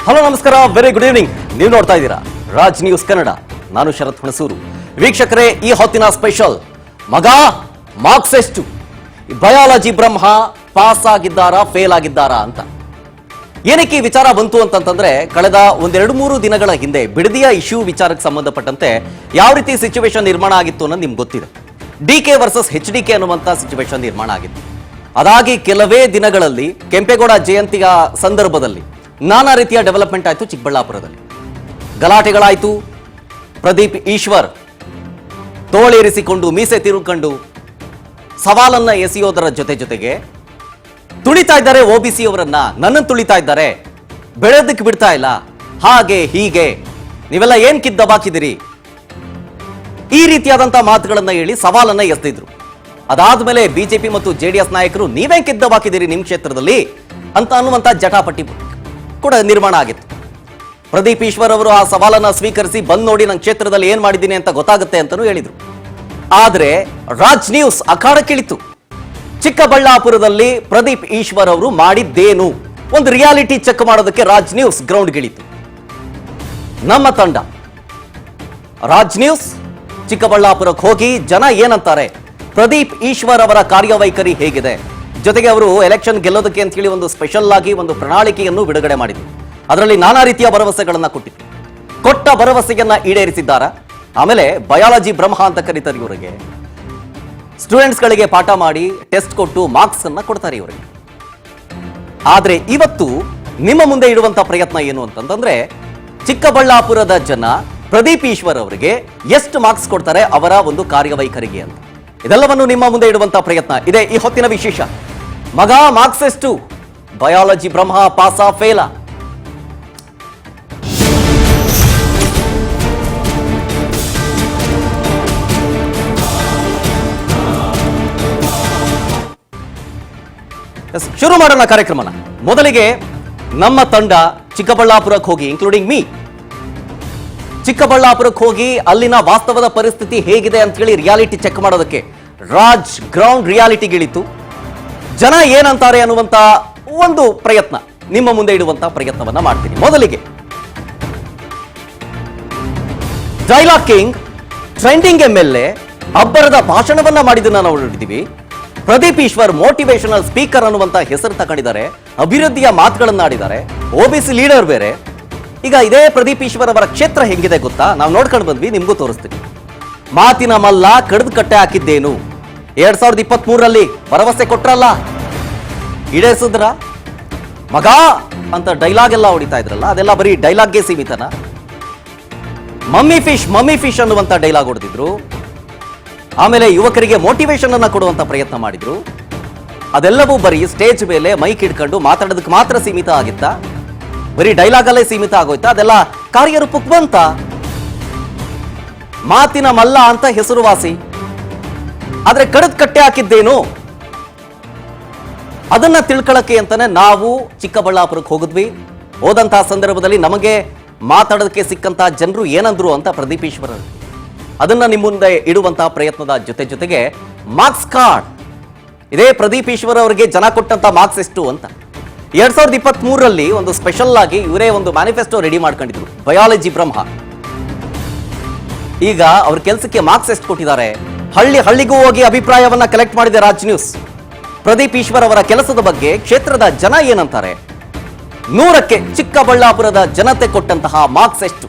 Hello ನಮಸ್ಕಾರ, very good evening. ನೀವು ನೋಡ್ತಾ ಇದ್ದೀರಾ ರಾಜ್ ನ್ಯೂಸ್ ಕನ್ನಡ. ನಾನು ಶರತ್ ಹುಣಸೂರು. ವೀಕ್ಷಕರೇ, ಈ ಹೊತ್ತಿನ ಸ್ಪೆಷಲ್ ಮಗ ಮಾರ್ಕ್ಸ್ ಎಷ್ಟು, ಬಯಾಲಜಿ ಬ್ರಹ್ಮ ಪಾಸ್ ಆಗಿದ್ದಾರಾ ಫೇಲ್ ಆಗಿದ್ದಾರಾ ಅಂತ. ಏನಕ್ಕೆ ಈ ವಿಚಾರ ಬಂತು ಅಂತಂತಂದ್ರೆ, ಕಳೆದ ಒಂದೆರಡು ಮೂರು ದಿನಗಳ ಹಿಂದೆ ಬಿಡದಿಯ ಇಶ್ಯೂ ವಿಚಾರಕ್ಕೆ ಸಂಬಂಧಪಟ್ಟಂತೆ ಯಾವ ರೀತಿ ಸಿಚುವೇಶನ್ ನಿರ್ಮಾಣ ಆಗಿತ್ತು ಅನ್ನೋದು ನಿಮ್ಗೆ ಗೊತ್ತಿದೆ. ಡಿಕೆ ವರ್ಸಸ್ HDK ಅನ್ನುವಂಥ ಸಿಚುವೇಶನ್ ನಿರ್ಮಾಣ ಆಗಿತ್ತು. ಅದಾಗಿ ಕೆಲವೇ ದಿನಗಳಲ್ಲಿ ಕೆಂಪೇಗೌಡ ಜಯಂತಿಯ ಸಂದರ್ಭದಲ್ಲಿ ನಾನಾ ರೀತಿಯ ಡೆವಲಪ್ಮೆಂಟ್ ಆಯಿತು. ಚಿಕ್ಕಬಳ್ಳಾಪುರದಲ್ಲಿ ಗಲಾಟೆಗಳಾಯಿತು. ಪ್ರದೀಪ್ ಈಶ್ವರ್ ತೋಳೇರಿಸಿಕೊಂಡು ಮೀಸೆ ತಿರುಗಿಕೊಂಡು ಸವಾಲನ್ನ ಎಸೆಯೋದರ ಜೊತೆಗೆ ತುಳಿತಾ ಇದ್ದಾರೆ OBC ಅವರನ್ನ. ನನ್ನನ್ನು ತುಳಿತಾ ಇದ್ದಾರೆ, ಬೆಳೆದಕ್ಕೆ ಬಿಡ್ತಾ ಇಲ್ಲ, ಹಾಗೆ ಹೀಗೆ, ನೀವೆಲ್ಲ ಏನ್ ಕಿದ್ದಬಾಕಿದಿರಿ, ಈ ರೀತಿಯಾದಂತಹ ಮಾತುಗಳನ್ನ ಹೇಳಿ ಸವಾಲನ್ನ ಎಸೆದಿದ್ರು. ಅದಾದ್ಮೇಲೆ ಬಿಜೆಪಿ ಮತ್ತು JDS ನಾಯಕರು ನೀವೇ ಕಿದ್ದಬಾಕಿದಿರಿ ನಿಮ್ಮ ಕ್ಷೇತ್ರದಲ್ಲಿ ಅಂತ ಅನ್ನುವಂತ ಜಟಾಪಟಿ ಕೂಡ ನಿರ್ಮಾಣ ಆಗಿತ್ತು. ಪ್ರದೀಪ್ ಈಶ್ವರ್ ಅವರು ಆ ಸವಾಲನ್ನ ಸ್ವೀಕರಿಸಿ ಬಂದ್ ನೋಡಿ ನನ್ನ ಕ್ಷೇತ್ರದಲ್ಲಿ ಏನ್ ಮಾಡಿದ್ದೀನಿ ಅಂತ ಗೊತ್ತಾಗುತ್ತೆ ಅಂತಾನೂ ಹೇಳಿದ್ರು. ಆದ್ರೆ ರಾಜ್ ನ್ಯೂಸ್ ಅಖಾಡಕ್ಕಿಳಿತು. ಚಿಕ್ಕಬಳ್ಳಾಪುರದಲ್ಲಿ ಪ್ರದೀಪ್ ಈಶ್ವರ್ ಅವರು ಮಾಡಿದ್ದೇನು, ಒಂದು ರಿಯಾಲಿಟಿ ಚೆಕ್ ಮಾಡೋದಕ್ಕೆ ರಾಜ್ ನ್ಯೂಸ್ ಗ್ರೌಂಡ್ಗಿಳಿತು. ನಮ್ಮ ತಂಡ ರಾಜ್ ನ್ಯೂಸ್ ಚಿಕ್ಕಬಳ್ಳಾಪುರಕ್ಕೆ ಹೋಗಿ ಜನ ಏನಂತಾರೆ, ಪ್ರದೀಪ್ ಈಶ್ವರ್ ಅವರ ಕಾರ್ಯವೈಖರಿ ಹೇಗಿದೆ, ಜೊತೆಗೆ ಅವರು ಎಲೆಕ್ಷನ್ ಗೆಲ್ಲೋದಕ್ಕೆ ಅಂತ ಹೇಳಿ ಒಂದು ಸ್ಪೆಷಲ್ ಆಗಿ ಒಂದು ಪ್ರಣಾಳಿಕೆಯನ್ನು ಬಿಡುಗಡೆ ಮಾಡಿದ್ರು. ಅದರಲ್ಲಿ ನಾನಾ ರೀತಿಯ ಭರವಸೆಗಳನ್ನ ಕೊಟ್ಟಿದ್ರು. ಕೊಟ್ಟ ಭರವಸೆಯನ್ನ ಈಡೇರಿಸಿದ್ದಾರಾ? ಆಮೇಲೆ ಬಯಾಲಜಿ ಬ್ರಹ್ಮ ಅಂತ ಕರೀತಾರೆ ಇವರಿಗೆ. ಸ್ಟೂಡೆಂಟ್ಸ್ಗಳಿಗೆ ಪಾಠ ಮಾಡಿ ಟೆಸ್ಟ್ ಕೊಟ್ಟು ಮಾರ್ಕ್ಸ್ ಅನ್ನ ಕೊಡ್ತಾರೆ ಇವರಿಗೆ. ಆದ್ರೆ ಇವತ್ತು ನಿಮ್ಮ ಮುಂದೆ ಇಡುವಂತ ಪ್ರಯತ್ನ ಏನು ಅಂತಂದ್ರೆ, ಚಿಕ್ಕಬಳ್ಳಾಪುರದ ಜನ ಪ್ರದೀಪ್ ಈಶ್ವರ್ ಅವರಿಗೆ ಎಷ್ಟು ಮಾರ್ಕ್ಸ್ ಕೊಡ್ತಾರೆ ಅವರ ಒಂದು ಕಾರ್ಯವೈಖರಿಗೆ ಅಂತ. ಇದೆಲ್ಲವನ್ನು ನಿಮ್ಮ ಮುಂದೆ ಇಡುವಂತ ಪ್ರಯತ್ನ ಇದೆ ಈ ಹೊತ್ತಿನ ವಿಶೇಷ. ಮಗ ಮಾರ್ಕ್ಸ್ ಎಷ್ಟು, ಬಯಾಲಜಿ ಬ್ರಹ್ಮ ಪಾಸಾ ಫೇಲಾ? ಶುರು ಮಾಡೋಣ ಕಾರ್ಯಕ್ರಮನ. ಮೊದಲಿಗೆ ನಮ್ಮ ತಂಡ ಚಿಕ್ಕಬಳ್ಳಾಪುರಕ್ಕೆ ಹೋಗಿ, ಇನ್ಕ್ಲೂಡಿಂಗ್ ಮೀ, ಚಿಕ್ಕಬಳ್ಳಾಪುರಕ್ಕೆ ಹೋಗಿ ಅಲ್ಲಿನ ವಾಸ್ತವದ ಪರಿಸ್ಥಿತಿ ಹೇಗಿದೆ ಅಂತ ಹೇಳಿ ರಿಯಾಲಿಟಿ ಚೆಕ್ ಮಾಡೋದಕ್ಕೆ ರಾಜ್ ಗ್ರೌಂಡ್ ರಿಯಾಲಿಟಿಗಿಳಿತು. ಜನ ಏನಂತಾರೆ ಅನ್ನುವಂತ ಒಂದು ಪ್ರಯತ್ನ ನಿಮ್ಮ ಮುಂದೆ ಇಡುವಂತ ಪ್ರಯತ್ನವನ್ನ ಮಾಡ್ತೀನಿ. ಮೊದಲಿಗೆ ಡೈಲಾಗ್ ಕಿಂಗ್, ಟ್ರೆಂಡಿಂಗ್ MLA ಅಬ್ಬರದ ಭಾಷಣವನ್ನ ಮಾಡಿದ್ದನ್ನ ನಾವು ನೋಡಿದ್ದೀವಿ. ಪ್ರದೀಪ್ ಈಶ್ವರ್ ಮೋಟಿವೇಶನಲ್ ಸ್ಪೀಕರ್ ಅನ್ನುವಂತ ಹೆಸರು ತಗೊಂಡಿದ್ದಾರೆ, ಅಭಿವೃದ್ಧಿಯ ಮಾತುಗಳನ್ನಾಡಿದ್ದಾರೆ, OBC ಲೀಡರ್ ಬೇರೆ. ಈಗ ಇದೇ ಪ್ರದೀಪ್ ಈಶ್ವರ್ ಅವರ ಕ್ಷೇತ್ರ ಹೆಂಗಿದೆ ಗೊತ್ತಾ? ನಾವು ನೋಡ್ಕೊಂಡು ಬಂದ್ವಿ, ನಿಮ್ಗೂ ತೋರಿಸ್ತೀವಿ. ಮಾತಿನ ಮಲ್ಲ ಕಡಿದು ಕಟ್ಟೆ ಹಾಕಿದ್ದೇನು, 2023ರಲ್ಲಿ ಭರವಸೆ ಕೊಟ್ರಲ್ಲ, ಈಡೇರಿಸಿದ್ರ? ಮಗ ಅಂತ ಡೈಲಾಗ್ ಎಲ್ಲ ಹೊಡಿತಾ ಇದ್ರಲ್ಲ, ಅದೆಲ್ಲ ಬರೀ ಡೈಲಾಗ್ಗೆ ಸೀಮಿತನ? ಮಮ್ಮಿ ಫಿಶ್ ಅನ್ನುವಂತ ಡೈಲಾಗ್ ಹೊಡೆದಿದ್ರು. ಆಮೇಲೆ ಯುವಕರಿಗೆ ಮೋಟಿವೇಶನ್ ಅನ್ನ ಕೊಡುವಂತ ಪ್ರಯತ್ನ ಮಾಡಿದ್ರು. ಅದೆಲ್ಲವೂ ಬರೀ ಸ್ಟೇಜ್ ಮೇಲೆ ಮೈಕ್ ಹಿಡ್ಕೊಂಡು ಮಾತಾಡೋದಕ್ಕೆ ಮಾತ್ರ ಸೀಮಿತ ಆಗಿತ್ತಾ? ಬರೀ ಡೈಲಾಗ್ ಅಲ್ಲೇ ಸೀಮಿತ ಆಗೋಯ್ತಾ? ಅದೆಲ್ಲ ಕಾರ್ಯರೂಪಕ್ಕೆ ಬಂತ? ಮಾತಿನ ಮಲ್ಲ ಅಂತ ಹೆಸರುವಾಸಿ, ಆದ್ರೆ ಕಡಿದು ಕಟ್ಟೆ ಹಾಕಿದ್ದೇನು ಅದನ್ನ ತಿಳ್ಕೊಳ್ಳಕ್ಕೆ ಅಂತಾನೆ ನಾವು ಚಿಕ್ಕಬಳ್ಳಾಪುರಕ್ಕೆ ಹೋಗಿದ್ವಿ. ಹೋದಂತಹ ಸಂದರ್ಭದಲ್ಲಿ ನಮಗೆ ಮಾತಾಡೋದಕ್ಕೆ ಸಿಕ್ಕಂತಹ ಜನರು ಏನಂದ್ರು ಅಂತ ಪ್ರದೀಪ್ ಈಶ್ವರ್ ಅದನ್ನ ನಿಮ್ಮ ಮುಂದೆ ಇಡುವಂತಹ ಪ್ರಯತ್ನದ ಜೊತೆಗೆ ಮಾರ್ಕ್ಸ್ ಕಾರ್ಡ್, ಇದೇ ಪ್ರದೀಪ್ ಈಶ್ವರ್ ಅವರಿಗೆ ಜನ ಕೊಟ್ಟಂತ ಮಾರ್ಕ್ಸ್ ಎಷ್ಟು ಅಂತ 2023ರಲ್ಲಿ ಒಂದು ಸ್ಪೆಷಲ್ ಆಗಿ ಇವರೇ ಒಂದು ಮ್ಯಾನಿಫೆಸ್ಟೋ ರೆಡಿ ಮಾಡ್ಕೊಂಡಿದ್ರು, ಬಯಾಲಜಿ ಬ್ರಹ್ಮ. ಈಗ ಅವ್ರ ಕೆಲಸಕ್ಕೆ ಮಾರ್ಕ್ಸ್ ಎಷ್ಟು ಕೊಟ್ಟಿದ್ದಾರೆ, ಹಳ್ಳಿಗೂ ಹೋಗಿ ಅಭಿಪ್ರಾಯವನ್ನ ಕಲೆಕ್ಟ್ ಮಾಡಿದೆ ರಾಜ್ ನ್ಯೂಸ್. ಪ್ರದೀಪ್ ಈಶ್ವರ್ ಅವರ ಕೆಲಸದ ಬಗ್ಗೆ ಕ್ಷೇತ್ರದ ಜನ ಏನಂತಾರೆ, 100ಕ್ಕೆ ಚಿಕ್ಕಬಳ್ಳಾಪುರದ ಜನತೆ ಕೊಟ್ಟಂತಹ ಮಾರ್ಕ್ಸ್ ಎಷ್ಟು?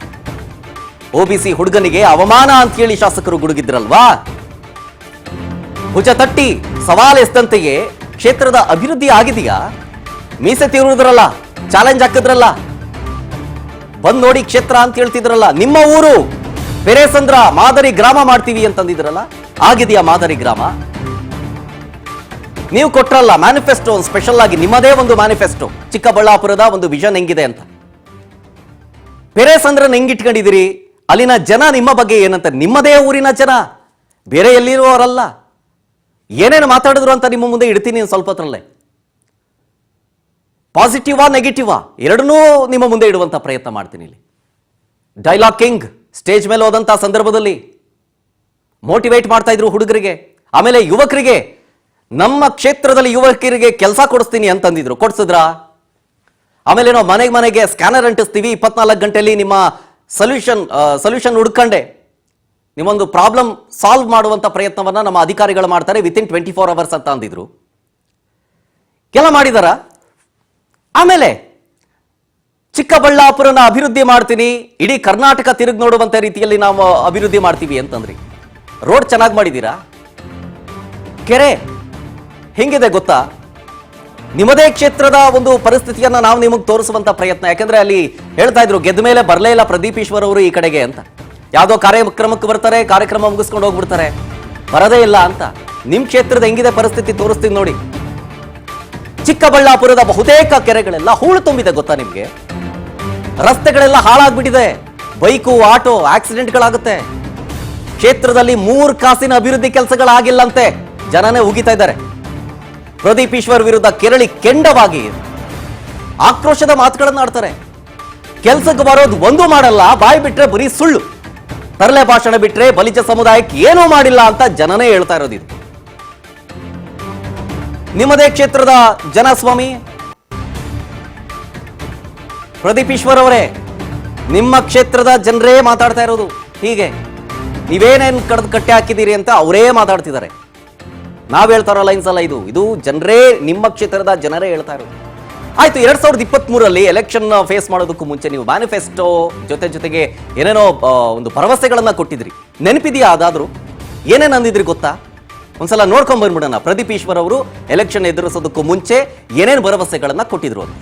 OBC ಹುಡುಗನಿಗೆ ಅವಮಾನ ಅಂತ ಹೇಳಿ ಶಾಸಕರು ಗುಡುಗಿದ್ರಲ್ವಾ, ಭುಜ ತಟ್ಟಿ ಸವಾಲ್ ಎಸ್ದಂತೆಯೇ ಕ್ಷೇತ್ರದ ಅಭಿವೃದ್ಧಿ ಆಗಿದೆಯಾ? ಮೀಸೆ ತೀರುವುದ್ರಲ್ಲ, ಚಾಲೆಂಜ್ ಹಾಕಿದ್ರಲ್ಲ, ಬಂದ್ ನೋಡಿ ಕ್ಷೇತ್ರ ಅಂತ ಹೇಳ್ತಿದ್ರಲ್ಲ, ನಿಮ್ಮ ಊರು ಪೆರೇಸಂದ್ರ ಮಾದರಿ ಗ್ರಾಮ ಮಾಡ್ತೀವಿ ಅಂತಂದಿದ್ರಲ್ಲ, ಆಗಿದೆಯಾ ಮಾದರಿ ಗ್ರಾಮ? ನೀವು ಕೊಟ್ರಲ್ಲ ಮ್ಯಾನಿಫೆಸ್ಟೋ, ಸ್ಪೆಷಲ್ ಆಗಿ ನಿಮ್ಮದೇ ಒಂದು ಮ್ಯಾನಿಫೆಸ್ಟೋ, ಚಿಕ್ಕಬಳ್ಳಾಪುರದ ಒಂದು ವಿಷನ್ ಹೆಂಗಿದೆ ಅಂತ. ಪೆರೇಸಂದ್ರನ ಹೆಂಗಿಟ್ಕೊಂಡಿದ್ದೀರಿ? ಅಲ್ಲಿನ ಜನ ನಿಮ್ಮ ಬಗ್ಗೆ ಏನಂತ, ನಿಮ್ಮದೇ ಊರಿನ ಜನ, ಬೇರೆ ಎಲ್ಲಿರುವವರಲ್ಲ. ಏನೇನು ಮಾತಾಡಿದ್ರು ಅಂತ ನಿಮ್ಮ ಮುಂದೆ ಇಡ್ತೀನಿ ಸ್ವಲ್ಪ ಹೊತ್ತರಲ್ಲೇ. ಪಾಸಿಟಿವಾ ನೆಗೆಟಿವಾ ಎರಡನ್ನೂ ನಿಮ್ಮ ಮುಂದೆ ಇಡುವಂತ ಪ್ರಯತ್ನ ಮಾಡ್ತೀನಿ. ಇಲ್ಲಿ ಡೈಲಾಗ್ ಕಿಂಗ್ ಸ್ಟೇಜ್ ಮೇಲೆ ಹೋದಂತ ಸಂದರ್ಭದಲ್ಲಿ ಮೋಟಿವೇಟ್ ಮಾಡ್ತಾ ಇದ್ರು ಹುಡುಗರಿಗೆ, ಆಮೇಲೆ ಯುವಕರಿಗೆ. ನಮ್ಮ ಕ್ಷೇತ್ರದಲ್ಲಿ ಯುವಕರಿಗೆ ಕೆಲಸ ಕೊಡಿಸ್ತೀನಿ ಅಂತಂದಿದ್ರು, ಕೊಡ್ಸಿದ್ರಾ? ಆಮೇಲೆ ನಾವು ಮನೆಗೆ ಸ್ಕ್ಯಾನರ್ ಅಂಟಿಸ್ತೀವಿ, 24 ಗಂಟೆಯಲ್ಲಿ ನಿಮ್ಮ ಸೊಲ್ಯೂಷನ್ ಹುಡ್ಕಂಡೆ ನಿಮ್ಮೊಂದು ಪ್ರಾಬ್ಲಮ್ ಸಾಲ್ವ್ ಮಾಡುವಂತ ಪ್ರಯತ್ನವನ್ನ ನಮ್ಮ ಅಧಿಕಾರಿಗಳು ಮಾಡ್ತಾರೆ ವಿತಿನ್ 24 ಅವರ್ಸ್ ಅಂತ ಅಂದಿದ್ರು. ಎಲ್ಲ ಮಾಡಿದಾರ. ಆಮೇಲೆ ಚಿಕ್ಕಬಳ್ಳಾಪುರನ ಅಭಿವೃದ್ಧಿ ಮಾಡ್ತೀನಿ, ಇಡೀ ಕರ್ನಾಟಕ ತಿರುಗಿ ನೋಡುವಂತ ರೀತಿಯಲ್ಲಿ ನಾವು ಅಭಿವೃದ್ಧಿ ಮಾಡ್ತೀವಿ ಅಂತಂದ್ರಿ. ರೋಡ್ ಚೆನ್ನಾಗಿ ಮಾಡಿದ್ದೀರಾ? ಕೆರೆ ಹೆಂಗಿದೆ ಗೊತ್ತಾ? ನಿಮ್ಮದೇ ಕ್ಷೇತ್ರದ ಒಂದು ಪರಿಸ್ಥಿತಿಯನ್ನ ನಾವು ನಿಮಗೆ ತೋರಿಸುವಂತ ಪ್ರಯತ್ನ. ಯಾಕಂದ್ರೆ ಅಲ್ಲಿ ಹೇಳ್ತಾ ಇದ್ರು ಗೆದ್ದ ಮೇಲೆ ಬರಲೇ ಇಲ್ಲ ಪ್ರದೀಪ್ ಈಶ್ವರ್ ಅವರು ಈ ಕಡೆಗೆ ಅಂತ. ಯಾವುದೋ ಕಾರ್ಯಕ್ರಮಕ್ಕೆ ಬರ್ತಾರೆ, ಕಾರ್ಯಕ್ರಮ ಮುಗಿಸ್ಕೊಂಡು ಹೋಗ್ಬಿಡ್ತಾರೆ, ಬರದೇ ಇಲ್ಲ ಅಂತ. ನಿಮ್ ಕ್ಷೇತ್ರದ ಹೆಂಗಿದೆ ಪರಿಸ್ಥಿತಿ ತೋರಿಸ್ತೀನಿ ನೋಡಿ. ಚಿಕ್ಕಬಳ್ಳಾಪುರದ ಬಹುತೇಕ ಕೆರೆಗಳೆಲ್ಲ ಹೂಳು ತುಂಬಿದೆ ಗೊತ್ತಾ ನಿಮ್ಗೆ? ರಸ್ತೆಗಳೆಲ್ಲ ಹಾಳಾಗ್ಬಿಟ್ಟಿದೆ, ಬೈಕು ಆಟೋ ಆಕ್ಸಿಡೆಂಟ್ಗಳಾಗುತ್ತೆ. ಕ್ಷೇತ್ರದಲ್ಲಿ 3 ಕಾಸಿನ ಅಭಿವೃದ್ಧಿ ಕೆಲಸಗಳಾಗಿಲ್ಲಂತೆ, ಜನನೇ ಉಗಿತಾ ಇದ್ದಾರೆ. ಪ್ರದೀಪ್ ಈಶ್ವರ್ ವಿರುದ್ಧ ಕೆರಳಿ ಕೆಂಡವಾಗಿ ಆಕ್ರೋಶದ ಮಾತುಗಳನ್ನು ಆಡ್ತಾರೆ. ಕೆಲ್ಸಕ್ಕೆ ಬರೋದು ಒಂದು ಮಾಡಲ್ಲ, ಬಾಯಿ ಬಿಟ್ರೆ ಬರೀ ಸುಳ್ಳು, ತರಲೆ ಭಾಷಣ ಬಿಟ್ರೆ ಬಲಿಜ ಸಮುದಾಯಕ್ಕೆ ಏನೂ ಮಾಡಿಲ್ಲ ಅಂತ ಜನನೇ ಹೇಳ್ತಾ ಇರೋದು. ಇದು ನಿಮ್ಮದೇ ಕ್ಷೇತ್ರದ ಜನ ಸ್ವಾಮಿ ಪ್ರದೀಪ್ ಈಶ್ವರ್ ಅವರೇ, ನಿಮ್ಮ ಕ್ಷೇತ್ರದ ಜನರೇ ಮಾತಾಡ್ತಾ ಇರೋದು ಹೀಗೆ. ನೀವೇನೇನು ಕಟ್ಟೆ ಹಾಕಿದ್ದೀರಿ ಅಂತ ಅವರೇ ಮಾತಾಡ್ತಿದ್ದಾರೆ. ನಾವ್ ಹೇಳ್ತಾರೋ ಲೈನ್ಸ್ ಅಲ್ಲ, ಇದು ಜನರೇ, ನಿಮ್ಮ ಕ್ಷೇತ್ರದ ಜನರೇ ಹೇಳ್ತಾ ಇರೋದು. ಆಯ್ತು, 2023 ಎಲೆಕ್ಷನ್ ಫೇಸ್ ಮಾಡೋದಕ್ಕೂ ಮುಂಚೆ ನೀವು ಮ್ಯಾನಿಫೆಸ್ಟೋ ಜೊತೆಗೆ ಏನೇನೋ ಒಂದು ಭರವಸೆಗಳನ್ನ ಕೊಟ್ಟಿದ್ರಿ, ನೆನಪಿದೆಯಾ? ಅದಾದ್ರೂ ಏನೇನು ಅಂದಿದ್ರಿ ಗೊತ್ತಾ? ಒಂದ್ಸಲ ನೋಡ್ಕೊಂಡ್ ಬಂದ್ಬಿಡೋಣ. ಪ್ರದೀಪ್ ಈಶ್ವರ್ ಅವರು ಎಲೆಕ್ಷನ್ ಎದುರಿಸೋದಕ್ಕೂ ಮುಂಚೆ ಏನೇನು ಭರವಸೆಗಳನ್ನ ಕೊಟ್ಟಿದ್ರು ಅಂತ.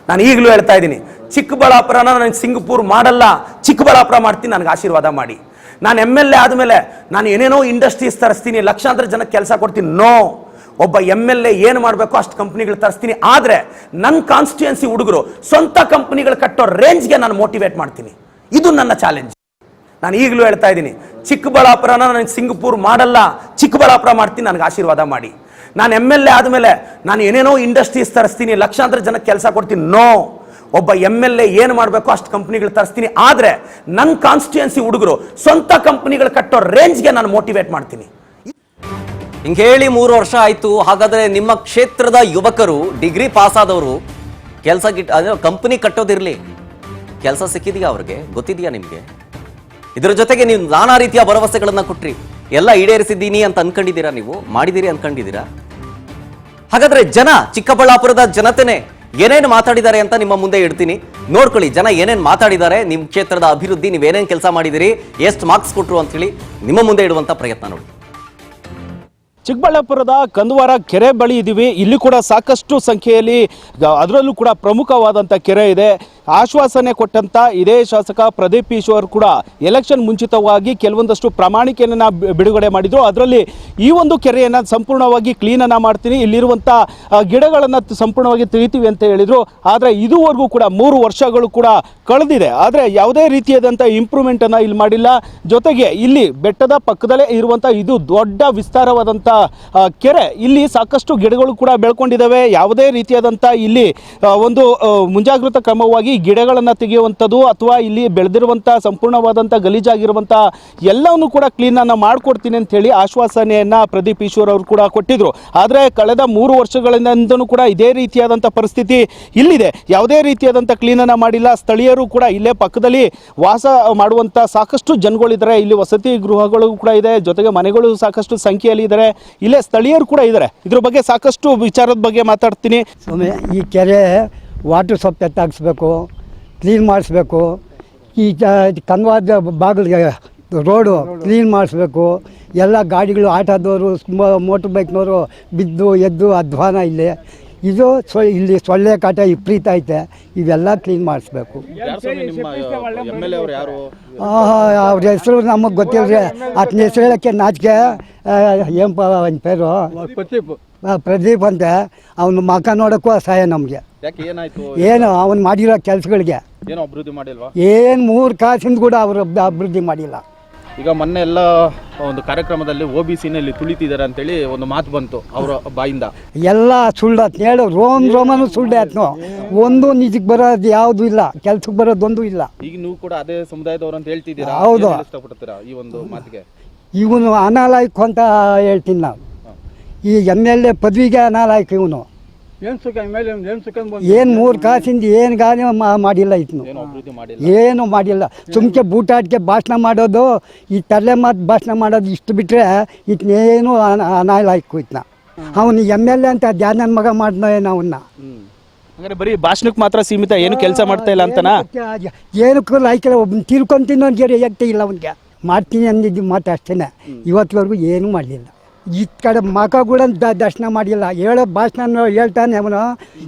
ನಾನು ಈಗಲೂ ಹೇಳ್ತಾ ಇದ್ದೀನಿ, ಚಿಕ್ಕಬಳ್ಳಾಪುರನ ನಾನು ಸಿಂಗಪೂರ್ ಮಾಡಲ್ಲ, ಚಿಕ್ಕಬಳ್ಳಾಪುರ ಮಾಡ್ತೀನಿ, ನನಗೆ ಆಶೀರ್ವಾದ ಮಾಡಿ. ನಾನು MLA ಆದಮೇಲೆ ನಾನು ಏನೇನೋ ಇಂಡಸ್ಟ್ರೀಸ್ ತರಿಸ್ತೀನಿ, ಲಕ್ಷಾಂತರ ಜನಕ್ಕೆ ಕೆಲಸ ಕೊಡ್ತೀನಿ. ನೋ, ಒಬ್ಬ MLA ಏನು ಮಾಡಬೇಕು ಅಷ್ಟು ಕಂಪ್ನಿಗಳು ತರಿಸ್ತೀನಿ. ಆದರೆ ನನ್ನ ಕಾನ್ಸ್ಟಿಟ್ಯೂನ್ಸಿ ಹುಡುಗರು ಸ್ವಂತ ಕಂಪ್ನಿಗಳು ಕಟ್ಟೋ ರೇಂಜ್ಗೆ ನಾನು ಮೋಟಿವೇಟ್ ಮಾಡ್ತೀನಿ. ಇದು ನನ್ನ ಚಾಲೆಂಜ್. ನಾನು ಈಗಲೂ ಹೇಳ್ತಾ ಇದ್ದೀನಿ, ಚಿಕ್ಕಬಳ್ಳಾಪುರನ ನಾನು ಸಿಂಗಪೂರ್ ಮಾಡಲ್ಲ, ಚಿಕ್ಕಬಳ್ಳಾಪುರ ಮಾಡ್ತೀನಿ, ನನಗೆ ಆಶೀರ್ವಾದ ಮಾಡಿ. ನಾನು MLA ಆದಮೇಲೆ ನಾನು ಏನೇನೋ ಇಂಡಸ್ಟ್ರೀಸ್ ತರಿಸ್ತೀನಿ, ಲಕ್ಷಾಂತರ ಜನಕ್ಕೆ ಕೆಲಸ ಕೊಡ್ತೀನಿ. ನೋ, ಒಬ್ಬ MLA ಏನು ಮಾಡಬೇಕು ಅಷ್ಟು ಕಂಪ್ನಿಗಳು ತರಿಸ್ತೀನಿ. ಆದರೆ ನನ್ನ ಕಾನ್ಸ್ಟಿಟ್ಯೂನ್ಸಿ ಹುಡುಗರು ಸ್ವಂತ ಕಂಪ್ನಿಗಳು ಕಟ್ಟೋ ರೇಂಜ್ಗೆ ನಾನು ಮೋಟಿವೇಟ್ ಮಾಡ್ತೀನಿ. ಹಿಂಗೆ ಹೇಳಿ 3 ವರ್ಷ ಆಯ್ತು. ಹಾಗಾದ್ರೆ ನಿಮ್ಮ ಕ್ಷೇತ್ರದ ಯುವಕರು ಡಿಗ್ರಿ ಪಾಸ್ ಆದವರು ಕೆಲಸ ಕಂಪನಿ ಕಟ್ಟೋದಿರ್ಲಿ, ಕೆಲಸ ಸಿಕ್ಕಿದೆಯಾ ಅವ್ರಿಗೆ? ಗೊತ್ತಿದೆಯಾ ನಿಮ್ಗೆ? ಇದರ ಜೊತೆಗೆ ನೀವು ನಾನಾ ರೀತಿಯ ಭರವಸೆಗಳನ್ನ ಕೊಟ್ರಿ, ಎಲ್ಲ ಈಡೇರಿಸಿದ್ದೀನಿ ಅಂತ ಅನ್ಕೊಂಡಿದ್ದೀರಾ? ನೀವು ಮಾಡಿದಿರಿ ಅನ್ಕೊಂಡಿದ್ದೀರಾ? ಹಾಗಾದ್ರೆ ಜನ, ಚಿಕ್ಕಬಳ್ಳಾಪುರದ ಜನತೆನೆ ಏನೇನು ಮಾತಾಡಿದ್ದಾರೆ ಅಂತ ನಿಮ್ಮ ಮುಂದೆ ಇಡ್ತೀನಿ, ನೋಡ್ಕೊಳ್ಳಿ. ಜನ ಏನೇನು ಮಾತಾಡಿದ್ದಾರೆ, ನಿಮ್ಮ ಕ್ಷೇತ್ರದ ಅಭಿವೃದ್ಧಿ ನೀವೇನೇನು ಕೆಲಸ ಮಾಡಿದಿರಿ, ಎಷ್ಟು ಮಾರ್ಕ್ಸ್ ಕೊಟ್ರು ಅಂತೇಳಿ ನಿಮ್ಮ ಮುಂದೆ ಇಡುವಂತ ಪ್ರಯತ್ನ ನೋಡಿ. ಚಿಕ್ಕಬಳ್ಳಾಪುರದ ಕಂದವಾರ ಕೆರೆ ಬಳಿ ಇದ್ದೀವಿ. ಇಲ್ಲಿ ಕೂಡ ಸಾಕಷ್ಟು ಸಂಖ್ಯೆಯಲ್ಲಿ, ಅದರಲ್ಲೂ ಕೂಡ ಪ್ರಮುಖವಾದಂಥ ಕೆರೆ ಇದೆ. ಆಶ್ವಾಸನೆ ಕೊಟ್ಟಂತ ಇದೇ ಶಾಸಕ ಪ್ರದೀಪ್ ಈಶ್ವರ್ ಕೂಡ ಎಲೆಕ್ಷನ್ ಮುಂಚಿತವಾಗಿ ಕೆಲವೊಂದಷ್ಟು ಪ್ರಾಮಾಣಿಕೆಯನ್ನ ಬಿಡುಗಡೆ ಮಾಡಿದ್ರು. ಅದರಲ್ಲಿ ಈ ಒಂದು ಕೆರೆಯನ್ನು ಸಂಪೂರ್ಣವಾಗಿ ಕ್ಲೀನನ್ನು ಮಾಡ್ತೀನಿ, ಇಲ್ಲಿರುವಂಥ ಗಿಡಗಳನ್ನು ಸಂಪೂರ್ಣವಾಗಿ ತೆಗಿತೀವಿ ಅಂತ ಹೇಳಿದರು. ಆದರೆ ಇದುವರೆಗೂ ಕೂಡ 3 ವರ್ಷಗಳು ಕೂಡ ಕಳೆದಿದೆ, ಆದರೆ ಯಾವುದೇ ರೀತಿಯಾದಂಥ ಇಂಪ್ರೂವ್ಮೆಂಟನ್ನು ಇಲ್ಲಿ ಮಾಡಿಲ್ಲ. ಜೊತೆಗೆ ಇಲ್ಲಿ ಬೆಟ್ಟದ ಪಕ್ಕದಲ್ಲೇ ಇರುವಂಥ ಇದು ದೊಡ್ಡ ವಿಸ್ತಾರವಾದಂಥ ಕೆರೆ, ಇಲ್ಲಿ ಸಾಕಷ್ಟು ಗಿಡಗಳು ಕೂಡ ಬೆಳ್ಕೊಂಡಿದ್ದಾವೆ. ಯಾವುದೇ ರೀತಿಯಾದಂಥ ಇಲ್ಲಿ ಒಂದು ಮುಂಜಾಗ್ರತಾ ಕ್ರಮವಾಗಿ ಗಿಡಗಳನ್ನು ತೆಗೆಯುವಂಥದ್ದು ಅಥವಾ ಇಲ್ಲಿ ಬೆಳೆದಿರುವಂಥ ಸಂಪೂರ್ಣವಾದಂಥ ಗಲೀಜಾಗಿರುವಂಥ ಎಲ್ಲವನ್ನು ಕೂಡ ಕ್ಲೀನನ್ನು ಮಾಡಿಕೊಡ್ತೀನಿ ಅಂತ ಹೇಳಿ ಆಶ್ವಾಸನೆಯನ್ನು ಪ್ರದೀಪ್ ಈಶ್ವರ್ ಅವರು ಕೂಡ ಕೊಟ್ಟಿದ್ರು. ಆದರೆ ಕಳೆದ 3 ವರ್ಷಗಳಿಂದನೂ ಕೂಡ ಇದೇ ರೀತಿಯಾದಂಥ ಪರಿಸ್ಥಿತಿ ಇಲ್ಲಿದೆ. ಯಾವುದೇ ರೀತಿಯಾದಂಥ ಕ್ಲೀನನ್ನು ಮಾಡಿಲ್ಲ. ಸ್ಥಳೀಯರು ಕೂಡ ಇಲ್ಲೇ ಪಕ್ಕದಲ್ಲಿ ವಾಸ ಮಾಡುವಂಥ ಸಾಕಷ್ಟು ಜನಗಳಿದ್ದಾರೆ. ಇಲ್ಲಿ ವಸತಿ ಗೃಹಗಳು ಕೂಡ ಇದೆ, ಜೊತೆಗೆ ಮನೆಗಳು ಸಾಕಷ್ಟು ಸಂಖ್ಯೆಯಲ್ಲಿ ಇದ್ದಾರೆ. ಇಲ್ಲೇ ಸ್ಥಳೀಯರು ಕೂಡ ಇದ್ದಾರೆ. ಇದ್ರ ಬಗ್ಗೆ ಸಾಕಷ್ಟು ವಿಚಾರದ ಬಗ್ಗೆ ಮಾತಾಡ್ತೀನಿ. ಸ್ವಾಮಿ, ಈ ಕೆರೆ ವಾಟರ್ ಸೊಪ್ಪು ಎತ್ತಾಗಿಸ್ಬೇಕು, ಕ್ಲೀನ್ ಮಾಡಿಸ್ಬೇಕು. ಈ ಕನ್ವಾದ ಬಾಗಿಲಿಗೆ ರೋಡು ಕ್ಲೀನ್ ಮಾಡಿಸ್ಬೇಕು. ಎಲ್ಲ ಗಾಡಿಗಳು ಆಟೋದವರು, ಮೋಟ್ರ್ ಬೈಕ್ನವರು ಬಿದ್ದು ಎದ್ದು ಅಧ್ವಾನ ಇಲ್ಲಿ. ಇದು ಇಲ್ಲಿ ಸೊಳ್ಳೆ ಕಾಟ ವಿಪರೀತ ಐತೆ. ಇವೆಲ್ಲ ಕ್ಲೀನ್ ಮಾಡಿಸ್ಬೇಕು. ಅವ್ರ ಹೆಸರು ನಮಗೆ ಗೊತ್ತಿಲ್ಲ, ಅದನ್ನ ಹೆಸರು ಹೇಳೋಕ್ಕೆ ನಾಚಿಕೆ. ಏನಪ್ಪ ಅವನ ಪೇರು? ಪ್ರದೀಪ್ ಅಂತೆ. ಅವನ ಮಕ ನೋಡೋಕ್ಕೂ ಅಸಹಾಯ ನಮಗೆ. ಏನು ಅವನು ಮಾಡಿರೋ ಕೆಲಸಗಳಿಗೆ ಏನು 3 ಕಾಸಿಂದ ಕೂಡ ಅವರು ಅಭಿವೃದ್ಧಿ ಮಾಡಿಲ್ಲ. ಈಗ ಮೊನ್ನೆ ಎಲ್ಲ ಒಂದು ಕಾರ್ಯಕ್ರಮದಲ್ಲಿ OBCನಲ್ಲಿ ತುಳಿತಿದ್ದಾರೆ ಅಂತೇಳಿ ಒಂದು ಮಾತು ಬಂತು ಅವರ ಬಾಯಿಂದ. ಎಲ್ಲ ಸುಳ್ಳು ಅಂತ ಹೇಳು, ರೋಮನು ಸುಳ್ಳು ಆಯ್ತು. ಒಂದು ನಿಜಕ್ಕೆ ಬರೋದು ಯಾವುದು ಇಲ್ಲ, ಕೆಲ್ಸಕ್ಕೆ ಬರೋದೊಂದು ಇಲ್ಲ. ಈಗ ನೀವು ಕೂಡ ಅದೇ ಸಮುದಾಯದವರು ಅಂತ ಹೇಳ್ತಿದ್ದೀರಾ? ಹೌದು. ಇಷ್ಟಪಡ್ತೀರಾ ಈ ಒಂದು ಮಾತಿಗೆ? ಇವನು ಅನಾಲಾಯಕ ಅಂತ ಹೇಳ್ತೀನಿ ನಾವು. ಈ MLA ಪದವಿಗೆ ಅನಾಲಾಯಕ ಇವನು. ಏನು ಸುಖ ಮೇಲೆ ಏನು ಸುಖ ಏನು 3 ಕಾಸಿಂದ ಏನು ಗಾನೆ ಮಾಡಿಲ್ಲ ಇದ್ನು, ಏನು ಅಭಿವೃದ್ಧಿ ಮಾಡಿಲ್ಲ. ಏನು ಮಾಡಿಲ್ಲ. ಸುಮ್ಕೆ ಬೂಟಾಟಿಕೆ ಭಾಷಣ ಮಾಡೋದು, ಈ ತಲೆ ಮಾತು ಭಾಷಣ ಮಾಡೋದು ಇಷ್ಟು ಬಿಟ್ಟರೆ ಇದನ್ನೇನು ಅನಾಯ್ಲಾಯ್ಕು ಇದನ್ನ. ಅವನು MLA ಅಂತ ಧ್ಯಾನ ಮಗ ಮಾಡ್ದ ಅವನ್ನ. ಅಂದ್ರೆ ಬರೀ ಭಾಷಣಕ್ಕೆ ಮಾತ್ರ ಸೀಮಿತ, ಏನು ಕೆಲಸ ಮಾಡ್ತಾ ಇಲ್ಲ ಅಂತನಾ? ಏನಕ್ಕೂ ಲಾಯ್ಕಿಲ್ಲ. ಒಬ್ಬನ ತಿರ್ಕೊಂತೀನಿ ಅನ್ನೋರಿಗೆ ಯಾಕೆ ಇಲ್ಲ ಅವನಿಗೆ. ಮಾಡ್ತೀನಿ ಅಂದಿದ್ದು ಮಾತು ಅಷ್ಟೇ. ಇವತ್ತಿವರೆಗೂ ಏನೂ ಮಾಡಲಿಲ್ಲ. ಈ ಕಡೆ ಮಕ ಕೂಡ ದರ್ಶನ ಮಾಡಿಲ್ಲ. ಹೇಳೋ ಭಾಷಣ ಹೇಳ್ತಾನೆ ಅವನು.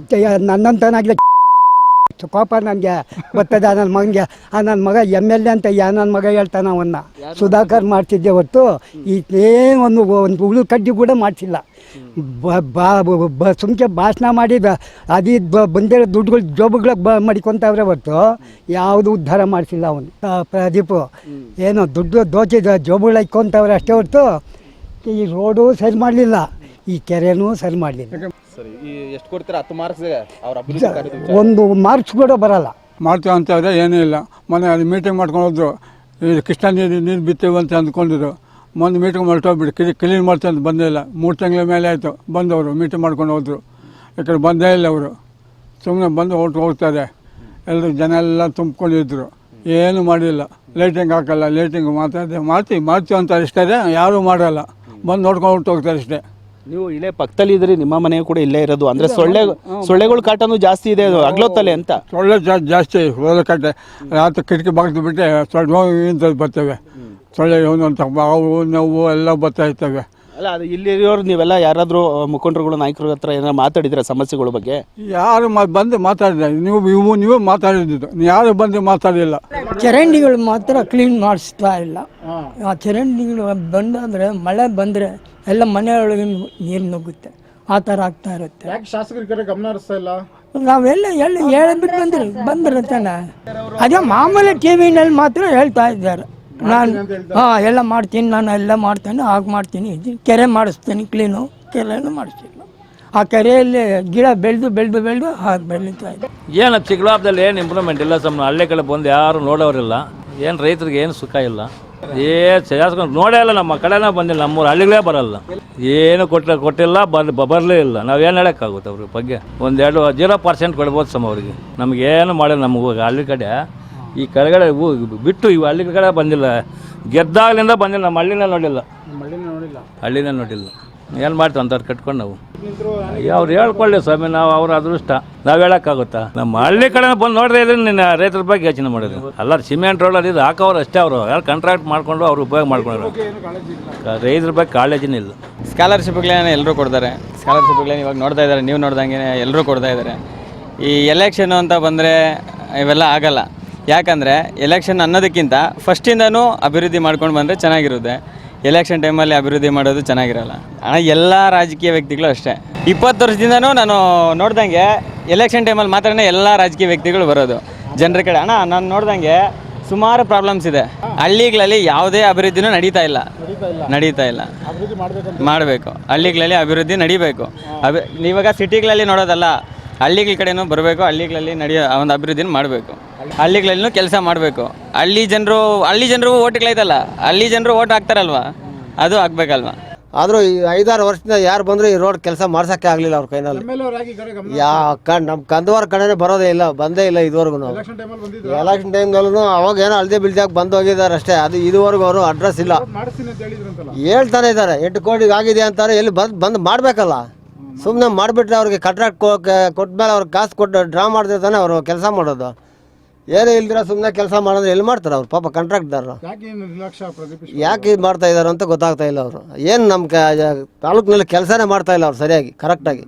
ನನ್ನಂತನಾಗಲಿ ಕೋಪ ನನಗೆ ಬರ್ತದೆ ನನ್ನ ಮಗನಿಗೆ. ನನ್ನ ಮಗ MLA ಅಂತ ನನ್ನ ಮಗ ಹೇಳ್ತಾನೆ ಅವನ್ನ. ಸುಧಾಕರ್ ಮಾಡ್ತಿದ್ದೆ ಹೊತ್ತು ಏನು ಒಂದು ಹುಳು ಕಡ್ಡಿ ಕೂಡ ಮಾಡಿಸಿಲ್ಲ. ಸುಮ್ಕೆ ಭಾಷಣ ಮಾಡಿ ಅದು ಬಂದಿರೋ ದುಡ್ಡುಗಳು ಜೋಬುಗಳಿಗೆ ಮಡಿಕೊಂತವ್ರೆ ಹೊತ್ತು ಯಾವುದು ಉದ್ಧಾರ ಮಾಡಿಸಿಲ್ಲ ಅವನು. ಪ್ರದೀಪು ಏನು ದುಡ್ಡು ದೋಚಿದ ಜೋಬುಗಳು ಇಕ್ಕೊಂತವ್ರೆ ಅಷ್ಟೇ ಹೊರತು ಈ ರೋಡು ಸರಿ ಮಾಡಲಿಲ್ಲ, ಈ ಕೆರೆನೂ ಸರಿ ಮಾಡಲಿಲ್ಲ. ಸರಿ, ಈ ಎಷ್ಟು ಕೊಡ್ತೀರಾ 10 ಮಾರ್ಕ್ಸ್ ಅವ್ರ ಅಭಿವೃದ್ಧಿ ಕಾರ್ಯದ ವಿಚಾರ? ಒಂದು ಮಾರ್ಕ್ಸ್ ಕೂಡ ಬರಲ್ಲ. ಮಾಡ್ತೀವಿ ಅಂತಂದರೆ ಏನೂ ಇಲ್ಲ. ಮೊನ್ನೆ ಅದು ಮೀಟಿಂಗ್ ಮಾಡ್ಕೊಂಡು ಹೋದ್ರು, ಈ ಕೃಷ್ಣ ನೀರು ಬಿತ್ತೇವೆ ಅಂತ ಅಂದ್ಕೊಂಡಿದ್ರು. ಮೊನ್ನೆ ಮೀಟಿಂಗ್ ಹೊರಟೋಗ್ಬಿಟ್ಟು ಕ್ಲೀನ್ ಮಾಡ್ತೀವಿ ಅಂತ ಬಂದೇ ಇಲ್ಲ. 3 ತಿಂಗಳ ಮೇಲೆ ಆಯಿತು ಬಂದವರು ಮೀಟಿಂಗ್ ಮಾಡ್ಕೊಂಡು ಹೋದರು. ಈ ಕಡೆ ಬಂದೇ ಇಲ್ಲ ಅವರು. ಸುಮ್ಮನೆ ಬಂದು ಹೋಗ್ತಾರೆ. ಎಲ್ಲರೂ ಜನ ಎಲ್ಲ ತುಂಬ್ಕೊಂಡಿದ್ರು, ಏನೂ ಮಾಡಿಲ್ಲ. ಲೈಟಿಂಗ್ ಹಾಕಲ್ಲ, ಲೈಟಿಂಗ್ ಮಾಡ್ತೀವಿ ಅಂತ ಇಷ್ಟೇ, ಯಾರೂ ಮಾಡಲ್ಲ. ಬಂದು ನೋಡ್ಕೊಂಡು ಹೋಗ್ತಾರೆ ಅಷ್ಟೇ. ನೀವು ಇಲ್ಲೇ ಪಕ್ಕದಲ್ಲಿ ಇದ್ರಿ, ನಿಮ್ಮ ಮನೆ ಕೂಡ ಇಲ್ಲೇ ಇರೋದು. ಅಂದ್ರೆ ಸೊಳ್ಳೆಗಳ ಕಾಟನೂ ಜಾಸ್ತಿ ಇದೆ ಅಗ್ಲೊತ್ತಲೆ ಅಂತ. ಸೊಳ್ಳೆ ಜಾಸ್ತಿ ಸೊಳ್ಳೆ ಕಟ್ಟೆ. ರಾತ್ರಿ ಕಿಟಕಿ ಬಾಗಿಲು ಬಿಟ್ಟರೆ ಸೊಳ್ಳೆ ಬರ್ತವೆ. ಸೊಳ್ಳೆ ಅಂತ ಬಾವು ನೋವು ಎಲ್ಲ ಬರ್ತಾ ಇರ್ತವೆ. ಅಲ್ಲ, ಅದು ಇಲ್ಲಿರೋರು ನೀವೆಲ್ಲ ಯಾರಾದರೂ ಮುಖಂಡರುಗಳು ನಾಯಕರ ಹತ್ರ ಏನಾರು ಮಾತಾಡಿದ್ರೆ ಸಮಸ್ಯೆಗಳ ಬಗ್ಗೆ? ಯಾರು ಬಂದು ಮಾತಾಡಿದ್ರೆ ನೀವು ಮಾತಾಡಿದ್ದು, ಯಾರು ಬಂದು ಮಾತಾಡಿಲ್ಲ. ಚರಂಡಿಗಳು ಮಾತ್ರ ಕ್ಲೀನ್ ಮಾಡಿಸ್ತಾ ಇಲ್ಲ. ಆ ಚರಂಡಿಗಳು ಬಂದಾದರೆ ಮಳೆ ಬಂದರೆ ಎಲ್ಲ ಮನೆಯೊಳಗೆ ನೀರು ನುಗ್ಗುತ್ತೆ. ಆ ಥರ ಆಗ್ತಾ ಇರುತ್ತೆ. ಯಾಕೆ ಶಾಸಕರ ಕಡೆ ಗಮನ ಹರಿಸ್ತಾ ಇಲ್ಲ? ನಾವೆಲ್ಲ ಹೇಳಿಬಿಟ್ಟು ಬಂದ್ರೆ ತಾನೆ. ಅದೇ ಮಾಮೂಲಿ TVನಲ್ಲಿ ಮಾತ್ರ ಹೇಳ್ತಾ ಇದ್ದಾರೆ, ನಾನು ಎಲ್ಲ ಮಾಡ್ತೀನಿ, ನಾನು ಎಲ್ಲ ಮಾಡ್ತೇನೆ, ಹಾಗೆ ಮಾಡ್ತೀನಿ, ಕೆರೆ ಮಾಡಿಸ್ತೀನಿ ಕ್ಲೀನು. ಕೆರೆನೂ ಮಾಡಿಸ್ತಿಲ್ಲ. ಆ ಕೆರೆಯಲ್ಲಿ ಗಿಡ ಬೆಳೆದು ಹಾಗೆ ಬೆಳೀತಾ ಇದೆ. ಏನು ಚಿಕ್ಕಬಳ್ಳಾಪುರದಲ್ಲಿ ಏನು ಇಂಪ್ರೂವ್ಮೆಂಟ್ ಇಲ್ಲ. ಸಮ ಹಳ್ಳಿ ಕಡೆ ಬಂದು ಯಾರು ನೋಡೋರಿಲ್ಲ. ಏನು ರೈತರಿಗೆ ಏನು ಸುಖ ಇಲ್ಲ. ಶಾಸಕರು ನೋಡೇ ಇಲ್ಲ. ನಮ್ಮ ಕಡೆನೇ ಬಂದಿಲ್ಲ. ನಮ್ಮೂರು ಹಳ್ಳಿಗಳೇ ಬರಲ್ಲ. ಏನು ಕೊಟ್ಟಿಲ್ಲ, ಬರಲೇ ಇಲ್ಲ. ನಾವೇನು ಹೇಳೋಕ್ಕಾಗುತ್ತೆ ಅವ್ರ ಬಗ್ಗೆ? 0% ಕೊಡ್ಬೋದು ಸಮ ಅವ್ರಿಗೆ. ನಮಗೇನು ಮಾಡಿಲ್ಲ. ನಮ್ಗೆ ಹಳ್ಳಿ ಕಡೆ ಈ ಕೆಳಗಡೆ ಬಿಟ್ಟು ಇವು ಹಳ್ಳಿ ಕಡೆ ಬಂದಿಲ್ಲ. ಗೆದ್ದಾಗಲಿಂದ ಬಂದಿಲ್ಲ. ನಮ್ಮ ಹಳ್ಳಿನೇ ನೋಡಿಲ್ಲ. ಹಳ್ಳಿನೇ ನೋಡಿಲ್ಲ. ಏನು ಮಾಡ್ತೀವಿ ಅಂಥವ್ರು ಕಟ್ಕೊಂಡು ನಾವು ಅವ್ರು ಹೇಳ್ಕೊಳ್ಳಿ ಸ್ವಾಮಿ. ನಾವು ಅವ್ರ ಅದೃಷ್ಟ, ನಾವು ಹೇಳೋಕ್ಕಾಗುತ್ತಾ? ನಮ್ಮ ಹಳ್ಳಿ ಕಡೆ ಬಂದು ನೋಡ್ದೆ ಇದ್ರೆ ನಿನ್ನ ರೈತರ ಬಗ್ಗೆ ಯೋಚನೆ ಮಾಡಿದ್ರು. ಎಲ್ಲರೂ ಸಿಮೆಂಟ್ ರೋಡ್ ಇದು ಹಾಕೋರು ಅಷ್ಟೇ. ಅವರು ಯಾರು ಕಾಂಟ್ರಾಕ್ಟ್ ಮಾಡ್ಕೊಂಡು ಅವ್ರು ಉಪಯೋಗ ಮಾಡ್ಕೊಂಡ್ರು. ರೈತರ ಬಗ್ಗೆ ಕಾಳಜಿನೇ ಇಲ್ಲ. ಸ್ಕಾಲರ್ಶಿಪ್ಗಳೇನು ಎಲ್ಲರೂ ಕೊಡ್ತಾರೆ. ಸ್ಕಾಲರ್ಶಿಪ್ಗಳೇನು ಇವಾಗ ನೋಡ್ತಾ ಇದ್ದಾರೆ, ನೀವು ನೋಡ್ದಂಗೆ ಎಲ್ಲರೂ ಕೊಡ್ತಾ ಇದ್ದಾರೆ. ಈ ಎಲೆಕ್ಷನ್ನು ಅಂತ ಬಂದರೆ ಇವೆಲ್ಲ ಆಗಲ್ಲ. ಯಾಕಂದರೆ ಎಲೆಕ್ಷನ್ ಅನ್ನೋದಕ್ಕಿಂತ ಫಸ್ಟಿಂದನೂ ಅಭಿವೃದ್ಧಿ ಮಾಡ್ಕೊಂಡು ಬಂದರೆ ಚೆನ್ನಾಗಿರುತ್ತೆ. ಎಲೆಕ್ಷನ್ ಟೈಮಲ್ಲಿ ಅಭಿವೃದ್ಧಿ ಮಾಡೋದು ಚೆನ್ನಾಗಿರಲ್ಲ. ಎಲ್ಲ ರಾಜಕೀಯ ವ್ಯಕ್ತಿಗಳು ಅಷ್ಟೇ. 20 ವರ್ಷದಿಂದನೂ ನಾನು ನೋಡ್ದಂಗೆ ಎಲೆಕ್ಷನ್ ಟೈಮಲ್ಲಿ ಮಾತ್ರ ಎಲ್ಲ ರಾಜಕೀಯ ವ್ಯಕ್ತಿಗಳು ಬರೋದು ಜನರ ಕಡೆ. ನಾನು ನೋಡ್ದಂಗೆ ಸುಮಾರು ಪ್ರಾಬ್ಲಮ್ಸ್ ಇದೆ. ಹಳ್ಳಿಗಳಲ್ಲಿ ಯಾವುದೇ ಅಭಿವೃದ್ಧಿನೂ ನಡೀತಾ ಇಲ್ಲ. ಮಾಡಬೇಕು. ಹಳ್ಳಿಗಳಲ್ಲಿ ಅಭಿವೃದ್ಧಿ ನಡಿಬೇಕು. ಇವಾಗ ಸಿಟಿಗಳಲ್ಲಿ ನೋಡೋದಲ್ಲ, ಹಳ್ಳಿಗಳ ಕಡೆನೂ ಬರಬೇಕು. ಹಳ್ಳಿಗಳಲ್ಲಿ ಒಂದು ಅಭಿವೃದ್ಧಿನ ಮಾಡಬೇಕು. ಹಳ್ಳಿಗಳಲ್ಲೂ ಕೆಲಸ ಮಾಡಬೇಕು. ಹಳ್ಳಿ ಜನರು ಓಟ್ಗಳೈತಲ್ಲ, ಹಳ್ಳಿ ಜನರು ಓಟ್ ಹಾಕ್ತಾರಲ್ವ, ಅದು ಆಗ್ಬೇಕಲ್ವ. ಆದರೂ ಈ 5-6 ವರ್ಷದಿಂದ ಯಾರು ಬಂದರೂ ಈ ರೋಡ್ ಕೆಲಸ ಮಾಡ್ಸೋಕ್ಕೆ ಆಗಲಿಲ್ಲ ಅವ್ರ ಕೈನಲ್ಲಿ. ನಮ್ಮ ಕಂದವಾರ ಕಡೆನೇ ಬರೋದೇ ಇಲ್ಲ, ಬಂದೇ ಇಲ್ಲ ಇದುವರೆಗೂ. ಎಲೆಕ್ಷನ್ ಟೈಮ್ನಲ್ಲೂ ಅವಾಗ ಏನೋ ಹಳದಿ ಬಿಲ್ದಾಗ ಬಂದು ಹೋಗಿದ್ದಾರೆ ಅಷ್ಟೇ. ಅದು ಇದುವರೆಗೂ ಅವರು ಅಡ್ರೆಸ್ ಇಲ್ಲ. ಹೇಳ್ತಾನೆ ಇದ್ದಾರೆ 8 ಕೋಟಿಗೆ ಆಗಿದೆ ಅಂತಾರೆ. ಎಲ್ಲಿ ಬಂದು ಮಾಡಬೇಕಲ್ಲ. ಸುಮ್ಮನೆ ಮಾಡಿಬಿಟ್ರೆ ಅವ್ರಿಗೆ ಕಾಂಟ್ರಾಕ್ಟ್ ಕೊಟ್ಮೇಲೆ ಅವ್ರಿಗೆ ಕಾಸು ಕೊಟ್ಟು ಡ್ರಾ ಮಾಡ್ತಿರ್ತಾನೆ ಅವರು ಕೆಲಸ ಮಾಡೋದು. ಏನೇ ಇಲ್ದಿರ ಸುಮ್ಮನೆ ಕೆಲಸ ಮಾಡಿದ್ರೆ ಎಲ್ಲಿ ಮಾಡ್ತಾರೆ ಅವ್ರು? ಪಾಪ ಕಾಂಟ್ರಾಕ್ಟ್ದಾರರು ಯಾಕೆ ಇದು ಮಾಡ್ತಾ ಇದ್ದಾರೆ ಅಂತ ಗೊತ್ತಾಗ್ತಾ ಇಲ್ಲ. ಅವರು ಏನು ನಮ್ಮ ತಾಲೂಕಿನಲ್ಲಿ ಕೆಲಸನೇ ಮಾಡ್ತಾ ಇಲ್ಲ ಅವ್ರು ಸರಿಯಾಗಿ ಕರೆಕ್ಟಾಗಿ.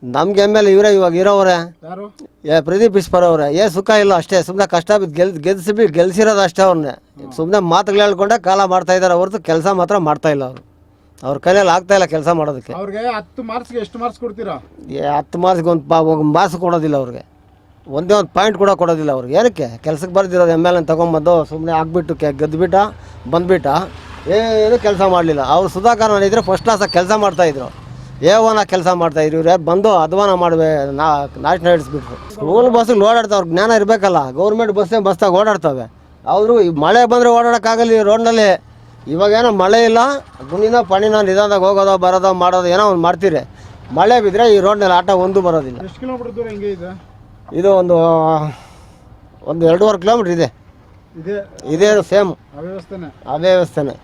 ನಮ್ಗೆ MLA ಇವರೇ ಇವಾಗ ಇರೋವ್ರೆ, ಪ್ರದೀಪ್ ಈಶ್ವರ್ ಅವರೇ. ಸುಖ ಇಲ್ಲ ಅಷ್ಟೇ. ಸುಮ್ಮನೆ ಕಷ್ಟ ಬಿದ್ದು ಗೆಲ್ಸಿರೋದು ಅಷ್ಟೇ. ಅವ್ರನ್ನೇ ಸುಮ್ಮನೆ ಮಾತುಗಳು ಹೇಳ್ಕೊಂಡೆ ಕಾಲ ಮಾಡ್ತಾ ಇದ್ದಾರೆ ಹೊರತು ಕೆಲಸ ಮಾತ್ರ ಮಾಡ್ತಾ ಇಲ್ಲ ಅವರು. ಅವ್ರ ಕೈಯಲ್ಲಿ ಆಗ್ತಾ ಇಲ್ಲ ಕೆಲಸ ಮಾಡೋದಕ್ಕೆ. ಅವ್ರಿಗೆ 10 ಮಾರ್ಕ್ಸ್ಗೆ ಎಷ್ಟು ಮಾರ್ಕ್ಸ್ ಕೊಡ್ತೀರಾ? 10 ಮಾರ್ಕ್ಸ್ಗೆ ಒಂದು ಮಾರ್ಕ್ಸ್ ಕೊಡೋದಿಲ್ಲ ಅವ್ರಿಗೆ. ಒಂದೇ ಒಂದು ಪಾಯಿಂಟ್ ಕೂಡ ಕೊಡೋದಿಲ್ಲ ಅವ್ರಿಗೆ. ಏನಕ್ಕೆ? ಕೆಲಸಕ್ಕೆ ಬರ್ದಿರೋದು MLA ತೊಗೊಂಬಂದು ಸುಮ್ಮನೆ ಆಗ್ಬಿಟ್ಟು ಗೆದ್ದುಬಿಟ್ಟ ಬಂದುಬಿಟ್ಟ, ಏನು ಕೆಲಸ ಮಾಡಲಿಲ್ಲ. ಅವ್ರು ಸುಧಾಕರ್ ಇದ್ದರೆ ಫಸ್ಟ್ ಕ್ಲಾಸಾಗಿ ಕೆಲಸ ಮಾಡ್ತಾಯಿದ್ರು. A1 ಕೆಲಸ ಮಾಡ್ತಾಯಿದ್ರು. ಇವ್ರು ಯಾರು ಬಂದು ಅಧ್ವಾನ ನಾಶನ ಹಿಡಿಸ್ಬಿಟ್ರು. ಸ್ಕೂಲ್ ಬಸ್ಸಿಗೆ ಓಡಾಡ್ತಾವ್ರು ಜ್ಞಾನ ಇರಬೇಕಲ್ಲ. ಗೌರ್ಮೆಂಟ್ ಬಸ್ಸಾಗಿ ಓಡಾಡ್ತವೆ. ಅವರು ಮಳೆ ಬಂದರೆ ಓಡಾಡೋಕ್ಕಾಗಲ್ಲ ಈ ರೋಡ್ನಲ್ಲಿ. ಇವಾಗೇನೋ ಮಳೆ ಇಲ್ಲ, ಗುಣಿನ ಪಣಿನ ನಿಧಾನದಾಗ ಹೋಗೋದೋ ಬರೋದೋ ಮಾಡೋದು ಏನೋ ಒಂದು ಮಾಡ್ತೀರಿ. ಮಳೆ ಬಿದ್ದರೆ ಈ ರೋಡ್ನಲ್ಲಿ ಆಟೋ ಒಂದು ಬರೋದಿಲ್ಲ. ಎಷ್ಟು ಕಿಲೋಮೀಟರ್ ದೂರ ಹಿಂಗೆ ಇದೆ? ಇದು ಒಂದು 2.5 ಕಿಲೋಮೀಟ್ರ್ ಇದೆ. ಇದೇ ಸೇಮ್ ಅದೇ ವ್ಯವಸ್ಥೆನೇ.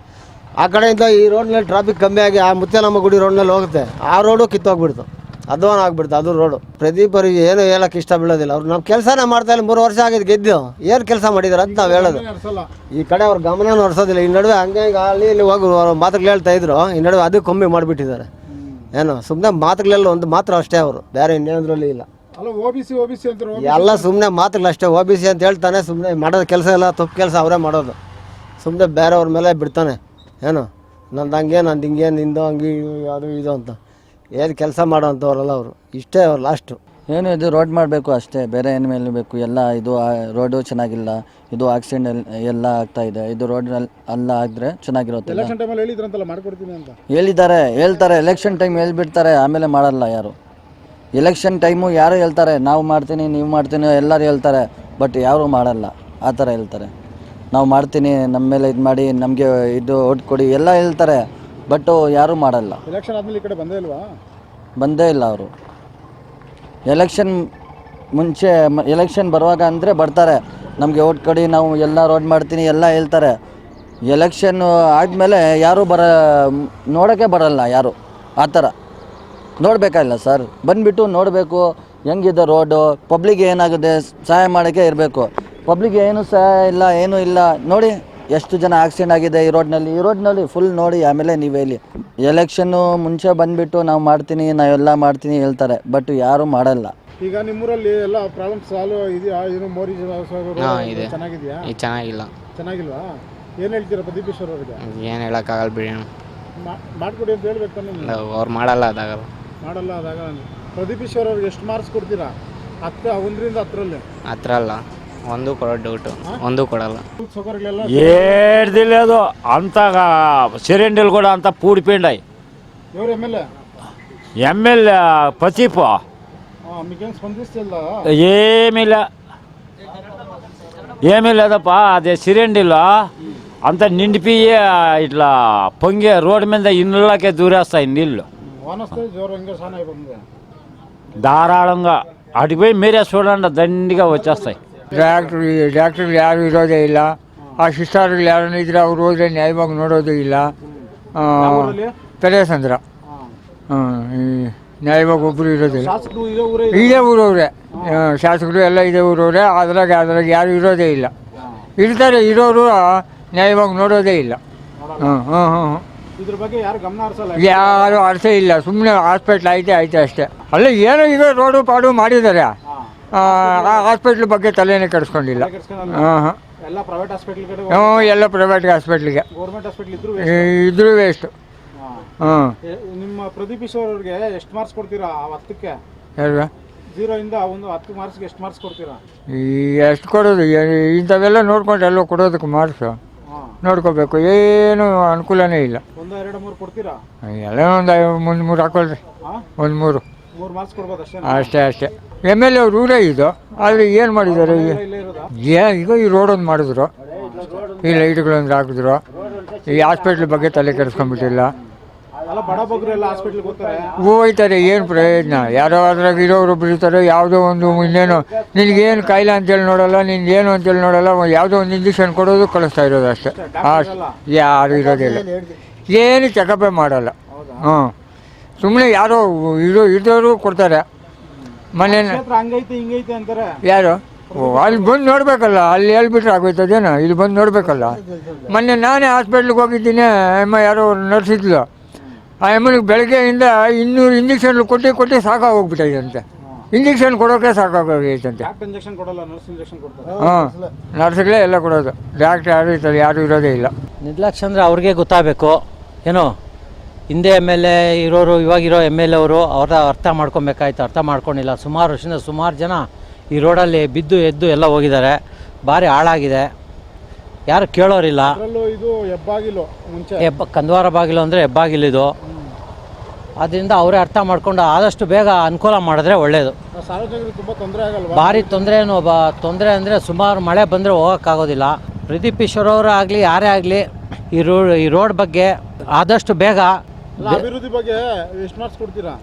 ಆ ಕಡೆಯಿಂದ ಈ ರೋಡ್ನಲ್ಲಿ ಟ್ರಾಫಿಕ್ ಕಮ್ಮಿ ಆಗಿ ಆ ಮುತ್ಯಾಲಮ್ಮ ಗುಡಿ ರೋಡ್ನಲ್ಲಿ ಹೋಗುತ್ತೆ, ಆ ರೋಡು ಕಿತ್ತೋಗ್ಬಿಡ್ತು, ಅಧ್ವಾನ ಆಗ್ಬಿಡ್ತು ಅದು ರೋಡು. ಪ್ರದೀಪ್ ಅವರಿಗೆ ಏನು ಹೇಳೋಕ್ಕೆ ಇಷ್ಟ ಬೀಳೋದಿಲ್ಲ. ಅವ್ರು ನಮ್ಮ ಕೆಲಸನೇ ಮಾಡ್ತಾ ಇಲ್ಲ, 3 ವರ್ಷ ಆಗಿದೆ ಗೆದ್ದು, ಏನು ಕೆಲಸ ಮಾಡಿದಾರೆ ಅಂತ ನಾವು ಹೇಳೋದು. ಈ ಕಡೆ ಅವ್ರ ಗಮನ ನಡೆಸೋದಿಲ್ಲ. ಈ ನಡುವೆ ಹಂಗೆ ಅಲ್ಲಿ ಇಲ್ಲಿ ಹೋಗಿ ಮಾತುಗಳು ಹೇಳ್ತಾ ಇದ್ರು, ಈ ನಡುವೆ ಅದು ಕಮ್ಮಿ ಮಾಡಿಬಿಟ್ಟಿದ್ದಾರೆ. ಏನು ಸುಮ್ಮನೆ ಮಾತುಗಳೆಲ್ಲ ಒಂದು ಮಾತ್ರ ಅಷ್ಟೇ, ಅವರು ಬೇರೆ ಇನ್ನೇನದ್ರಲ್ಲಿ ಇಲ್ಲ. ಎಲ್ಲ ಸುಮ್ಮನೆ ಮಾತುಗಳಷ್ಟೇ. OBC ಅಂತ ಹೇಳ್ತಾನೆ, ಸುಮ್ಮನೆ ಮಾಡೋದು ಕೆಲಸ ಎಲ್ಲ ತಪ್ಪು ಕೆಲಸ ಅವರೇ ಮಾಡೋದು. ಸುಮ್ಮನೆ ಬೇರೆಯವ್ರ ಮೇಲೆ ಬಿಡ್ತಾನೆ. ಏನು ನಂದು ಹಂಗೆ, ನಂದು ಹಿಂಗೆ, ನಿಂದು ಹಂಗೆ, ಅದು ಇದು ಅಂತ ಏನು ಕೆಲಸ ಮಾಡೋ ಅಂಥವ್ರಲ್ಲ ಅವರು. ಇಷ್ಟೇ ಅವ್ರು ಲಾಸ್ಟು. ಏನು ಇದು ರೋಡ್ ಮಾಡಬೇಕು ಅಷ್ಟೇ, ಬೇರೆ ಏನು ಮೇಲೆ ಬೇಕು. ಎಲ್ಲ ಇದು ರೋಡು ಚೆನ್ನಾಗಿಲ್ಲ, ಇದು ಆಕ್ಸಿಡೆಂಟ್ ಎಲ್ಲ ಆಗ್ತಾ ಇದೆ. ಇದು ರೋಡ್ ಅಲ್ಲ ಆಗಿದ್ರೆ ಚೆನ್ನಾಗಿರುತ್ತೆ. ಹೇಳ್ತಾರೆ ಎಲೆಕ್ಷನ್ ಟೈಮ್ ಹೇಳ್ಬಿಡ್ತಾರೆ, ಆಮೇಲೆ ಮಾಡಲ್ಲ ಯಾರು. ಎಲೆಕ್ಷನ್ ಟೈಮು ಯಾರು ಹೇಳ್ತಾರೆ ನಾವು ಮಾಡ್ತೀನಿ, ನೀವು ಮಾಡ್ತೀನಿ, ಎಲ್ಲರೂ ಹೇಳ್ತಾರೆ, ಬಟ್ ಯಾರು ಮಾಡಲ್ಲ. ಆ ಥರ ಹೇಳ್ತಾರೆ, ನಾವು ಮಾಡ್ತೀನಿ, ನಮ್ಮ ಮೇಲೆ ಇದು ಮಾಡಿ, ನಮಗೆ ಇದು ಓಟ್ ಕೊಡಿ ಎಲ್ಲ ಹೇಳ್ತಾರೆ, ಬಟ್ ಯಾರೂ ಮಾಡಲ್ಲ. ಎಲೆಕ್ಷನ್ ಆದ್ಮೇಲೆ ಈ ಕಡೆ ಬಂದೇ ಇಲ್ವಾ? ಬಂದೇ ಇಲ್ಲ ಅವರು. ಎಲೆಕ್ಷನ್ ಮುಂಚೆ ಎಲೆಕ್ಷನ್ ಬರುವಾಗ ಅಂದರೆ ಬರ್ತಾರೆ, ನಮಗೆ ಓಟ್ ಕೊಡಿ, ನಾವು ಎಲ್ಲ ರೋಡ್ ಮಾಡ್ತೀನಿ ಎಲ್ಲ ಹೇಳ್ತಾರೆ. ಎಲೆಕ್ಷನ್ ಆದಮೇಲೆ ಯಾರೂ ನೋಡೋಕ್ಕೆ ಬರಲ್ಲ ಯಾರು. ಆ ಥರ ನೋಡಬೇಕಲ್ಲ ಸರ್, ಬಂದುಬಿಟ್ಟು ನೋಡಬೇಕು ಹೆಂಗಿದೆ ರೋಡು, ಪಬ್ಲಿಕ್ ಏನಾಗುತ್ತೆ ಸಹಾಯ ಮಾಡೋಕ್ಕೆ ಇರಬೇಕು. ಪಬ್ಲಿಕ್ ಏನು ಸಹಾಯ ಇಲ್ಲ, ಏನೂ ಇಲ್ಲ. ನೋಡಿ ಎಷ್ಟು ಜನ ಆಕ್ಸಿಡೆಂಟ್ ಆಗಿದೆ ಈ ರೋಡ್ನಲ್ಲಿ ಫುಲ್ ನೋಡಿ. ಆಮೇಲೆ ನೀವು ಹೇಳಿ, ಎಲೆಕ್ಷನ್ನು ಮುಂಚೆ ಬಂದುಬಿಟ್ಟು ನಾವು ಮಾಡ್ತೀನಿ, ನಾವೆಲ್ಲ ಮಾಡ್ತೀನಿ ಹೇಳ್ತಾರೆ, ಬಟ್ ಯಾರೂ ಮಾಡಲ್ಲ. ಈಗ ನಿಮ್ಮೂರಲ್ಲಿ ಎಲ್ಲ ಪ್ರಾಬ್ಲಮ್ ಸಾಲ್ವ್ ಇದೆಯಾ? ಏನು ಮೋರಿ ಇದೆ. ಚೆನ್ನಾಗಿದೆಯಾ? ಚೆನ್ನಾಗಿಲ್ಲ. ಚೆನ್ನಾಗಿಲ್ವಾ? ಏನು ಹೇಳ್ತೀರಾ ಪ್ರದೀಪೇಶ್ವರ್ ಅವರಿಗೆ? ಏನು ಹೇಳೋಕ್ಕಾಗಲ್ಲ ಬಿಡಿ, ಮಾಡ್ಕೊಡಿ ಅಂತ ಹೇಳ್ಬೇಕು ತಾನೆ. ಅವ್ರು ಮಾಡಲ್ಲ ಅದಾಗಲ್ಲ. ಪ್ರದೀಪೇಶ್ವರ್ ಅವ್ರಿಗೆ ಎಷ್ಟು ಮಾರ್ಕ್ಸ್ ಕೊಡ್ತೀರಾ? 1ರಿಂದ 10ರಲ್ಲಿ? 10 ಒಂದು ಕೊಡೋ ಡೌಟು, ಒಂದು ಕೊಡಲ್ಲ. ಏಡ್ದಿಲ್ಲ ಅದು ಅಂತ ಸಿಲಿಂಡರ್ ಕೂಡ ಅಂತ పూడిపోయిండాయి. ఎవరు ఎమ్మెల్యే పచీపు మీకేం స్పందిస్తుందా? ఏమీ లేదప్పా. అదే సిలిండర్లో అంత నిండిపోయి ఇట్లా పొంగే రోడ్డు మీద ఇళ్ళకే దూరేస్తాయి నీళ్ళు ధారాళంగా. అటుపోయి మీరే చూడండి, దండిగా వచ్చేస్తాయి. ಡಾಕ್ಟ್ರಿಗೆ ಯಾರು ಇರೋದೇ ಇಲ್ಲ. ಆ ಸಿಸ್ಟರ್ಗಳು ಯಾರನ್ನ ಇದ್ರೆ ಅವ್ರು ಹೋದ್ರೆ ನ್ಯಾಯವಾಗಿ ನೋಡೋದು ಇಲ್ಲ. ಪೆರೇಸಂದ್ರ ನ್ಯಾಯವಾಗಿ ಒಬ್ಬರು ಇರೋದಿಲ್ಲ. ಇದೇ ಊರವ್ರೆ ಶಾಸಕರು ಎಲ್ಲ ಇದೇ ಊರವ್ರೆ. ಅದ್ರಾಗ ಯಾರು ಇರೋದೇ ಇಲ್ಲ. ಇರ್ತಾರೆ, ಇರೋರು ನ್ಯಾಯವಾಗಿ ನೋಡೋದೇ ಇಲ್ಲ. ಯಾರು ಅರ್ಥ ಇಲ್ಲ. ಸುಮ್ಮನೆ ಹಾಸ್ಪಿಟ್ಲ್ ಐತೆ ಅಷ್ಟೇ. ಅಲ್ಲ ಏನೋ ಈಗ ರೋಡು ಪಾಡು ಮಾಡಿದ್ದಾರೆ, ಹಾಸ್ಪಿಟ್ಲ್ ಬಗ್ಗೆ ತಲೆನೇ ಕೆಡಿಸ್ಕೊಂಡಿಲ್ಲ. ಎಲ್ಲ ಪ್ರೈವೇಟ್ ಹಾಸ್ಪಿಟ್ಲಿಗೆ ಇದ್ರೂ ವೇಸ್ಟ್. ನಿಮ್ಮ ಪ್ರದೀಪೇಶ್ವರ್ ಅವ್ರಿಗೆ ಎಷ್ಟು ಮಾರ್ಕ್ಸ್ ಕೊಡ್ತೀರಾ? 10ಕ್ಕೆ 0ರಿಂದ 10 ಮಾರ್ಕ್ಸ್ಗೆ ಎಷ್ಟು ಮಾರ್ಕ್ಸ್ ಕೊಡ್ತೀರಾ? ಎಷ್ಟು ಕೊಡೋದು? ಇಂಥವೆಲ್ಲ ನೋಡ್ಕೊಂಡು ಎಲ್ಲ ಕೊಡೋದಕ್ಕೆ ಮಾರ್ಕ್ಸ್ ನೋಡ್ಕೋಬೇಕು. ಏನು ಅನುಕೂಲನೇ ಇಲ್ಲ. 1, 2, 3 ಕೊಡ್ತೀರಾ? ಎಲ್ಲ ಒಂದು 3 ಹಾಕೊಳ್ರಿ. 3 ಮಾರ್ಕ್ಸ್ ಕೊಡ್ಬೋದು ಅಷ್ಟೇ. MLA ಅವ್ರು ಊರೇ ಇದು, ಆದರೆ ಏನು ಮಾಡಿದ್ದಾರೆ ಈಗ? ಈ ರೋಡೊಂದು ಮಾಡಿದ್ರು, ಈ ಲೈಟ್ಗಳೊಂದು ಹಾಕಿದ್ರು, ಈ ಹಾಸ್ಪಿಟ್ಲ್ ಬಗ್ಗೆ ತಲೆ ಕೆಡಿಸ್ಕೊಂಡ್ಬಿಟ್ಟಿಲ್ಲ. ಹೋಯ್ತಾರೆ, ಏನು ಪ್ರಯೋಜನ? ಯಾರೋ ಅದ್ರಾಗ ಇರೋರು ಬಿಡ್ತಾರೆ. ಯಾವುದೋ ಒಂದು ಇನ್ನೇನು ನಿನಗೇನು ಕಾಯಿಲೆ ಅಂತೇಳಿ ನೋಡಲ್ಲ, ನಿನ್ಗೇನು ಅಂತೇಳಿ ನೋಡಲ್ಲ. ಯಾವುದೋ ಒಂದು ಇಂಜೆಕ್ಷನ್ ಕೊಡೋದು ಕಳಿಸ್ತಾ ಇರೋದು ಅಷ್ಟೇ. ಯಾರು ಇರೋದಿಲ್ಲ, ಏನು ಚೆಕಪ್ಪೇ ಮಾಡಲ್ಲ. ಸುಮ್ಮನೆ ಯಾರೋ ಇರೋರು ಕೊಡ್ತಾರೆ. ಮನೆ ಯಾರು ಅಲ್ಲಿ ಬಂದು ನೋಡಬೇಕಲ್ಲ, ಅಲ್ಲಿ ಹೇಳ್ಬಿಟ್ರೆ ಆಗೋಯ್ತದೇನೋ, ಇಲ್ಲಿ ಬಂದು ನೋಡಬೇಕಲ್ಲ. ಮೊನ್ನೆ ನಾನೇ ಹಾಸ್ಪಿಟ್ಲಿಗೆ ಹೋಗಿದ್ದೀನಿ. ಯಾರೋ ನರ್ಸಿದ್ಲು. ಆ ಅಮ್ಮನಿಗೆ ಬೆಳಗ್ಗೆಯಿಂದ 200 ಇಂಜೆಕ್ಷನ್ ಕೊಟ್ಟು ಸಾಕಾಗೋಗ್ಬಿಟ್ಟಿದಂತೆ. ಇಂಜೆಕ್ಷನ್ ಕೊಡೋಕೆ ಸಾಕಾಗೋಗೈತಂತೆ. ನರ್ಸ್ಗಳೇ ಎಲ್ಲ ಕೊಡೋದು, ಡಾಕ್ಟ್ರ್ ಯಾರು ಇರೋದೇ ಇಲ್ಲ. ನಿರ್ಲಕ್ಷ್ಯ ಅಂದರೆ ಅವ್ರಿಗೆ ಗೊತ್ತಾಗಬೇಕು. ಏನೋ ಹಿಂದೆ MLA ಇರೋರು, ಇವಾಗಿರೋ MLA ಅವರು ಅರ್ಥ ಮಾಡ್ಕೊಬೇಕಾಯ್ತು, ಅರ್ಥ ಮಾಡ್ಕೊಂಡಿಲ್ಲ. ಸುಮಾರು ವರ್ಷದಿಂದ ಸುಮಾರು ಜನ ಈ ರೋಡಲ್ಲಿ ಬಿದ್ದು ಎದ್ದು ಎಲ್ಲ ಹೋಗಿದ್ದಾರೆ. ಭಾರಿ ಹಾಳಾಗಿದೆ, ಯಾರು ಕೇಳೋರಿಲ್ಲ. ಕಂದವಾರ ಬಾಗಿಲು ಅಂದರೆ ಹೆಬ್ಬಾಗಿಲಿದು. ಆದ್ದರಿಂದ ಅವರೇ ಅರ್ಥ ಮಾಡ್ಕೊಂಡು ಆದಷ್ಟು ಬೇಗ ಅನುಕೂಲ ಮಾಡಿದ್ರೆ ಒಳ್ಳೆಯದು. ಭಾರಿ ತೊಂದರೆ ಅಂದರೆ ಸುಮಾರು ಮಳೆ ಬಂದರೆ ಹೋಗೋಕ್ಕಾಗೋದಿಲ್ಲ. ಪ್ರದೀಪೇಶ್ವರ್ ಅವರು ಆಗಲಿ ಯಾರೇ ಆಗಲಿ ಈ ರೋಡ್ ಬಗ್ಗೆ ಆದಷ್ಟು ಬೇಗ ಅಭಿವೃದ್ಧಿ ಬಗ್ಗೆ ಎಷ್ಟು ಮಾರ್ಕ್ಸ್ ಕೊಡ್ತೀರಾ?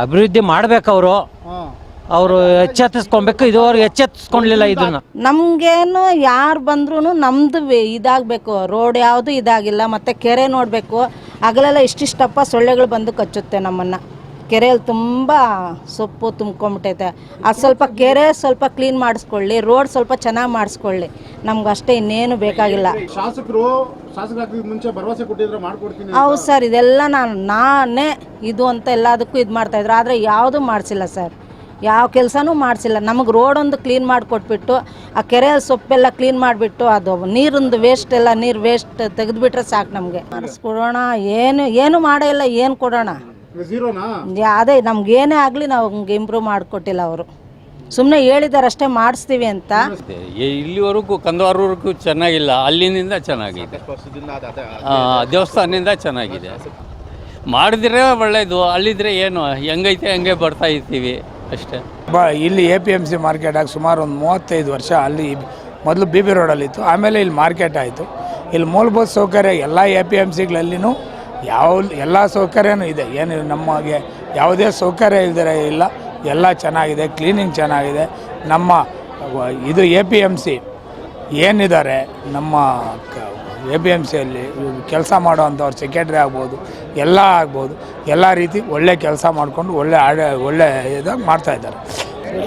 ಅಭಿವೃದ್ಧಿ ಮಾಡ್ಬೇಕು ಅವರು ಎಚ್ಚೆತ್ತಿಸ್ಕೊಬೇಕು. ಇದುವರೆಗೆ ಎಚ್ಚೆತ್ತಿಸ್ಕೊಳ್ಲಿಲ್ಲ ಇದನ್ನ. ನಮಗೇನು ಯಾರು ಬಂದ್ರೂ ನಮ್ಮದು ಇದಾಗಬೇಕು. ರೋಡ್ ಯಾವುದು ಇದಾಗಿಲ್ಲ. ಮತ್ತು ಕೆರೆ ನೋಡಬೇಕು. ಹಗಲೆಲ್ಲ ಇಷ್ಟಿಷ್ಟಪ್ಪ ಸೊಳ್ಳೆಗಳು ಬಂದು ಕಚ್ಚುತ್ತೆ ನಮ್ಮನ್ನು. ಕೆರೆಯಲ್ಲಿ ತುಂಬ ಸೊಪ್ಪು ತುಂಬ್ಕೊಂಬಿಟ್ಟೈತೆ. ಅದು ಸ್ವಲ್ಪ ಕೆರೆ ಸ್ವಲ್ಪ ಕ್ಲೀನ್ ಮಾಡಿಸ್ಕೊಳ್ಳಿ, ರೋಡ್ ಸ್ವಲ್ಪ ಚೆನ್ನಾಗಿ ಮಾಡಿಸ್ಕೊಳ್ಳಿ. ನಮ್ಗೆ ಅಷ್ಟೇ, ಇನ್ನೇನು ಬೇಕಾಗಿಲ್ಲ. ಶಾಸಕರಾಗಿ ಮುಂಚೆ ಭರವಸೆ ಕೊಟ್ಟಿದ್ರೆ ಮಾಡ್ಕೊಡ್ತೀನಿ. ಹೌದು ಸರ್, ಇದೆಲ್ಲ ನಾನೇ ಇದು ಅಂತ ಎಲ್ಲದಕ್ಕೂ ಇದು ಮಾಡ್ತಾಯಿದ್ರು. ಆದರೆ ಯಾವುದೂ ಮಾಡಿಸಿಲ್ಲ ಸರ್, ಯಾವ ಕೆಲಸನೂ ಮಾಡಿಸಿಲ್ಲ. ನಮಗೆ ರೋಡೊಂದು ಕ್ಲೀನ್ ಮಾಡಿಕೊಟ್ಬಿಟ್ಟು ಆ ಕೆರೆಯಲ್ಲಿ ಸೊಪ್ಪೆಲ್ಲ ಕ್ಲೀನ್ ಮಾಡಿಬಿಟ್ಟು ಅದು ನೀರಿಂದು ವೇಸ್ಟ್ ಎಲ್ಲ ನೀರು ವೇಸ್ಟ್ ತೆಗೆದುಬಿಟ್ರೆ ಸಾಕು ನಮಗೆ. ಮಾಡಿಸ್ಕೊಡೋಣ, ಏನು ಮಾಡೇ ಇಲ್ಲ. ಏನು ಕೊಡೋಣ? ಅದೇ ನಮ್ಗೇನೇ ಆಗಲಿ ನಮ್ಗೆ ಇಂಪ್ರೂವ್ ಮಾಡಿಕೊಟ್ಟಿಲ್ಲ ಅವರು. ಸುಮ್ಮನೆ ಹೇಳಿದ್ದಾರೆ ಅಷ್ಟೇ ಮಾಡಿಸ್ತೀವಿ ಅಂತ. ಇಲ್ಲಿವರೆಗೂ ಕಂದವಾರವರೆಗೂ ಚೆನ್ನಾಗಿಲ್ಲ, ಅಲ್ಲಿಂದ ಚೆನ್ನಾಗಿದೆ. ದೇವಸ್ಥಾನದಿಂದ ಚೆನ್ನಾಗಿದೆ. ಮಾಡಿದ್ರೆ ಒಳ್ಳೆಯದು, ಅಲ್ಲಿದ್ರೆ ಏನು ಹೆಂಗೈತೆ ಹಂಗೆ ಬರ್ತಾ ಇರ್ತೀವಿ ಅಷ್ಟೇ. ಇಲ್ಲಿ APMC ಮಾರ್ಕೆಟಾಗಿ ಸುಮಾರು ಒಂದು 35 ವರ್ಷ ಅಲ್ಲಿ ಮೊದಲು BB ರೋಡಲ್ಲಿತ್ತು, ಆಮೇಲೆ ಇಲ್ಲಿ ಮಾರ್ಕೆಟ್ ಆಯಿತು. ಇಲ್ಲಿ ಮೂಲಭೂತ ಸೌಕರ್ಯ ಎಲ್ಲ APMCಗಳಲ್ಲಿನೂ ಎಲ್ಲ ಸೌಕರ್ಯನೂ ಇದೆ. ಏನು ನಮಗೆ ಯಾವುದೇ ಸೌಕರ್ಯ ಇಲ್ದಿರ ಇಲ್ಲ, ಎಲ್ಲ ಚೆನ್ನಾಗಿದೆ. ಕ್ಲೀನಿಂಗ್ ಚೆನ್ನಾಗಿದೆ. ನಮ್ಮ ಇದು APMC ಏನಿದ್ದಾರೆ ನಮ್ಮ APMCಯಲ್ಲಿ ಕೆಲಸ ಮಾಡೋವಂಥವ್ರು ಸೆಕ್ರೆಟ್ರಿ ಆಗ್ಬೋದು, ಎಲ್ಲ ಆಗ್ಬೋದು, ಎಲ್ಲ ರೀತಿ ಒಳ್ಳೆ ಕೆಲಸ ಮಾಡಿಕೊಂಡು ಒಳ್ಳೆ ಇದಾಗಿ ಮಾಡ್ತಾಯಿದ್ದಾರೆ.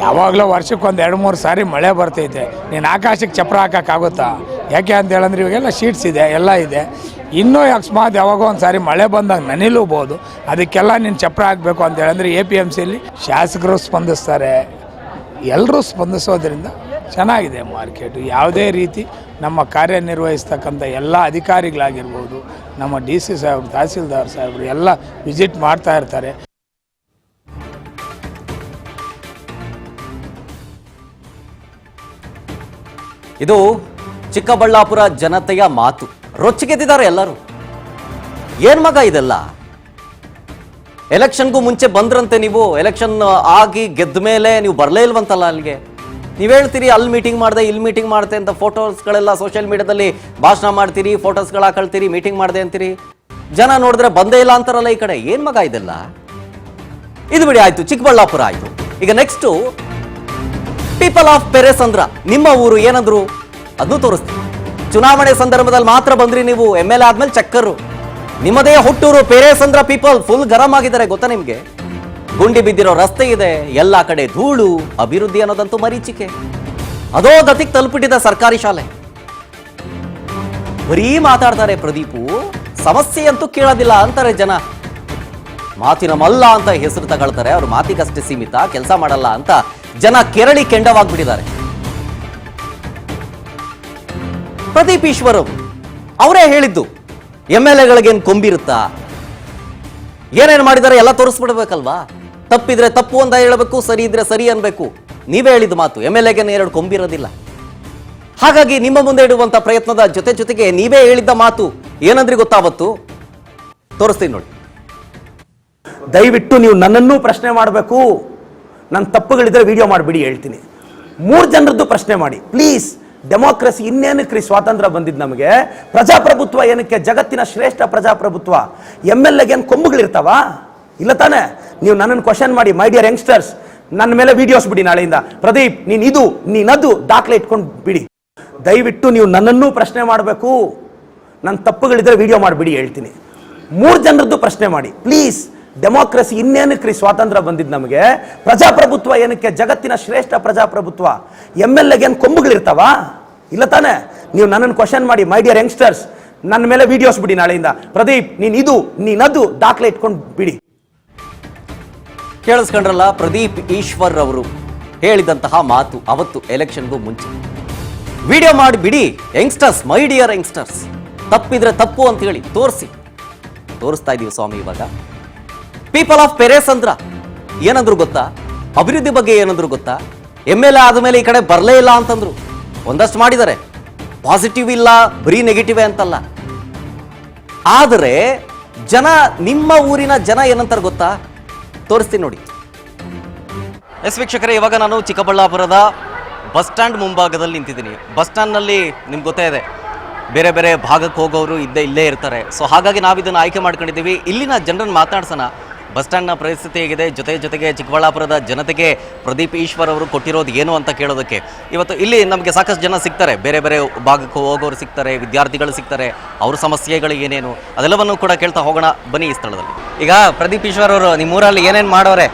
ಯಾವಾಗಲೂ ವರ್ಷಕ್ಕೊಂದು 2-3 ಸಾರಿ ಮಳೆ ಬರ್ತೈತೆ. ನೀನು ಆಕಾಶಕ್ಕೆ ಚಪ್ರ ಹಾಕೋಕ್ಕಾಗುತ್ತಾ? ಯಾಕೆ ಅಂತ ಹೇಳಂದ್ರೆ ಇವಾಗೆಲ್ಲ ಶೀಟ್ಸ್ ಇದೆ, ಎಲ್ಲ ಇದೆ. ಇನ್ನೂ ಅಕಸ್ಮಾತ್ ಯಾವಾಗೋ ಒಂದು ಸಾರಿ ಮಳೆ ಬಂದಾಗ ನನಿಲೂಬೋದು. ಅದಕ್ಕೆಲ್ಲ ನೀನು ಚಪ್ರ ಹಾಕಬೇಕು ಅಂತ ಹೇಳಂದ್ರೆ APMCಯಲ್ಲಿ ಶಾಸಕರು ಸ್ಪಂದಿಸ್ತಾರೆ, ಎಲ್ಲರೂ ಸ್ಪಂದಿಸೋದ್ರಿಂದ ಚೆನ್ನಾಗಿದೆ ಮಾರ್ಕೆಟು. ಯಾವುದೇ ರೀತಿ ನಮ್ಮ ಕಾರ್ಯನಿರ್ವಹಿಸ್ತಕ್ಕಂಥ ಎಲ್ಲ ಅಧಿಕಾರಿಗಳಾಗಿರ್ಬೋದು, ನಮ್ಮ DC ಸಾಹೇಬರು, ತಹಸೀಲ್ದಾರ್ ಸಾಹೇಬರು ಎಲ್ಲ ವಿಸಿಟ್ ಮಾಡ್ತಾ ಇರ್ತಾರೆ. ಇದು ಚಿಕ್ಕಬಳ್ಳಾಪುರ ಜನತೆಯ ಮಾತು. ರೊಚ್ಚಿಗೆದ್ದಿದ್ದಾರೆ ಎಲ್ಲರೂ. ಏನ್ ಮಗ ಇದೆಲ್ಲ? ಎಲೆಕ್ಷನ್ಗೂ ಮುಂಚೆ ಬಂದ್ರಂತೆ ನೀವು, ಎಲೆಕ್ಷನ್ ಆಗಿ ಗೆದ್ದ ಮೇಲೆ ನೀವು ಬರಲೇ ಇಲ್ವಂತಲ್ಲ ಅಲ್ಲಿಗೆ. ನೀವು ಹೇಳ್ತೀರಿ ಅಲ್ಲಿ ಮೀಟಿಂಗ್ ಮಾಡಿದೆ, ಇಲ್ಲಿ ಮೀಟಿಂಗ್ ಮಾಡ್ತೆ ಅಂತ. ಫೋಟೋಸ್ಗಳೆಲ್ಲ ಸೋಷಿಯಲ್ ಮೀಡಿಯಾದಲ್ಲಿ ಭಾಷಣ ಮಾಡ್ತೀರಿ, ಫೋಟೋಸ್ಗಳು ಹಾಕೊಳ್ತೀರಿ, ಮೀಟಿಂಗ್ ಮಾಡಿದೆ ಅಂತೀರಿ. ಜನ ನೋಡಿದ್ರೆ ಬಂದೇ ಇಲ್ಲ ಅಂತಾರಲ್ಲ ಈ ಕಡೆ. ಏನ್ ಮಗ ಇದೆಲ್ಲ? ಇದು ಬಿಡಿ, ಆಯ್ತು, ಚಿಕ್ಕಬಳ್ಳಾಪುರ ಆಯ್ತು. ಈಗ ನೆಕ್ಸ್ಟು ಪೀಪಲ್ ಆಫ್ ಪೆರೇಸಂದ್ರ, ನಿಮ್ಮ ಊರು ಏನಂದ್ರು ಅದನ್ನು ತೋರಿಸ್ತೀವಿ. ಚುನಾವಣೆ ಸಂದರ್ಭದಲ್ಲಿ ಮಾತ್ರ ಬಂದ್ರಿ ನೀವು, MLA ಆದ್ಮೇಲೆ ಚಕ್ಕರು. ನಿಮ್ಮದೇ ಹುಟ್ಟೂರು ಪೆರೇಸಂದ್ರ ಪೀಪಲ್ ಫುಲ್ ಗರಂ ಆಗಿದ್ದಾರೆ ಗೊತ್ತಾ ನಿಮ್ಗೆ? ಗುಂಡಿ ಬಿದ್ದಿರೋ ರಸ್ತೆ ಇದೆ, ಎಲ್ಲ ಕಡೆ ಧೂಳು. ಅಭಿವೃದ್ಧಿ ಅನ್ನೋದಂತೂ ಮರೀಚಿಕೆ. ಅದೋ ಗತಿಗೆ ತಲುಪಿಟ್ಟಿದ್ದ ಸರ್ಕಾರಿ ಶಾಲೆ. ಬರೀ ಮಾತಾಡ್ತಾರೆ ಪ್ರದೀಪು, ಸಮಸ್ಯೆ ಅಂತೂ ಕೇಳೋದಿಲ್ಲ ಅಂತಾರೆ ಜನ. ಮಾತಿನ ಮಲ್ಲ ಅಂತ ಹೆಸರು ತಗೊಳ್ತಾರೆ. ಅವ್ರು ಮಾತಿಗಷ್ಟೇ ಸೀಮಿತ, ಕೆಲಸ ಮಾಡಲ್ಲ ಅಂತ ಜನ ಕೆರಳಿ ಕೆಂಡವಾಗ್ಬಿಟ್ಟಿದ್ದಾರೆ. ಪ್ರದೀಪ್ ಈಶ್ವರ್ ಅವರೇ ಹೇಳಿದ್ದು, MLAಗಳಿಗೇನು ಕೊಂಬಿರುತ್ತಾ? ಏನೇನು ಮಾಡಿದ್ದಾರೆ ಎಲ್ಲ ತೋರಿಸ್ಬಿಡ್ಬೇಕಲ್ವಾ? ತಪ್ಪಿದ್ರೆ ತಪ್ಪು ಅಂತ ಹೇಳಬೇಕು, ಸರಿ ಇದ್ರೆ ಸರಿ ಅನ್ಬೇಕು. ನೀವೇ ಹೇಳಿದ ಮಾತು, MLAಗೇನು 2 ಕೊಂಬಿರೋದಿಲ್ಲ. ಹಾಗಾಗಿ ನಿಮ್ಮ ಮುಂದೆ ಇಡುವಂತ ಪ್ರಯತ್ನದ ಜೊತೆಗೆ ನೀವೇ ಹೇಳಿದ್ದ ಮಾತು ಏನಂದ್ರಿ ಗೊತ್ತಾವತ್ತು? ತೋರಿಸ್ತೀನಿ ನೋಡಿ. ದಯವಿಟ್ಟು ನೀವು ನನ್ನನ್ನೂ ಪ್ರಶ್ನೆ ಮಾಡಬೇಕು. ನನ್ನ ತಪ್ಪುಗಳಿದ್ರೆ ವಿಡಿಯೋ ಮಾಡಿಬಿಡಿ, ಹೇಳ್ತೀನಿ. 3 ಜನರದ್ದು ಪ್ರಶ್ನೆ ಮಾಡಿ ಪ್ಲೀಸ್. ಡೆಮೋಕ್ರಸಿ ಇನ್ನೇನಕ್ರಿ ಸ್ವಾತಂತ್ರ್ಯ ಬಂದಿದ್ದು ನಮಗೆ? ಪ್ರಜಾಪ್ರಭುತ್ವ ಏನಕ್ಕೆ? ಜಗತ್ತಿನ ಶ್ರೇಷ್ಠ ಪ್ರಜಾಪ್ರಭುತ್ವ. MLAಗೇನು ಕೊಂಬುಗಳಿರ್ತಾವ? ಇಲ್ಲ ತಾನೆ? ನೀವು ನನ್ನನ್ನು ಕ್ವಶನ್ ಮಾಡಿ, ಮೈ ಡಿಯರ್ ಯಂಗ್ಸ್ಟರ್ಸ್. ನನ್ನ ಮೇಲೆ ವಿಡಿಯೋಸ್ ಬಿಡಿ ನಾಳೆಯಿಂದ. ಪ್ರದೀಪ್ ನೀನದು ದಾಖಲೆ ಇಟ್ಕೊಂಡು ಬಿಡಿ. ದಯವಿಟ್ಟು ನೀವು ನನ್ನನ್ನೂ ಪ್ರಶ್ನೆ ಮಾಡಬೇಕು. ನನ್ನ ತಪ್ಪುಗಳಿದ್ರೆ ವಿಡಿಯೋ ಮಾಡಿಬಿಡಿ, ಹೇಳ್ತೀನಿ. 3 ಜನರದ್ದು ಪ್ರಶ್ನೆ ಮಾಡಿ ಪ್ಲೀಸ್. ಡೆಮೋಕ್ರಸಿ ಇನ್ನೇನಕ್ರಿ ಸ್ವಾತಂತ್ರ್ಯ ಬಂದಿದ್ದು ನಮಗೆ? ಪ್ರಜಾಪ್ರಭುತ್ವ ಏನಕ್ಕೆ? ಜಗತ್ತಿನ ಶ್ರೇಷ್ಠ ಪ್ರಜಾಪ್ರಭುತ್ವ. MLAಗೇನು ಕೊಂಬುಗಳಿರ್ತಾವ? ಇಲ್ಲ ತಾನೆ? ನೀವು ನನ್ನನ್ನು ಕ್ವಶನ್ ಮಾಡಿ, ಮೈ ಡಿಯರ್ ಯಂಗ್ಸ್ಟರ್ಸ್. ನನ್ನ ಮೇಲೆ ವಿಡಿಯೋಸ್ ಬಿಡಿ ನಾಳೆಯಿಂದ. ಪ್ರದೀಪ್ ನೀನದು ದಾಖಲೆ ಇಟ್ಕೊಂಡು ಬಿಡಿ. ಕೇಳಿಸ್ಕೊಂಡ್ರಲ್ಲ, ಪ್ರದೀಪ್ ಈಶ್ವರ್ ಅವರು ಹೇಳಿದಂತಹ ಮಾತು ಅವತ್ತು ಎಲೆಕ್ಷನ್ಗೂ ಮುಂಚೆ. ವಿಡಿಯೋ ಮಾಡಿ ಬಿಡಿ ಯಂಗ್ಸ್ಟರ್ಸ್, ಮೈ ಡಿಯರ್ ಯಂಗ್ಸ್ಟರ್ಸ್. ತಪ್ಪಿದ್ರೆ ತಪ್ಪು ಅಂತ ಹೇಳಿ ತೋರಿಸ್ತಾ ಇದೀವಿ ಸ್ವಾಮಿ. ಇವಾಗ ಪೀಪಲ್ ಆಫ್ ಪೆರೇಸಂದ್ರ ಏನಂದ್ರು ಗೊತ್ತಾ? ಅಭಿವೃದ್ಧಿ ಬಗ್ಗೆ ಏನಂದ್ರು ಗೊತ್ತಾ? MLA ಆದಮೇಲೆ ಈ ಕಡೆ ಬರಲೇ ಇಲ್ಲ ಅಂತಂದ್ರು. ಒಂದಷ್ಟು ಮಾಡಿದ್ದಾರೆ, ಪಾಸಿಟಿವ್ ಇಲ್ಲ, ಬರೀ ನೆಗೆಟಿವ್ ಅಂತಲ್ಲ. ಆದರೆ ಜನ, ನಿಮ್ಮ ಊರಿನ ಜನ ಏನಂತಾರೆ ಗೊತ್ತಾ? ತೋರಿಸ್ತೀನಿ ನೋಡಿ. ಎಸ್ ವೀಕ್ಷಕರೇ, ಇವಾಗ ನಾನು ಚಿಕ್ಕಬಳ್ಳಾಪುರದ ಬಸ್ ಸ್ಟ್ಯಾಂಡ್ ಮುಂಭಾಗದಲ್ಲಿ ನಿಂತಿದ್ದೀನಿ. ಬಸ್ ಸ್ಟ್ಯಾಂಡ್ನಲ್ಲಿ ನಿಮ್ಗೆ ಗೊತ್ತೇ ಇದೆ, ಬೇರೆ ಬೇರೆ ಭಾಗಕ್ಕೆ ಹೋಗೋರು ಇಲ್ಲೇ ಇರ್ತಾರೆ. ಸೊ ಹಾಗಾಗಿ ನಾವು ಇದನ್ನು ಆಯ್ಕೆ ಮಾಡ್ಕೊಂಡಿದ್ದೀವಿ. ಇಲ್ಲಿನ ಜನರನ್ನು ಮಾತಾಡ್ಸೋಣ. ಬಸ್ ಸ್ಟ್ಯಾಂಡ್ನ ಪರಿಸ್ಥಿತಿ ಹೇಗಿದೆ, ಜೊತೆಗೆ ಚಿಕ್ಕಬಳ್ಳಾಪುರದ ಜನತೆಗೆ ಪ್ರದೀಪ್ ಈಶ್ವರ್ ಅವರು ಕೊಟ್ಟಿರೋದು ಏನು ಅಂತ ಕೇಳೋದಕ್ಕೆ ಇವತ್ತು ಇಲ್ಲಿ ನಮಗೆ ಸಾಕಷ್ಟು ಜನ ಸಿಗ್ತಾರೆ. ಬೇರೆ ಬೇರೆ ಭಾಗಕ್ಕೆ ಹೋಗೋರು ಸಿಗ್ತಾರೆ, ವಿದ್ಯಾರ್ಥಿಗಳು ಸಿಗ್ತಾರೆ. ಅವ್ರ ಸಮಸ್ಯೆಗಳು ಏನೇನು ಅದೆಲ್ಲವನ್ನು ಕೂಡ ಕೇಳ್ತಾ ಹೋಗೋಣ ಬನ್ನಿ ಈ ಸ್ಥಳದಲ್ಲಿ. ಈಗ ಪ್ರದೀಪ್ ಈಶ್ವರ್ ಅವರು ನಿಮ್ಮೂರಲ್ಲಿ ಏನೇನು ಮಾಡೋರೆ?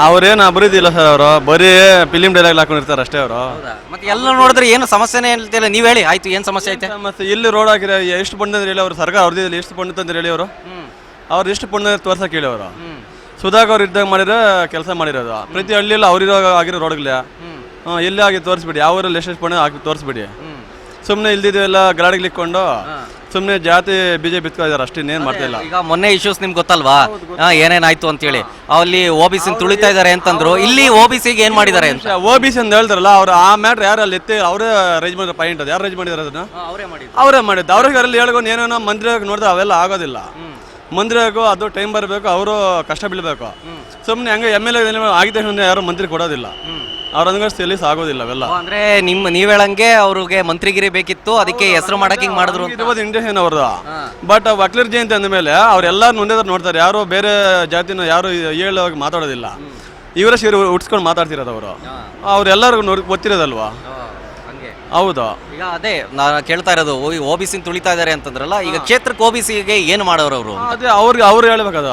ಅವ್ರೇನು ಅಭಿವೃದ್ಧಿ ಇಲ್ಲ ಸರ್, ಅವರು ಬರೀ ಫಿಲಿಂ ಡೈಲಾಗ್ ಹಾಕೊಂಡಿರ್ತಾರೆ ಅಷ್ಟೇ ಅವರು. ಮತ್ತೆ ಎಲ್ಲ ನೋಡಿದ್ರೆ ಏನು ಸಮಸ್ಯೆನೇ ಹೇಳ್ತಿಲ್ಲ, ನೀವು ಹೇಳಿ ಆಯ್ತು ಏನು ಸಮಸ್ಯೆ ಐತೆ? ಮತ್ತೆ ಇಲ್ಲಿ ರೋಡ್ ಹಾಕಿದ್ರೆ ಎಷ್ಟು ಬಂದಂದ್ರೆ ಹೇಳಿ ಅವರು, ಸರ್ಕಾರ ಅವ್ರದ್ದು ಎಷ್ಟು ಬಂದಂದ್ರೆ ಹೇಳಿ ಅವರು, ಅವ್ರು ಎಷ್ಟು ಬಂದ ತೋರ್ಸಕ್ಕೆ ಹೇಳಿ ಅವರು. ಸುಧಾಕರ್ ಅವ್ರು ಇದ್ದಾಗ ಮಾಡಿದ್ರೆ ಕೆಲಸ ಮಾಡಿರೋದು, ಪ್ರತಿ ಹಳ್ಳಿಯಲ್ಲಿ ಅವ್ರಿರೋ ಆಗಿರೋ ರೋಡ್ಗಳೇ ಎಲ್ಲಿ ಆಗಿ ತೋರಿಸ್ಬಿಡಿ, ಯಾವ ಊರಲ್ಲಿ ಎಷ್ಟು ಬಂದ ಹಾಕಿ ತೋರಿಸ್ಬಿಡಿ. ಸುಮ್ಮನೆ ಇಲ್ದಿದ್ದೆಲ್ಲ ಗಲಾಡಿಗಳಿಕ್ಕೊಂಡು ಸುಮ್ಮನೆ ಜಾತಿ ಬಿಜೆಪಿ ಬಿತ್ಕೊಂಡಿದ್ದಾರೆ ಅಷ್ಟೇ, ಇನ್ನೇನು ಮಾಡ್ತಾ ಇಲ್ಲ. ಈಗ ಮೊನ್ನೆ ಇಶ್ಯೂಸ್ ನಿಮ್ಗೆ ಗೊತ್ತಲ್ವಾ ಏನೇನಾಯ್ತು ಅಂತೇಳಿ, ಅಲ್ಲಿ OBC ತುಳಿತಾ ಇದ್ದಾರೆ ಅಂತಂದ್ರು, ಇಲ್ಲಿ OBCಗೆ ಏನ್ ಮಾಡಿದ್ದಾರೆ ಅಂತ OBC ಅಂತ ಹೇಳ್ತಾರಲ್ಲ ಅವ್ರು, ಆ ಮ್ಯಾಟ್ರ್ ಯಾರು ಅಲ್ಲಿ ಎತ್ತಿ ಅವರೇ ರೈಜ್ ಮಾಡಿದ ಪಾಯಿಂಟ್, ಅದು ಯಾರು ರೈಜ್ ಮಾಡಿದಾರೆ ಅದನ್ನ ಅವರೇ ಮಾಡಿದ್ದು. ಅವ್ರಿಗೆ ಅಲ್ಲಿ ಹೇಳ್ಕೊಂಡು ಏನೇನೋ ಮಂದಿರಕ್ಕೆ ನೋಡಿದ್ರೆ ಅವೆಲ್ಲ ಆಗೋದಿಲ್ಲ. ಮಂದಿರಕ್ಕೂ ಅದು ಟೈಮ್ ಬರಬೇಕು, ಅವರು ಕಷ್ಟ ಬೀಳಬೇಕು. ಸುಮ್ಮನೆ ಹಂಗೆ MLA ಆಗಿದ್ದ ಯಾರು ಮಂತ್ರಿ ಕೊಡೋದಿಲ್ಲ, ಅವ್ರ ಅಂಗಡಿಯಲ್ಲಿ ಆಗೋದಿಲ್ಲ ಅವೆಲ್ಲ. ಅಂದ್ರೆ ನೀವ್ ಹೇಳಂಗೆ ಅವ್ರಿಗೆ ಮಂತ್ರಿಗಿರಿ ಬೇಕಿತ್ತು, ಅದಕ್ಕೆ ಹೆಸರು ಮಾಡಕ್ ಹಿಂಗ್ ಮಾಡಿದ್ರು. ಇರ್ಬೋದು ಇಂಡಿಯನ್ ಅವ್ರದ್ದು. ಬಟ್ ವಕೀಲರ ಜಯಂತಿ ಅಂದ ಮೇಲೆ ಅವ್ರೆಲ್ಲ ಮುಂದೆ ನೋಡ್ತಾರೆ, ಯಾರು ಬೇರೆ ಜಾತಿನ ಯಾರು ಹೇಳುವಾಗ ಮಾತಾಡೋದಿಲ್ಲ. ಇವರೇ ಸೇರಿ ಉಟ್ಸ್ಕೊಂಡು ಮಾತಾಡ್ತಿರೋದು ಅವರು, ಅವ್ರೆಲ್ಲರಿಗೂ ಗೊತ್ತಿರೋದಲ್ವಾ. ಹೌದು. ಈಗ ಅದೇ ನಾನು ಕೇಳ್ತಾ ಇರೋದು, OBC ತುಳಿತಾ ಇದಾರೆ ಅಂತಂದ್ರಲ್ಲ, ಈಗ ಕ್ಷೇತ್ರಕ್ಕೆ OBCಗೆ ಏನು ಮಾಡೋರು ಅವರು? ಅದೇ ಅವ್ರು ಹೇಳ್ಬೇಕದ,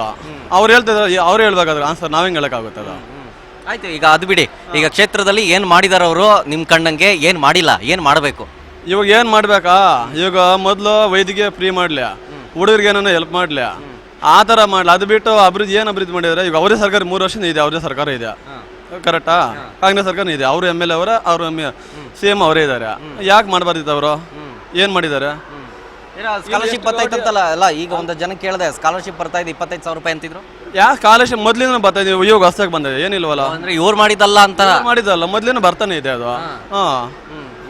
ಅವ್ರು ಹೇಳ್ತಿದ್ರೆ ಅವ್ರು ಹೇಳ್ಬೇಕಾದ್ರೆ ಆನ್ಸರ್ ನಾವ್ ಹೆಂಗ್ ಹೇಳಕ್ಕಾಗುತ್ತದ? ಆಯ್ತು, ಈಗ ಅದು ಬಿಡಿ. ಈಗ ಕ್ಷೇತ್ರದಲ್ಲಿ ಏನ್ ಮಾಡಿದಾರ ಅವರು ನಿಮ್ ಕಣ್ಣಂಗೆ? ಏನ್ ಮಾಡಿಲ್ಲ, ಏನ್ ಮಾಡಬೇಕು? ಇವಾಗ ಏನ್ ಮಾಡ್ಬೇಕಾ? ಇವಾಗ ಮೊದಲು ವೈದ್ಯಕೀಯ ಫ್ರೀ ಮಾಡ್ಲಿ, ಹುಡುಗರಿಗೆ ಏನೋ ಹೆಲ್ಪ್ ಮಾಡ್ಲಿ, ಆ ಥರ ಮಾಡ್ಲಿ. ಅದು ಬಿಟ್ಟು ಅಭಿವೃದ್ಧಿ ಏನು ಅಭಿವೃದ್ಧಿ ಮಾಡಿದ್ರೆ, ಈಗ ಅವರೇ ಸರ್ಕಾರ 3 ವರ್ಷದಿಂದ ಇದೆ, ಅವರೇ ಸರ್ಕಾರ ಇದೆ, ಕರೆಕ್ಟಾ? ಕಾಂಗ್ರೆಸ್ ಸರ್ಕಾರ ಇದೆ, ಅವರು MLA ಅವರ, ಅವರು CM ಅವರೇ ಇದ್ದಾರೆ. ಯಾಕೆ ಮಾಡಬಾರ್ದಿತ್ತು ಅವರು? ಏನು ಮಾಡಿದ್ದಾರೆ? ಸ್ಕಾಲರ್ಶಿಪ್ ಬರ್ತಾಯ್ತಂತಲ್ಲ ಅಲ್ಲ, ಈಗ ಒಂದು ಜನ ಕೇಳಿದೆ ಸ್ಕಾಲರ್ಶಿಪ್ ಬರ್ತಾ ಇದೆ 25,000 ರೂಪಾಯಿ ಅಂತಿದ್ರು. ಯಾಕೆ ಸ್ಕಾಲರ್ಶಿಪ್ ಮೊದ್ಲಿನ ಬರ್ತಾ ಇದೆ, ಇವಾಗ ಹೊಸದಾಗಿ ಬಂದಿದೆ, ಏನಿಲ್ವಲ್ಲ. ಅಂದ್ರೆ ಇವ್ರು ಮಾಡಿದಲ್ಲ ಅಂತ ಮಾಡಿದಲ್ಲ, ಮೊದ್ಲಿನ ಬರ್ತಾನೆ ಇದೆ ಅದು.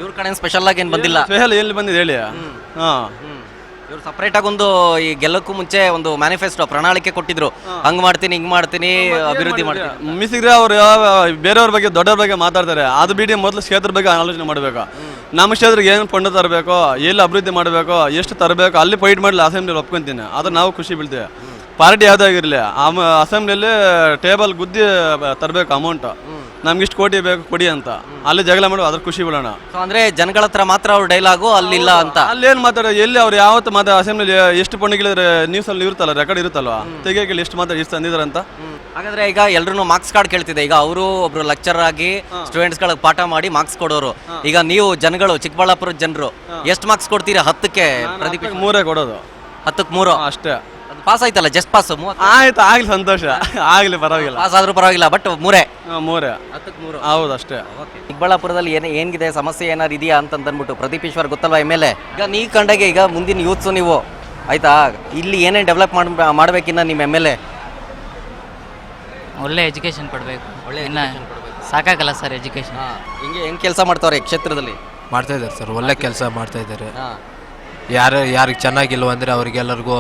ಇವ್ರ ಕಡೆ ಸ್ಪೆಷಲ್ ಆಗಿ ಏನ್ ಬಂದಿಲ್ಲ. ಎಲ್ಲಿ ಬಂದಿದೆ ಹೇಳಿ? ಇವ್ರು ಸಪರೇಟ್ ಆಗಿ ಒಂದು ಈ ಗೆಲ್ಲಕ್ಕೂ ಮುಂಚೆ ಒಂದು ಮ್ಯಾನಿಫೆಸ್ಟೋ ಪ್ರಣಾಳಿಕೆ ಕೊಟ್ಟಿದ್ರು, ಹಂಗ್ ಮಾಡ್ತೀನಿ ಹಿಂಗ್ ಮಾಡ್ತೀನಿ ಅಭಿವೃದ್ಧಿ ಮಾಡ್ತೀನಿ. ಮಿಸಿದ್ರೆ ಅವ್ರು ಬೇರೆಯವ್ರ ಬಗ್ಗೆ ದೊಡ್ಡವ್ರ ಬಗ್ಗೆ ಮಾತಾಡ್ತಾರೆ, ಅದು ಬಿಡಿ ಮೊದಲು ಕ್ಷೇತ್ರ ಬಗ್ಗೆ ಆಲೋಚನೆ ಮಾಡಬೇಕು. ನಮ್ಮ ಕ್ಷೇತ್ರಕ್ಕೆ ಏನು ಫಂಡ್ ತರಬೇಕು, ಎಲ್ಲಿ ಅಭಿವೃದ್ಧಿ ಮಾಡಬೇಕು, ಎಷ್ಟು ತರಬೇಕು, ಅಲ್ಲಿ ಫೈಟ್ ಮಾಡಲಿ ಅಸೆಂಬ್ಲಿಯಲ್ಲಿ ಒಪ್ಕೊಂತೀನಿ, ಅದು ನಾವು ಖುಷಿ ಬೀಳ್ತೇವೆ. ಪಾರ್ಟಿ ಯಾವುದಾಗಿರಲಿ ಅಸೆಂಬ್ಲಿಯಲ್ಲಿ ಟೇಬಲ್ ಗುದ್ದಿ ತರಬೇಕು ಅಮೌಂಟ್, ನಮ್ಗೆ ಇಷ್ಟು ಕೋಟಿ ಬೇಕು ಕೊಡಿ ಅಂತ, ಅಲ್ಲಿ ಜಗಳ ಮಾಡುವ, ಅದ್ರ ಖುಷಿ ಬಿಡೋಣ. ಅಂದ್ರೆ ಜನಗಳ ಹತ್ರ ಮಾತ್ರ ಅವ್ರ ಡೈಲಾಗು ಅಲ್ಲಿಲ್ಲ ಅಂತ. ಅಲ್ಲಿ ಏನು ಮಾತಾಡೋ, ಎಲ್ಲಿ ಅವ್ರು ಯಾವತ್ತು ಅಸೆಂಬ್ಲಿ ಎಷ್ಟು ಪಂಡಿಗಳಿದ್ರೆ ನ್ಯೂಸಲ್ಲಿ ಇರುತ್ತಲ್ಲ, ರೆಕಾರ್ಡ್ ಇರುತ್ತಲ್ವ, ತೆಗಿಯೋಕೆ ಎಷ್ಟು ಮಾತಾಡಿ ಎಷ್ಟು ತಂದಿದ್ದಾರೆ ಅಂತ. ಹಾಗಾದ್ರೆ ಈಗ ಎಲ್ರು ಮಾರ್ಕ್ಸ್ ಕಾರ್ಡ್ ಕೇಳ್ತಿದೆ. ಈಗ ಅವರು ಒಬ್ರು ಲೆಕ್ಚರ್ ಆಗಿ ಸ್ಟೂಡೆಂಟ್ಸ್ ಗಳಿಗೆ ಪಾಠ ಮಾಡಿ ಮಾರ್ಕ್ಸ್ ಕೊಡೋರು. ಈಗ ನೀವು ಜನಗಳು, ಚಿಕ್ಕಬಳ್ಳಾಪುರದ ಜನರು ಎಷ್ಟು ಮಾರ್ಕ್ಸ್ ಕೊಡ್ತೀರಾ 10ಕ್ಕೆ? ಪ್ರದೀಪ್ 3 ಕೊಡೋದು. 10ಕ್ಕೆ 3 ಅಷ್ಟೇ. ಪಾಸ್ ಆಯ್ತಲ್ಲ, ಜಸ್ಟ್ ಪಾಸ್. ಆಯ್ತು, ಆಗ್ಲಿ, ಸಂತೋಷ ಆಗ್ಲಿ, ಪರವಾಗಿಲ್ಲ. ಪಾಸ್ ಆದ್ರೂ ಪರವಾಗಿಲ್ಲ, ಬಟ್ 3 10ಕ್ಕೆ 3 ಹೌದು ಅಷ್ಟೇ. ಚಿಕ್ಕಬಳ್ಳಾಪುರದಲ್ಲಿ ಏನಿದೆ ಸಮಸ್ಯೆ ಏನಾರು ಇದೆಯಾ ಅಂತಂದ್ಬಿಟ್ಟು ಪ್ರದೀಪ್ ಈಶ್ವರ್ ಗೊತ್ತಲ್ವಾ MLA. ಈಗ ನೀ ಕಂಡಾಗೆ ಈಗ ಮುಂದಿನ ಯೂತ್ಸು ನೀವು, ಆಯ್ತಾ, ಇಲ್ಲಿ ಏನೇನು ಡೆವಲಪ್ ಮಾಡ್ಬೇಕಿನ್ನ ನಿಮ್ಮ MLA? ಒಳ್ಳೆ ಎಜುಕೇಷನ್ ಕೊಡಬೇಕು. ಇನ್ನು ಸಾಕಾಗಲ್ಲ ಸರ್ ಎಜುಕೇಷನ್. ಹೆಂಗೆ ಕೆಲಸ ಮಾಡ್ತಾವ್ರೆ ಕ್ಷೇತ್ರದಲ್ಲಿ? ಮಾಡ್ತಾ ಇದ್ದಾರೆ ಸರ್, ಒಳ್ಳೆ ಕೆಲಸ ಮಾಡ್ತಾ ಇದ್ದಾರೆ. ಯಾರಿಗೆ ಚೆನ್ನಾಗಿಲ್ವ ಅಂದರೆ ಅವ್ರಿಗೆಲ್ಲರಿಗೂ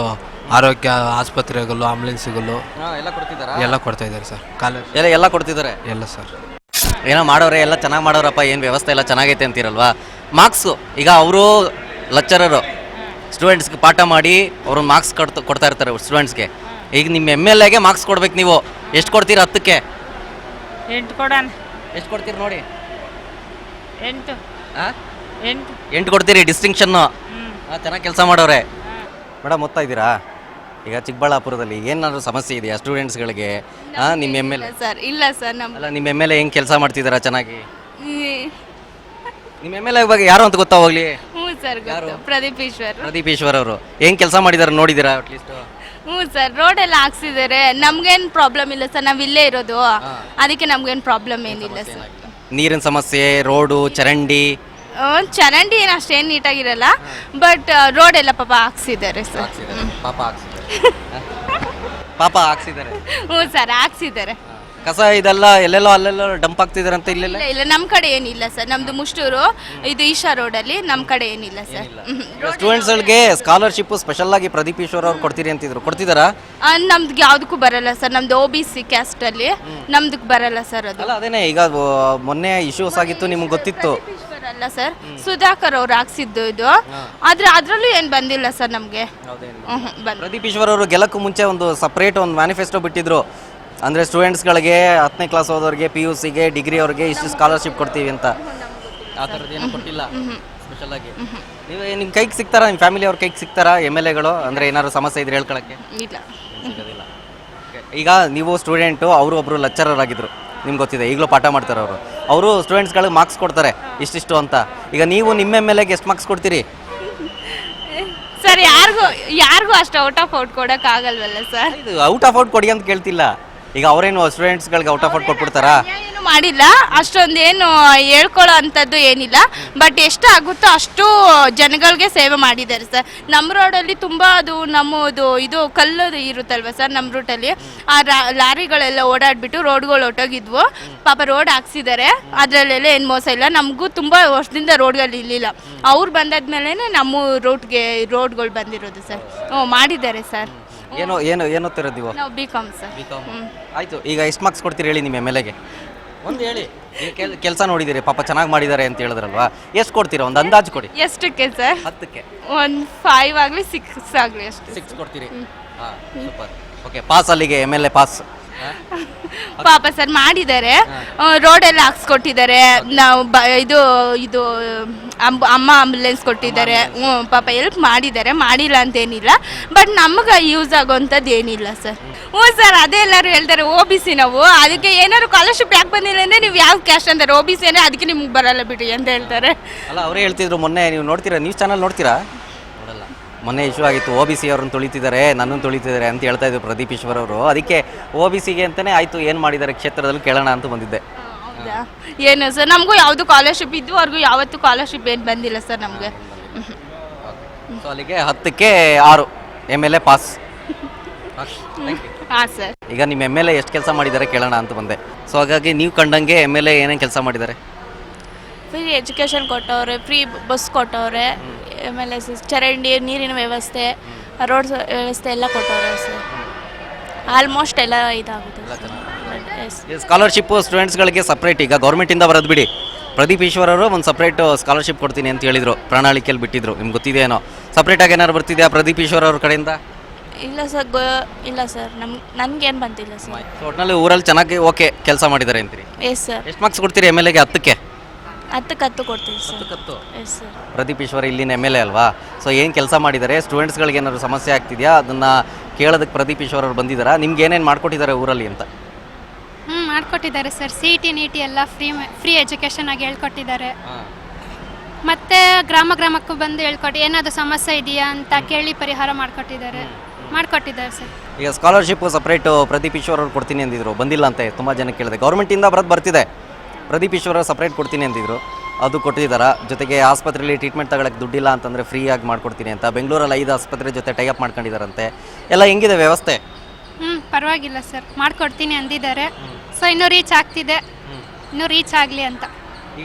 ಆರೋಗ್ಯ ಆಸ್ಪತ್ರೆಗಳು, ಆಂಬುಲೆನ್ಸ್ಗಳು ಎಲ್ಲ ಕೊಡ್ತಾ ಇದ್ದಾರೆ ಸರ್. ಕಾಲೇಜ್ ಎಲ್ಲ ಕೊಡ್ತಿದ್ದಾರೆ ಎಲ್ಲ ಸರ್. ಏನೋ ಮಾಡೋರೆ, ಎಲ್ಲ ಚೆನ್ನಾಗಿ ಮಾಡೋರಪ್ಪ, ಏನು ವ್ಯವಸ್ಥೆ ಎಲ್ಲ ಚೆನ್ನಾಗೈತೆ ಅಂತೀರಲ್ವಾ. ಮಾರ್ಕ್ಸು ಈಗ ಅವರು ಲೆಕ್ಚರರು ಸ್ಟೂಡೆಂಟ್ಸ್ಗೆ ಪಾಠ ಮಾಡಿ ಅವರು ಮಾರ್ಕ್ಸ್ ಕೊಡ್ತಾ ಇರ್ತಾರೆ ಸ್ಟೂಡೆಂಟ್ಸ್ಗೆ. ಈಗ ನಿಮ್ಮ MLAಗೆ ಮಾರ್ಕ್ಸ್ ಕೊಡ್ಬೇಕು, ನೀವು ಎಷ್ಟು ಕೊಡ್ತೀರಾ 10ಕ್ಕೆ? 8 ಕೊಡೋಣ. ಎಷ್ಟು ಕೊಡ್ತೀರಿ ನೋಡಿ? 8 ಕೊಡ್ತೀರಿ, ಡಿಸ್ಟಿಂಕ್ಷನ್ನು. ಚೆನ್ನಾಗಿ ಕೆಲಸ ಮಾಡೋರೆ. ಮೇಡಮ್ ಓದ್ತಾ ಇದ್ದೀರಾ? ಈಗ ಚಿಕ್ಕಬಳ್ಳಾಪುರದಲ್ಲಿ ಏನಾದರೂ ಸಮಸ್ಯೆ ಇದೆಯಾ ಸ್ಟೂಡೆಂಟ್ಸ್ಗಳಿಗೆ? ನಿಮ್ಮ MLA ಸರ್? ಇಲ್ಲ ಸರ್, ಅಲ್ಲ, ನಿಮ್ಮ MLA ಹೆಂಗೆ ಕೆಲಸ ಮಾಡ್ತಿದ್ದೀರಾ ಚೆನ್ನಾಗಿ? ನಿಮ್ಮ MLA ಬಗ್ಗೆ ಯಾರು ಅಂತ ಗೊತ್ತಾ ಹೋಗ್ಲಿ? ಹ್ಞೂ ಸರ್, ಪ್ರದೀಪ್ ಈಶ್ವರ್ ಅವರು ಹೆಂಗೆ ಕೆಲಸ ಮಾಡಿದ್ದಾರೆ ನೋಡಿದ್ದೀರಾ ಅಟ್ಲೀಸ್ಟ್? ಹ್ಞೂ ಸರ್, ರೋಡ್ ಎಲ್ಲ ಹಾಕ್ಸಿದ್ದಾರೆ, ನಮ್ಗೇನು ಪ್ರಾಬ್ಲಮ್ ಇಲ್ಲ ಸರ್, ನಾವು ಇಲ್ಲೇ ಇರೋದು, ಅದಕ್ಕೆ ನಮ್ಗೇನು ಪ್ರಾಬ್ಲಮ್ ಏನಿಲ್ಲ ಸರ್. ನೀರಿನ ಸಮಸ್ಯೆ, ರೋಡು, ಚರಂಡಿ ಏನು ಅಷ್ಟೇನು ನೀಟಾಗಿರಲ್ಲ, ಬಟ್ ರೋಡ್ ಎಲ್ಲ ಪಾಪ ಹಾಕ್ಸಿದ್ದಾರೆ ಸರ್. ಪಾಪ ಹಾಕ್ಸಿದ್ದಾರೆ. ಹ್ಞೂ ಸರ್, ಹಾಕ್ಸಿದ್ದಾರೆ. ಕಸ ಇದೆಲ್ಲ ಎಲ್ಲೆಲ್ಲೋ ಅಲ್ಲೆಲ್ಲೋ ಡಂಪ್ ಆಗ್ತಿದ್ದಾರೆ ಅಂತ ಇಲ್ಲೆಲ್ಲ? ಇಲ್ಲ, ನಮ್ಮ ಕಡೆ ಏನಿಲ್ಲ ಸರ್, ನಮ್ದು ಮುಷ್ಟೂರು, ಇದು ಈಶಾ ರೋಡಲ್ಲಿ, ನಮ್ಮ ಕಡೆ ಏನಿಲ್ಲ ಸರ್. ಸ್ಟೂಡೆಂಟ್ಸ್ಗಳಿಗೆ ಸ್ಕಾಲರ್ಶಿಪ್ ಸ್ಪೆಷಲ್ ಆಗಿ ಪ್ರದೀಪ್ ಈಶ್ವರ್ ಅವ್ರು ಕೊಡ್ತೀರಿ ಅಂತಿದ್ರು, ಕೊಡ್ತಿದ್ದಾರಾ? ನಮ್ದು ಯಾವುದಕ್ಕೂ ಬರಲ್ಲ ಸರ್, ನಮ್ದು OBC ಕ್ಯಾಸ್ಟಲ್ಲಿ ನಮ್ದಕ್ಕೆ ಬರಲ್ಲ ಸರ್ ಅದು. ಅದೇನೆ, ಈಗ ಮೊನ್ನೆ ಇಶ್ಯೂಸ್ ಆಗಿತ್ತು, ನಿಮ್ಗೆ ಗೊತ್ತಿತ್ತು. ಅಲ್ಲ ಸರ್, ಸುಧಾಕರ್ ಅವ್ರು ಹಾಕ್ಸಿದ್ದು ಇದು. ಆದ್ರೆ ಅದ್ರಲ್ಲೂ ಏನು ಬಂದಿಲ್ಲ ಸರ್ ನಮಗೆ. ಪ್ರದೀಪ್ ಈಶ್ವರ್ ಅವರು ಗೆಲ್ಲಕ್ಕೂ ಮುಂಚೆ ಒಂದು ಸಪ್ರೇಟ್ ಒಂದು ಮ್ಯಾನಿಫೆಸ್ಟೋ ಬಿಟ್ಟಿದ್ರು. ಅಂದರೆ ಸ್ಟೂಡೆಂಟ್ಸ್ಗಳಿಗೆ 10ನೇ ಕ್ಲಾಸ್ ಹೋದವ್ರಿಗೆ, PUCಗೆ, ಡಿಗ್ರಿ ಅವ್ರಿಗೆ ಇಷ್ಟು ಸ್ಕಾಲರ್ಶಿಪ್ ಕೊಡ್ತೀವಿ ಅಂತ. ಆ ಥರದ್ದೇನು ಕೊಟ್ಟಿಲ್ಲ ಸ್ಪೆಷಲ್ ಆಗಿ. ನೀವು ನಿಮ್ಮ ಕೈಗೆ ಸಿಗ್ತಾರಾ, ನಿಮ್ಮ ಫ್ಯಾಮಿಲಿ ಅವ್ರ ಕೈಗೆ ಸಿಗ್ತಾರಾ MLAಗಳು? ಅಂದರೆ ಏನಾದ್ರು ಸಮಸ್ಯೆ ಇದ್ರೆ ಹೇಳ್ಕೊಳಕ್ಕೆ ಇಲ್ಲ. ಸಿಗೋದಿಲ್ಲ. ಈಗ ನೀವು ಸ್ಟೂಡೆಂಟು, ಅವರು ಒಬ್ಬರು ಲೆಕ್ಚರರ್ ಆಗಿದ್ರು, ನಿಮ್ಗೆ ಗೊತ್ತಿದೆ, ಈಗಲೂ ಪಾಠ ಮಾಡ್ತಾರೆ ಅವರು ಸ್ಟೂಡೆಂಟ್ಸ್ಗಳಿಗೆ ಮಾರ್ಕ್ಸ್ ಕೊಡ್ತಾರೆ ಇಷ್ಟಿಷ್ಟು ಅಂತ. ಈಗ ನೀವು ನಿಮ್ಮ MLAಗೆ ಎಷ್ಟು ಮಾರ್ಕ್ಸ್ ಕೊಡ್ತೀರಿ ಸರ್? ಯಾರಿಗೂ ಅಷ್ಟು ಔಟ್ ಆಫ್ ಔಟ್ ಕೊಡೋಕ್ಕಾಗಲ್ವಲ್ಲ ಸರ್. ಇದು ಔಟ್ ಆಫ್ ಔಟ್ ಕೊಡಿ ಅಂತ ಕೇಳ್ತಿಲ್ಲ. ಈಗ ಅವರೇನು ಸ್ಟೂಡೆಂಟ್ಸ್ಗಳಿಗೆ ಔಟ್ ಆಫ್ ಔಟ್ ಕೊಟ್ಬಿಡ್ತಾರಾ? ಏನು ಮಾಡಿಲ್ಲ, ಅಷ್ಟೊಂದೇನು ಹೇಳ್ಕೊಳ್ಳೋ ಅಂಥದ್ದು ಏನಿಲ್ಲ. ಬಟ್ ಎಷ್ಟು ಆಗುತ್ತೋ ಅಷ್ಟು ಜನಗಳಿಗೆ ಸೇವೆ ಮಾಡಿದ್ದಾರೆ ಸರ್. ನಮ್ಮ ರೋಡಲ್ಲಿ ತುಂಬ ಅದು ನಮ್ಮದು ಇದು ಕಲ್ಲು ಇರುತ್ತಲ್ವ ಸರ್, ನಮ್ಮ ರೂಟಲ್ಲಿ ಆ ಲಾರಿಗಳೆಲ್ಲ ಓಡಾಡಿಬಿಟ್ಟು ರೋಡ್ಗಳು ಹೊಟ್ಟೋಗಿದ್ವು. ಪಾಪ ರೋಡ್ ಹಾಕ್ಸಿದ್ದಾರೆ, ಅದರಲ್ಲೆಲ್ಲ ಏನು ಮೋಸ ಇಲ್ಲ. ನಮಗೂ ತುಂಬ ವರ್ಷದಿಂದ ರೋಡ್ಗಳು ಇರಲಿಲ್ಲ. ಅವ್ರು ಬಂದಾದ್ಮೇಲೆ ನಮ್ಮ ರೋಡ್ಗಳು ಬಂದಿರೋದು ಸರ್. ಮಾಡಿದ್ದಾರೆ ಸರ್. ಏನು ಓದ್ತಿರೋದು ನೀವು? ನಾವು BCom ಸರ್. ಆಯಿತು, ಈಗ ಎಷ್ಟು ಮಾರ್ಕ್ಸ್ ಕೊಡ್ತೀರಿ ಹೇಳಿ ನಿಮ್ಮ MLAಗೆ? ಒಂದು ಹೇಳಿ. ಕೆಲಸ ನೋಡಿದ್ದೀರಿ, ಪಾಪ ಚೆನ್ನಾಗಿ ಮಾಡಿದ್ದಾರೆ ಅಂತ ಹೇಳಿದ್ರಲ್ವಾ, ಎಷ್ಟು ಕೊಡ್ತೀರಾ? ಒಂದು ಅಂದಾಜು ಕೊಡಿ. ಎಷ್ಟಕ್ಕೆ ಸರ್? 10ಕ್ಕೆ ಒಂದು 5 ಆಗಲಿ 6 ಆಗಲಿ ಅಷ್ಟು. 6 ಕೊಡ್ತೀರಿ? ಹಾಂ, ಸೂಪರ್. ಓಕೆ, ಪಾಸ್ ಅಲ್ಲಿಗೆ MLA ಪಾಸ್. ಪಾಪ ಸರ್ ಮಾಡಿದ್ದಾರೆ, ರೋಡೆಲ್ಲ ಹಾಕ್ಸ್ಕೊಟ್ಟಿದ್ದಾರೆ. ನಾವು ಇದು ಅಮ್ಮ ಆಂಬುಲೆನ್ಸ್ ಕೊಟ್ಟಿದ್ದಾರೆ. ಪಾಪ ಹೆಲ್ಪ್ ಮಾಡಿದ್ದಾರೆ, ಮಾಡಿಲ್ಲ ಅಂತೇನಿಲ್ಲ. ಬಟ್ ನಮ್ಗೆ ಯೂಸ್ ಆಗೋವಂಥದ್ದು ಏನಿಲ್ಲ ಸರ್. ಸರ್ ಅದೇ ಎಲ್ಲರೂ ಹೇಳ್ತಾರೆ OBC ನಾವು, ಅದಕ್ಕೆ ಏನಾದ್ರು ಸ್ಕಾಲರ್ಶಿಪ್ ಯಾಕೆ ಬಂದಿಲ್ಲ ಅಂದರೆ ನೀವು ಯಾವ ಕ್ಯಾಸ್ಟ್ ಅಂತಾರೆ, OBC ಅಂದರೆ ಅದಕ್ಕೆ ನಿಮ್ಗೆ ಬರಲ್ಲ ಬಿಡಿ ಅಂತ ಹೇಳ್ತಾರೆ. ಅಲ್ಲ, ಅವರೇ ಹೇಳ್ತಿದ್ರು ಮೊನ್ನೆ, ನೀವು ನೋಡ್ತೀರಾ ನ್ಯೂಸ್ ಚಾನಲ್ ನೋಡ್ತೀರಾ? ನೋಡಲ್ಲ. ಮೊನ್ನೆ ಇಶ್ಯೂ ಆಗಿತ್ತು, OBC ಅವ್ರನ್ನ ತುಳಿತಿದ್ದಾರೆ, ನನ್ನನ್ನು ತುಳಿತಿದ್ದಾರೆ ಅಂತ ಹೇಳ್ತಾ ಇದ್ರು ಪ್ರದೀಪ್ ಈಶ್ವರ್ ಅವರು. ಅದಕ್ಕೆ OBCಗೆ ಅಂತಲೇ ಆಯಿತು, ಏನು ಮಾಡಿದ್ದಾರೆ ಕ್ಷೇತ್ರದಲ್ಲಿ ಕೇಳೋಣ ಅಂತ ಬಂದಿದ್ದೆ. ಹೌದಾ? ಏನು ಸರ್, ನಮಗೂ ಯಾವುದು ಸ್ಕಾಲರ್ಶಿಪ್ ಇದುವರೆಗೂ ಯಾವತ್ತೂ ಸ್ಕಾಲರ್ಶಿಪ್ ಏನು ಬಂದಿಲ್ಲ ಸರ್ ನಮಗೆ. ಸೊ ಅಲ್ಲಿಗೆ 10ಕ್ಕೆ 6 MLA ಪಾಸ್. ಹಾಂ ಸರ್. ಈಗ ನಿಮ್ಮ MLA ಎಷ್ಟು ಕೆಲಸ ಮಾಡಿದ್ದಾರೆ ಕೇಳೋಣ ಅಂತ ಬಂದೆ. ಸೊ ಹಾಗಾಗಿ ನೀವು ಕಂಡಂಗೆ MLA ಏನೇನು ಕೆಲಸ ಮಾಡಿದ್ದಾರೆ? ಫ್ರೀ ಎಜುಕೇಷನ್ ಕೊಟ್ಟವ್ರೆ, ಫ್ರೀ ಬಸ್ ಕೊಟ್ಟವ್ರೆ, ಆಮೇಲೆ ಚರಂಡಿ, ನೀರಿನ ವ್ಯವಸ್ಥೆ, ರೋಡ್ ವ್ಯವಸ್ಥೆ ಎಲ್ಲ ಕೊಟ್ಟವ್ರೆ ಸರ್. ಆಲ್ಮೋಸ್ಟ್ ಎಲ್ಲ ಇದಾಗುತ್ತೆ. ಸ್ಕಾಲರ್ಶಿಪ್ಪು ಸ್ಟೂಡೆಂಟ್ಸ್ಗಳಿಗೆ ಸಪ್ರೇಟ್ ಈಗ ಗೌರ್ಮೆಂಟಿಂದ ಬರೋದು ಬಿಡಿ, ಪ್ರದೀಪ್ ಈಶ್ವರ್ ಅವರು ಒಂದು ಸಪ್ರೇಟ್ ಸ್ಕಾಲರ್ಶಿಪ್ ಕೊಡ್ತೀನಿ ಅಂತ ಹೇಳಿದರು, ಪ್ರಣಾಳಿಕೆಯಲ್ಲಿ ಬಿಟ್ಟಿದ್ರು. ನಿಮ್ಗೆ ಗೊತ್ತಿದೆಯೇನೋ? ಸಪ್ರೇಟಾಗಿ ಏನಾದ್ರು ಬರ್ತಿದೆಯಾ ಪ್ರದೀಪ್ ಈಶ್ವರ್ ಅವ್ರ ಕಡೆಯಿಂದ? ಇಲ್ಲ ಸರ್, ಇಲ್ಲ ಸರ್, ನನಗೇನು ಬಂದಿಲ್ಲ ಸರ್. ಸೊ ಒಟ್ಟಿನಲ್ಲಿ ಊರಲ್ಲಿ ಚೆನ್ನಾಗಿ ಓಕೆ ಕೆಲಸ ಮಾಡಿದ್ದಾರೆ ಅಂತೀರಿ? Yes sir. ಎಷ್ಟು ಮಾರ್ಕ್ಸ್ ಕೊಡ್ತೀರಿ MLAಗೆ? 10ಕ್ಕೆ 10 ಕೊಡ್ತೀವಿ sir. 10. Yes sir. Pradeep Eshwar ಇಲ್ಲಿನ MLA ಅಲ್ವಾ? ಸೊ ಏನು ಕೆಲಸ ಮಾಡಿದ್ದಾರೆ, ಸ್ಟೂಡೆಂಟ್ಸ್ಗಳಿಗೆ ಏನಾದ್ರು ಸಮಸ್ಯೆ ಆಗ್ತಿದೆಯಾ, ಅದನ್ನು ಕೇಳೋದಕ್ಕೆ ಪ್ರದೀಪ್ ಈಶ್ವರ್ ಅವ್ರು ಬಂದಿದ್ದಾರಾ? ನಿಮ್ಗೆ ಏನೇನು ಮಾಡಿಕೊಟ್ಟಿದ್ದಾರೆ ಊರಲ್ಲಿ ಅಂತ? ಮಾಡಿಕೊಟ್ಟಿದ್ದಾರೆ ಸರ್. CET NEET ಎಲ್ಲ ಫ್ರೀ ಎಜುಕೇಷನ್ ಆಗಿ ಹೇಳ್ಕೊಟ್ಟಿದ್ದಾರೆ. ಮತ್ತು ಗ್ರಾಮಕ್ಕೂ ಬಂದು ಹೇಳ್ಕೊಟ್ಟು ಏನಾದರೂ ಸಮಸ್ಯೆ ಇದೆಯಾ ಅಂತ ಕೇಳಿ ಪರಿಹಾರ ಮಾಡಿಕೊಟ್ಟಿದ್ದಾರೆ ಸರ್. ಈಗ ಸ್ಕಾಲರ್ಶಿಪ್ಪು ಸಪ್ರೇಟು ಪ್ರದೀಪ್ ಈಶ್ವರ್ ಅವ್ರು ಕೊಡ್ತೀನಿ ಅಂದಿದ್ರು, ಬಂದಿಲ್ಲ ಅಂತೆ ತುಂಬ ಜನ ಕೇಳಿದೆ. ಗೌರ್ಮೆಂಟಿಂದ ಬರ್ತಿದೆ, ಪ್ರದೀಪ್ ಈಶ್ವರ್ ಅವ್ರು ಸಪ್ರೇಟ್ ಕೊಡ್ತೀನಿ ಅಂದಿದ್ರು, ಅದು ಕೊಟ್ಟಿದ್ದಾರೆ. ಜೊತೆಗೆ ಆಸ್ಪತ್ರೆಯಲ್ಲಿ ಟ್ರೀಟ್ಮೆಂಟ್ ತಗೊಳ್ಳೋಕ್ಕೆ ದುಡ್ಡಿಲ್ಲ ಅಂತಂದರೆ ಫ್ರೀಯಾಗಿ ಮಾಡ್ಕೊಡ್ತೀನಿ ಅಂತ ಬೆಂಗಳೂರಲ್ಲಿ 5 ಆಸ್ಪತ್ರೆ ಜೊತೆ ಟೈಅಪ್ ಮಾಡ್ಕೊಂಡಿದ್ದಾರಂತೆ. ಎಲ್ಲ ಹೆಂಗಿದೆ ವ್ಯವಸ್ಥೆ? ಪರವಾಗಿಲ್ಲ ಸರ್, ಮಾಡಿಕೊಡ್ತೀನಿ ಅಂದಿದ್ದಾರೆ. ಸೊ ಇನ್ನೂ ರೀಚ್ ಆಗ್ತಿದೆ, ಇನ್ನೂ ರೀಚ್ ಆಗಲಿ ಅಂತ.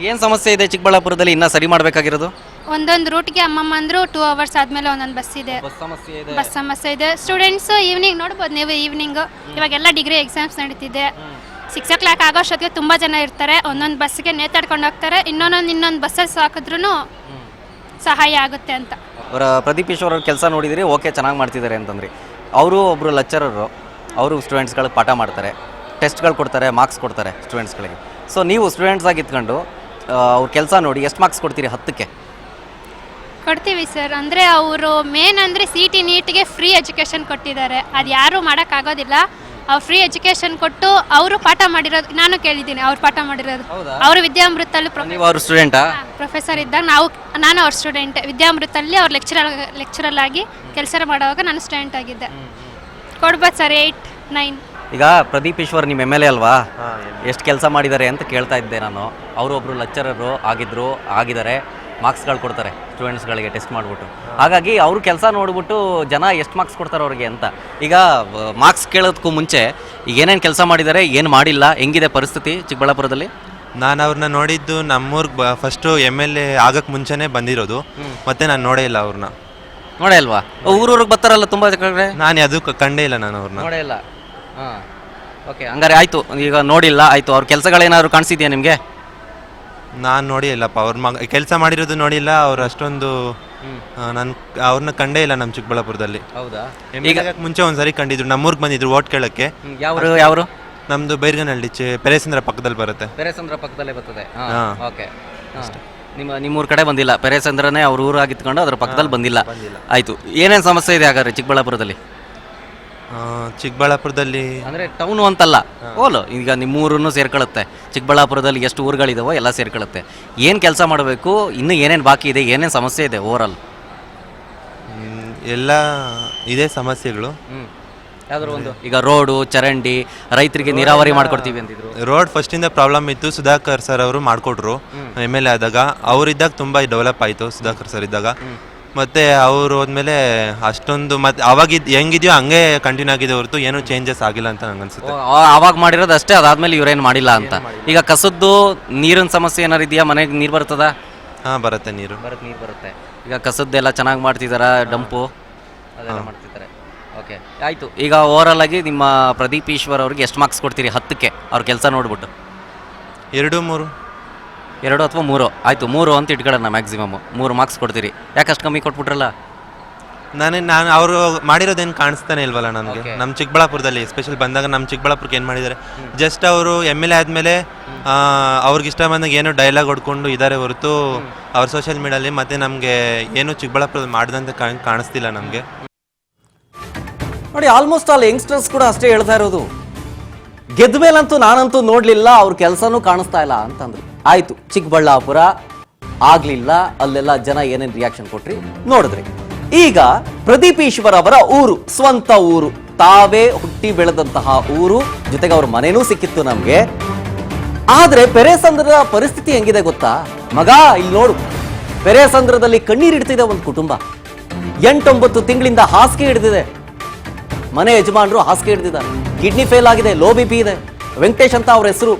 ಏನು ಸಮಸ್ಯೆ ಇದೆ ಚಿಕ್ಕಬಳ್ಳಾಪುರದಲ್ಲಿ ಇನ್ನೂ ಸರಿ ಮಾಡಬೇಕಾಗಿರೋದು? ಒಂದೊಂದು ರೂಟ್ಗೆ ಅಮ್ಮಮ್ಮ ಅಂದರು 2 ಅವರ್ಸ್ ಆದಮೇಲೆ ಒಂದೊಂದು ಬಸ್ ಇದೆ, ಬಸ್ ಸಮಸ್ಯೆ ಇದೆ. ಸ್ಟೂಡೆಂಟ್ಸು ಈವ್ನಿಂಗ್ ನೋಡ್ಬೋದು ನೀವು, ಈವ್ನಿಂಗು ಇವಾಗೆಲ್ಲ ಡಿಗ್ರಿ ಎಕ್ಸಾಮ್ಸ್ ನಡೀತಿದೆ. 6 o'clock ಆಗೋಷ್ಟೊತ್ತಿಗೆ ತುಂಬ ಜನ ಇರ್ತಾರೆ. ಒಂದೊಂದು ಬಸ್ಸಿಗೆ ನೇತಾಡ್ಕೊಂಡು ಹೋಗ್ತಾರೆ, ಇನ್ನೊಂದು ಬಸ್ಸಲ್ಲಿ ಸಾಕಿದ್ರೂ ಸಹಾಯ ಆಗುತ್ತೆ ಅಂತ. ಅವರ ಪ್ರದೀಪ್ ಈಶ್ವರ್ ಅವ್ರ ಕೆಲಸ ನೋಡಿದಿರಿ, ಓಕೆ ಚೆನ್ನಾಗಿ ಮಾಡ್ತಿದ್ದಾರೆ ಅಂತಂದ್ರಿ. ಅವರು ಒಬ್ಬರು ಲೆಕ್ಚರರು, ಅವರು ಸ್ಟೂಡೆಂಟ್ಸ್ಗಳಿಗೆ ಪಾಠ ಮಾಡ್ತಾರೆ, ಟೆಸ್ಟ್ಗಳು ಕೊಡ್ತಾರೆ, ಮಾರ್ಕ್ಸ್ ಕೊಡ್ತಾರೆ ಸ್ಟೂಡೆಂಟ್ಸ್ಗಳಿಗೆ. ಸೊ ನೀವು ಸ್ಟೂಡೆಂಟ್ಸ್ ಆಗಿ ಇದ್ಕೊಂಡು ಅವ್ರ ಕೆಲಸ ನೋಡಿ ಎಷ್ಟು ಮಾರ್ಕ್ಸ್ ಕೊಡ್ತೀರಿ? 10ಕ್ಕೆ ಕೊಡ್ತೀವಿ ಸರ್. ಅಂದರೆ ಅವರು ಮೇನ್ ಅಂದರೆ CET NEETಗೆ ಫ್ರೀ ಎಜುಕೇಷನ್ ಕೊಟ್ಟಿದ್ದಾರೆ. ಅದು ಯಾರೂ ಮಾಡೋಕ್ಕಾಗೋದಿಲ್ಲ. ಅವ್ರು ಫ್ರೀ ಎಜುಕೇಷನ್ ಕೊಟ್ಟು ಅವರು ಪಾಠ ಮಾಡಿರೋದು ನಾನು ಕೇಳಿದ್ದೀನಿ. ಅವ್ರು ಪಾಠ ಮಾಡಿರೋದು ಅವರು ವಿದ್ಯಾಮೃತಲ್ಲಿ ಪ್ರೊಫೆಸರ್ ಇದ್ದಾಗ ನಾನು ಅವ್ರ ಸ್ಟೂಡೆಂಟ್. ವಿದ್ಯಾಮೃತಲ್ಲಿ ಅವ್ರು ಲೆಕ್ಚರಲ್ ಆಗಿ ಕೆಲಸ ಮಾಡುವಾಗ ನಾನು ಸ್ಟೂಡೆಂಟ್ ಆಗಿದ್ದೆ. ಕೊಡ್ಬೋದು ಸರ್ 8, 9. ಈಗ ಪ್ರದೀಪ್ ಈಶ್ವರ್ ನಿಮ್ಮ MLA ಅಲ್ವಾ? ಎಷ್ಟು ಕೆಲಸ ಮಾಡಿದ್ದಾರೆ ಅಂತ ಕೇಳ್ತಾ ಇದ್ದೆ ನಾನು. ಅವರು ಒಬ್ಬರು ಲೆಕ್ಚರರು ಆಗಿದ್ದಾರೆ, ಮಾರ್ಕ್ಸ್ಗಳು ಕೊಡ್ತಾರೆ ಸ್ಟೂಡೆಂಟ್ಸ್ಗಳಿಗೆ ಟೆಸ್ಟ್ ಮಾಡಿಬಿಟ್ಟು. ಹಾಗಾಗಿ ಅವರು ಕೆಲಸ ನೋಡಿಬಿಟ್ಟು ಜನ ಎಷ್ಟು ಮಾರ್ಕ್ಸ್ ಕೊಡ್ತಾರೆ ಅವ್ರಿಗೆ ಅಂತ. ಈಗ ಮಾರ್ಕ್ಸ್ ಕೇಳೋದಕ್ಕೂ ಮುಂಚೆ ಈಗ ಏನೇನು ಕೆಲಸ ಮಾಡಿದ್ದಾರೆ, ಏನು ಮಾಡಿಲ್ಲ, ಹೆಂಗಿದೆ ಪರಿಸ್ಥಿತಿ ಚಿಕ್ಕಬಳ್ಳಾಪುರದಲ್ಲಿ? ನಾನು ಅವ್ರನ್ನ ನೋಡಿದ್ದು ನಮ್ಮೂರ್ಗೆ ಫಸ್ಟು MLA ಆಗಕ್ಕೆ ಮುಂಚೆನೇ ಬಂದಿರೋದು, ಮತ್ತೆ ನಾನು ನೋಡೇ ಇಲ್ಲ ಅವ್ರನ್ನ. ನೋಡೇ ಇಲ್ವಾ? ಊರೂರಿಗೆ ಬರ್ತಾರಲ್ಲ ತುಂಬ ಕಡೆ. ನಾನು ಅದು ಕಂಡೇ ಇಲ್ಲ, ನಾನು ಅವ್ರನ್ನ ನೋಡೇ ಇಲ್ಲ. ಓಕೆ, ಹಂಗಾರೆ ಆಯಿತು, ಈಗ ನೋಡಿಲ್ಲ, ಆಯಿತು. ಅವ್ರ ಕೆಲಸಗಳೇನಾದ್ರು ಕಾಣಿಸಿದ್ಯಾ ನಿಮಗೆ? ನಾನು ನೋಡಿಲ್ಲಪ್ಪ ಅವ್ರ ಕೆಲಸ ಮಾಡಿರೋದು ನೋಡಿಲ್ಲ. ಅವ್ರು ಅಷ್ಟೊಂದು ನಾನು ಅವ್ರನ್ನ ಕಂಡೇ ಇಲ್ಲ ನಮ್ಮ ಚಿಕ್ಕಬಳ್ಳಾಪುರದಲ್ಲಿ. ಹೌದಾ? ಈಗ ಮುಂಚೆ ಒಂದ್ಸರಿ ಕಂಡಿದ್ರು, ನಮ್ಮೂರ್ಗೆ ಬಂದಿದ್ರು ಓಟ್ ಕೇಳಕ್ಕೆ. ಯಾವರು? ನಮ್ದು ಬೈರ್ಗನಹಳ್ಳಿ, ಪೆರೇಸಂದ್ರ ಪಕ್ಕದಲ್ಲಿ ಬರುತ್ತೆ. ಪೆರೇಸಂದ್ರ ಪಕ್ಕದಲ್ಲೇ ಬರ್ತದೆ. ಓಕೆ. ನಿಮ್ಮೂರ ಕಡೆ ಬಂದಿಲ್ಲ, ಪೆರೇಸಂದ್ರನೇ ಅವ್ರ ಊರಾಗಿತ್ಕೊಂಡು ಅದ್ರ ಪಕ್ಕದಲ್ಲಿ ಬಂದಿಲ್ಲ. ಆಯ್ತು. ಏನೇನು ಸಮಸ್ಯೆ ಇದೆ ಹಾಗಾದ್ರೆ ಚಿಕ್ಕಬಳ್ಳಾಪುರದಲ್ಲಿ? ಚಿಕ್ಕಬಳ್ಳಾಪುರದಲ್ಲಿ ಅಂದರೆ ಟೌನು ಅಂತಲ್ಲ, ಓಲು ಈಗ ನಿಮ್ಮೂರನ್ನು ಸೇರ್ಕೊಳ್ಳುತ್ತೆ. ಚಿಕ್ಕಬಳ್ಳಾಪುರದಲ್ಲಿ ಎಷ್ಟು ಊರುಗಳಿದಾವೋ ಎಲ್ಲ ಸೇರ್ಕೊಳ್ಳುತ್ತೆ. ಏನು ಕೆಲಸ ಮಾಡಬೇಕು, ಇನ್ನೂ ಏನೇನು ಬಾಕಿ ಇದೆ, ಏನೇನು ಸಮಸ್ಯೆ ಇದೆ ಓವರಾಲ್? ಎಲ್ಲ ಇದೇ ಸಮಸ್ಯೆಗಳು. ಯಾವ್ದಾದ್ರು ಒಂದು, ಈಗ ರೋಡು, ಚರಂಡಿ, ರೈತರಿಗೆ ನೀರಾವರಿ ಮಾಡ್ಕೊಡ್ತೀವಿ ಅಂತಿದ್ರು. ರೋಡ್ ಫಸ್ಟಿಂದ ಪ್ರಾಬ್ಲಮ್ ಇತ್ತು, ಸುಧಾಕರ್ ಸರ್ ಅವರು ಮಾಡಿಕೊಟ್ರು MLA ಆದಾಗ. ಅವರಿದ್ದಾಗ ತುಂಬ ಡೆವಲಪ್ ಆಯಿತು ಸುಧಾಕರ್ ಸರ್ ಇದ್ದಾಗ. ಮತ್ತು ಅವರು ಹೋದ್ಮೇಲೆ ಅಷ್ಟೊಂದು ಮತ್ತೆ ಅವಾಗಿದ್ದು ಹೆಂಗಿದೆಯೋ ಹಂಗೆ ಕಂಟಿನ್ಯೂ ಆಗಿದೆ ಹೊರತು ಏನೂ ಚೇಂಜಸ್ ಆಗಿಲ್ಲ ಅಂತ ನಂಗೆ ಅನ್ಸುತ್ತೆ. ಆವಾಗ ಮಾಡಿರೋದು ಅಷ್ಟೇ, ಅದಾದ್ಮೇಲೆ ಇವ್ರೇನು ಮಾಡಿಲ್ಲ ಅಂತ. ಈಗ ಕಸದ್ದು ನೀರಿನ ಸಮಸ್ಯೆ ಏನಾರು ಇದೆಯಾ? ಮನೆಗೆ ನೀರು ಬರ್ತದ? ಹಾಂ, ಬರುತ್ತೆ, ನೀರು ಬರುತ್ತೆ. ಈಗ ಕಸದ್ದೆಲ್ಲ ಚೆನ್ನಾಗಿ ಮಾಡ್ತಿದಾರ, ಡಂಪು ಅದೆಲ್ಲ ಮಾಡ್ತಿದ್ದಾರೆ. ಓಕೆ, ಆಯಿತು. ಈಗ ಓವರಾಲ್ ಆಗಿ ನಿಮ್ಮ ಪ್ರದೀಪ್ ಈಶ್ವರ್ ಅವ್ರಿಗೆ ಎಷ್ಟು ಮಾರ್ಕ್ಸ್ ಕೊಡ್ತೀರಿ 10ಕ್ಕೆ ಅವ್ರ ಕೆಲಸ ನೋಡ್ಬಿಟ್ಟು? 2 ಅಥವಾ 3? ಆಯಿತು, 3 ಅಂತ ಇಟ್ಕೊಳ್ಳೋಣ ಮ್ಯಾಕ್ಸಿಮಮ್. 3 ಮಾರ್ಕ್ಸ್ ಕೊಡ್ತೀರಿ. ಯಾಕಷ್ಟು ಕಮ್ಮಿ ಕೊಟ್ಬಿಟ್ರಲ್ಲ? ನಾನು ಅವರು ಮಾಡಿರೋದೇನು ಕಾಣಿಸ್ತಾನೆ ಇಲ್ವಲ್ಲ ನನಗೆ. ನಮ್ಮ ಚಿಕ್ಕಬಳ್ಳಾಪುರದಲ್ಲಿ ಎಸ್ಪೆಷಲ್ ಬಂದಾಗ ನಮ್ಮ ಚಿಕ್ಕಬಳ್ಳಾಪುರಕ್ಕೆ ಏನು ಮಾಡಿದ್ದಾರೆ, ಜಸ್ಟ್ ಅವರು MLA ಆದಮೇಲೆ ಅವ್ರಿಗೆ ಇಷ್ಟ ಬಂದಾಗ ಏನೋ ಡೈಲಾಗ್ ಹೊಡ್ಕೊಂಡು ಇದ್ದಾರೆ ಹೊರತು ಅವ್ರ ಸೋಷಿಯಲ್ ಮೀಡಿಯಲ್ಲಿ ಮತ್ತು ನಮಗೆ ಏನು ಚಿಕ್ಕಬಳ್ಳಾಪುರದಲ್ಲಿ ಮಾಡಿದಂತೆ ಕಾಣಿಸ್ತಿಲ್ಲ ನಮಗೆ. ನೋಡಿ, ಆಲ್ಮೋಸ್ಟ್ ಆಲ್ ಯಂಗ್ಸ್ಟರ್ಸ್ ಕೂಡ ಅಷ್ಟೇ ಹೇಳ್ತಾ ಇರೋದು. ಗೆದ್ದ ಮೇಲಂತೂ ನಾನಂತೂ ನೋಡಲಿಲ್ಲ, ಅವ್ರ ಕೆಲಸನೂ ಕಾಣಿಸ್ತಾ ಇಲ್ಲ ಅಂತಂದ್ರು. ಆಯಿತು, ಚಿಕ್ಕಬಳ್ಳಾಪುರ ಆಗಲಿಲ್ಲ, ಅಲ್ಲೆಲ್ಲ ಜನ ಏನೇನು ರಿಯಾಕ್ಷನ್ ಕೊಟ್ರಿ ನೋಡಿದ್ರಿ. ಈಗ ಪ್ರದೀಪ್ ಈಶ್ವರ್ ಅವರ ಊರು, ಸ್ವಂತ ಊರು, ತಾವೇ ಹುಟ್ಟಿ ಬೆಳೆದಂತಹ ಊರು, ಜೊತೆಗೆ ಅವ್ರ ಮನೆನೂ ಸಿಕ್ಕಿತ್ತು ನಮಗೆ. ಆದರೆ ಪೆರೇಸಂದ್ರದ ಪರಿಸ್ಥಿತಿ ಹೆಂಗಿದೆ ಗೊತ್ತಾ ಮಗ? ಇಲ್ಲಿ ನೋಡು, ಪೆರೇಸಂದ್ರದಲ್ಲಿ ಕಣ್ಣೀರಿಡ್ತಿದೆ ಒಂದು ಕುಟುಂಬ. 8-9 ತಿಂಗಳಿಂದ ಹಾಸಿಗೆ ಹಿಡಿದಿದೆ. ಮನೆ ಯಜಮಾನರು ಹಾಸಿಗೆ ಹಿಡಿದಿದ್ದಾರೆ. ಕಿಡ್ನಿ ಫೇಲ್ ಆಗಿದೆ, ಲೋ BP ಇದೆ. ವೆಂಕಟೇಶ್ ಅಂತ ಅವ್ರ ಹೆಸರು.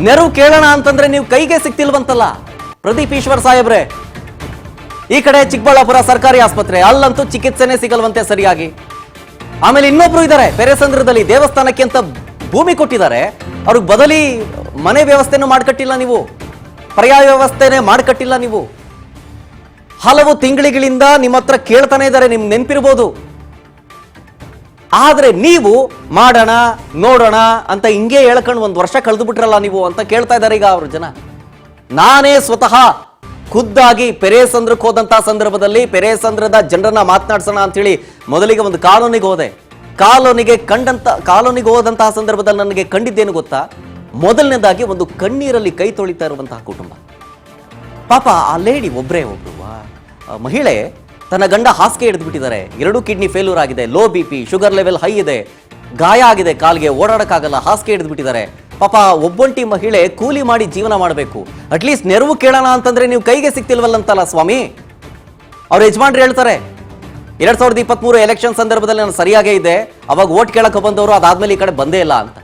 ನೆರವು ಕೇಳೋಣ ಅಂತಂದ್ರೆ ನೀವು ಕೈಗೆ ಸಿಕ್ತಿಲ್ವಂತಲ್ಲ ಪ್ರದೀಪ್ ಈಶ್ವರ್ ಸಾಹೇಬ್ರೆ. ಈ ಕಡೆ ಚಿಕ್ಕಬಳ್ಳಾಪುರ ಸರ್ಕಾರಿ ಆಸ್ಪತ್ರೆ, ಅಲ್ಲಂತೂ ಚಿಕಿತ್ಸೆನೇ ಸಿಗಲ್ವಂತೆ ಸರಿಯಾಗಿ. ಆಮೇಲೆ ಇನ್ನೊಬ್ರು ಇದ್ದಾರೆ ಪೆರೇಸಂದ್ರದಲ್ಲಿ, ದೇವಸ್ಥಾನಕ್ಕೆ ಅಂತ ಭೂಮಿ ಕೊಟ್ಟಿದ್ದಾರೆ, ಅವ್ರಿಗೆ ಬದಲಿ ಮನೆ ವ್ಯವಸ್ಥೆನೂ ಮಾಡ್ಕಟ್ಟಿಲ್ಲ ನೀವು, ಪರ್ಯಾಯ ವ್ಯವಸ್ಥೆನೇ ಮಾಡ್ಕಟ್ಟಿಲ್ಲ ನೀವು. ಹಲವು ತಿಂಗಳಿಗಳಿಂದ ನಿಮ್ಮ ಹತ್ರ ಕೇಳ್ತಾನೆ ಇದ್ದಾರೆ, ನಿಮ್ಗೆ ನೆನಪಿರ್ಬೋದು. ಆದ್ರೆ ನೀವು ಮಾಡೋಣ ನೋಡೋಣ ಅಂತ ಹಿಂಗೆ ಹೇಳ್ಕೊಂಡು 1 ವರ್ಷ ಕಳೆದು ಬಿಟ್ರಲ್ಲ ನೀವು ಅಂತ ಕೇಳ್ತಾ ಇದ್ದಾರೆ ಈಗ ಅವ್ರ ಜನ. ನಾನೇ ಸ್ವತಃ ಖುದ್ದಾಗಿ ಪೆರೇಸಂದ್ರಕ್ಕೆ ಹೋದಂತಹ ಸಂದರ್ಭದಲ್ಲಿ ಪೆರೇಸಂದ್ರದ ಜನರನ್ನ ಮಾತನಾಡ್ಸೋಣ ಅಂತೇಳಿ ಮೊದಲಿಗೆ ಒಂದು ಕಾಲೋನಿಗೆ ಹೋದೆ. ಕಾಲೋನಿಗೆ ಹೋದಂತಹ ಸಂದರ್ಭದಲ್ಲಿ ನನಗೆ ಕಂಡಿದ್ದೇನು ಗೊತ್ತಾ? ಮೊದಲನೇದಾಗಿ ಒಂದು ಕಣ್ಣೀರಲ್ಲಿ ಕೈ ತೊಳಿತಾ ಇರುವಂತಹ ಕುಟುಂಬ. ಪಾಪ ಆ ಲೇಡಿ ಒಬ್ಬರು ಮಹಿಳೆ, ತನ್ನ ಗಂಡ ಹಾಸಿಗೆ ಹಿಡಿದ್ಬಿಟ್ಟಿದ್ದಾರೆ, 2 ಕಿಡ್ನಿ ಫೇಲ್ಯೂರ್ ಆಗಿದೆ, low BP, sugar level high ಇದೆ, ಗಾಯ ಆಗಿದೆ, ಕಾಲಿಗೆ ಓಡಾಡಕ್ಕಾಗಲ್ಲ, ಹಾಸಿಗೆ ಹಿಡಿದ್ಬಿಟ್ಟಿದ್ದಾರೆ. ಪಾಪ ಒಬ್ಬೊಂಟಿ ಮಹಿಳೆ ಕೂಲಿ ಮಾಡಿ ಜೀವನ ಮಾಡಬೇಕು. ಅಟ್ಲೀಸ್ಟ್ ನೆರವು ಕೇಳೋಣ ಅಂತಂದ್ರೆ ನೀವು ಕೈಗೆ ಸಿಕ್ತಿಲ್ವಲ್ಲಂತಲ್ಲ ಸ್ವಾಮಿ. ಅವ್ರ ಯಜಮಾನ್ರು ಹೇಳ್ತಾರೆ, 2023 ಎಲೆಕ್ಷನ್ ಸಂದರ್ಭದಲ್ಲಿ ನಾನು ಸರಿಯಾಗೇ ಇದ್ದೆ, ಅವಾಗ ಓಟ್ ಕೇಳಕ್ಕೆ ಬಂದವರು, ಅದಾದ್ಮೇಲೆ ಈ ಕಡೆ ಬಂದೇ ಇಲ್ಲ ಅಂತ.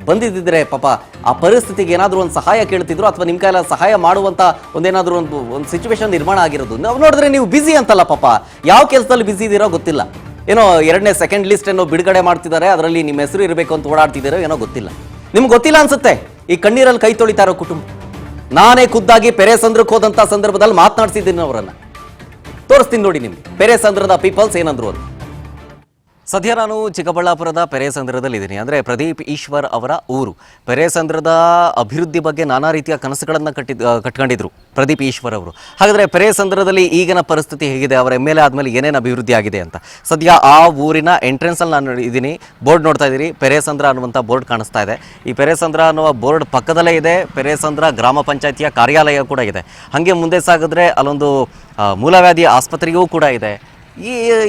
ಬಂದಿದ್ದರೆ ಪಾಪ ಆ ಪರಿಸ್ಥಿತಿಗೆ ಏನಾದರೂ ಒಂದು ಸಹಾಯ ಕೇಳ್ತಿದ್ರು, ಅಥವಾ ನಿಮ್ಮ ಕೈಲ ಸಹಾಯ ಮಾಡುವಂಥ ಒಂದೇನಾದರೂ ಒಂದು ಸಿಚುವೇಶನ್ ನಿರ್ಮಾಣ ಆಗಿರೋದು. ನಾವು ನೋಡಿದ್ರೆ ನೀವು ಬಿಸಿ ಅಂತಲ್ಲ ಪಾಪ, ಯಾವ ಕೆಲಸದಲ್ಲಿ ಬಿಸಿ ಇದ್ದೀರೋ ಗೊತ್ತಿಲ್ಲ. ಏನೋ 2ನೇ ಸೆಕೆಂಡ್ ಲಿಸ್ಟ್ ಏನೋ ಬಿಡುಗಡೆ ಮಾಡ್ತಿದ್ದಾರೆ, ಅದರಲ್ಲಿ ನಿಮ್ಮ ಹೆಸರು ಇರಬೇಕು ಅಂತ ಓಡಾಡ್ತಿದ್ದೀರೋ ಏನೋ ಗೊತ್ತಿಲ್ಲ. ನಿಮ್ಗೆ ಗೊತ್ತಿಲ್ಲ ಅನ್ಸುತ್ತೆ ಈ ಕಣ್ಣೀರಲ್ಲಿ ಕೈ ತೊಳಿತಾ ಇರೋ ಕುಟುಂಬ. ನಾನೇ ಖುದ್ದಾಗಿ ಪೆರೇಸಂದ್ರಕ್ಕೆ ಹೋದಂಥ ಸಂದರ್ಭದಲ್ಲಿ ಮಾತನಾಡ್ಸಿದ್ದೀನಿ ಅವರನ್ನ. ತೋರಿಸ್ತೀನಿ ನೋಡಿ ನಿಮ್ಗೆ ಪೆರೇಸಂದ್ರದ ಪೀಪಲ್ಸ್ ಏನಂದ್ರು ಅಂತ. ಸದ್ಯ ನಾನು ಚಿಕ್ಕಬಳ್ಳಾಪುರದ ಪೆರೇಸಂದ್ರದಲ್ಲಿದ್ದೀನಿ. ಅಂದರೆ ಪ್ರದೀಪ್ ಈಶ್ವರ್ ಅವರ ಊರು. ಪೆರೇಸಂದ್ರದ ಅಭಿವೃದ್ಧಿ ಬಗ್ಗೆ ನಾನಾ ರೀತಿಯ ಕನಸುಗಳನ್ನು ಕಟ್ಕೊಂಡಿದ್ರು ಪ್ರದೀಪ್ ಈಶ್ವರ್ ಅವರು. ಹಾಗಾದರೆ ಪೆರೇಸಂದ್ರದಲ್ಲಿ ಈಗಿನ ಪರಿಸ್ಥಿತಿ ಹೇಗಿದೆ, ಅವರ MLA ಆದಮೇಲೆ ಏನೇನು ಅಭಿವೃದ್ಧಿ ಆಗಿದೆ ಅಂತ. ಸದ್ಯ ಆ ಊರಿನ ಎಂಟ್ರೆನ್ಸಲ್ಲಿ ನಾನು ಇದ್ದೀನಿ. ಬೋರ್ಡ್ ನೋಡ್ತಾ ಇದ್ದೀರಿ, ಪೆರೇಸಂದ್ರ ಅನ್ನುವಂಥ ಬೋರ್ಡ್ ಕಾಣಿಸ್ತಾ ಇದೆ. ಈ ಪೆರೇಸಂದ್ರ ಅನ್ನುವ ಬೋರ್ಡ್ ಪಕ್ಕದಲ್ಲೇ ಇದೆ ಪೆರೇಸಂದ್ರ ಗ್ರಾಮ ಪಂಚಾಯಿತಿಯ ಕಾರ್ಯಾಲಯ ಕೂಡ ಇದೆ. ಹಾಗೆ ಮುಂದೆ ಸಾಗಿದ್ರೆ ಅಲ್ಲೊಂದು ಮೂಲವ್ಯಾಧಿ ಆಸ್ಪತ್ರೆಯೂ ಕೂಡ ಇದೆ.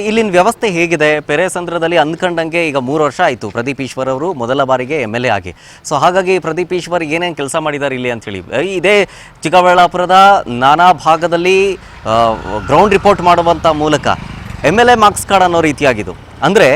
ಇಲ್ಲಿನ ವ್ಯವಸ್ಥೆ ಹೇಗಿದೆ ಪೆರೇಸಂದ್ರದಲ್ಲಿ ಅಂದ್ಕೊಂಡಂಗೆ? ಈಗ 3 ವರ್ಷ ಆಯಿತು ಪ್ರದೀಪ್ ಈಶ್ವರ್ ಅವರು ಮೊದಲ ಬಾರಿಗೆ MLA ಆಗಿ. ಸೊ ಹಾಗಾಗಿ ಪ್ರದೀಪ್ ಈಶ್ವರ್ ಏನೇನು ಕೆಲಸ ಮಾಡಿದ್ದಾರೆ ಇಲ್ಲಿ ಅಂಥೇಳಿ, ಇದೇ ಚಿಕ್ಕಬಳ್ಳಾಪುರದ ನಾನಾ ಭಾಗದಲ್ಲಿ ಗ್ರೌಂಡ್ ರಿಪೋರ್ಟ್ ಮಾಡುವಂಥ ಮೂಲಕ MLA ಮಾರ್ಕ್ಸ್ ಕಾರ್ಡ್ ಅನ್ನೋ ರೀತಿಯಾಗಿದ್ದು. ಅಂದರೆ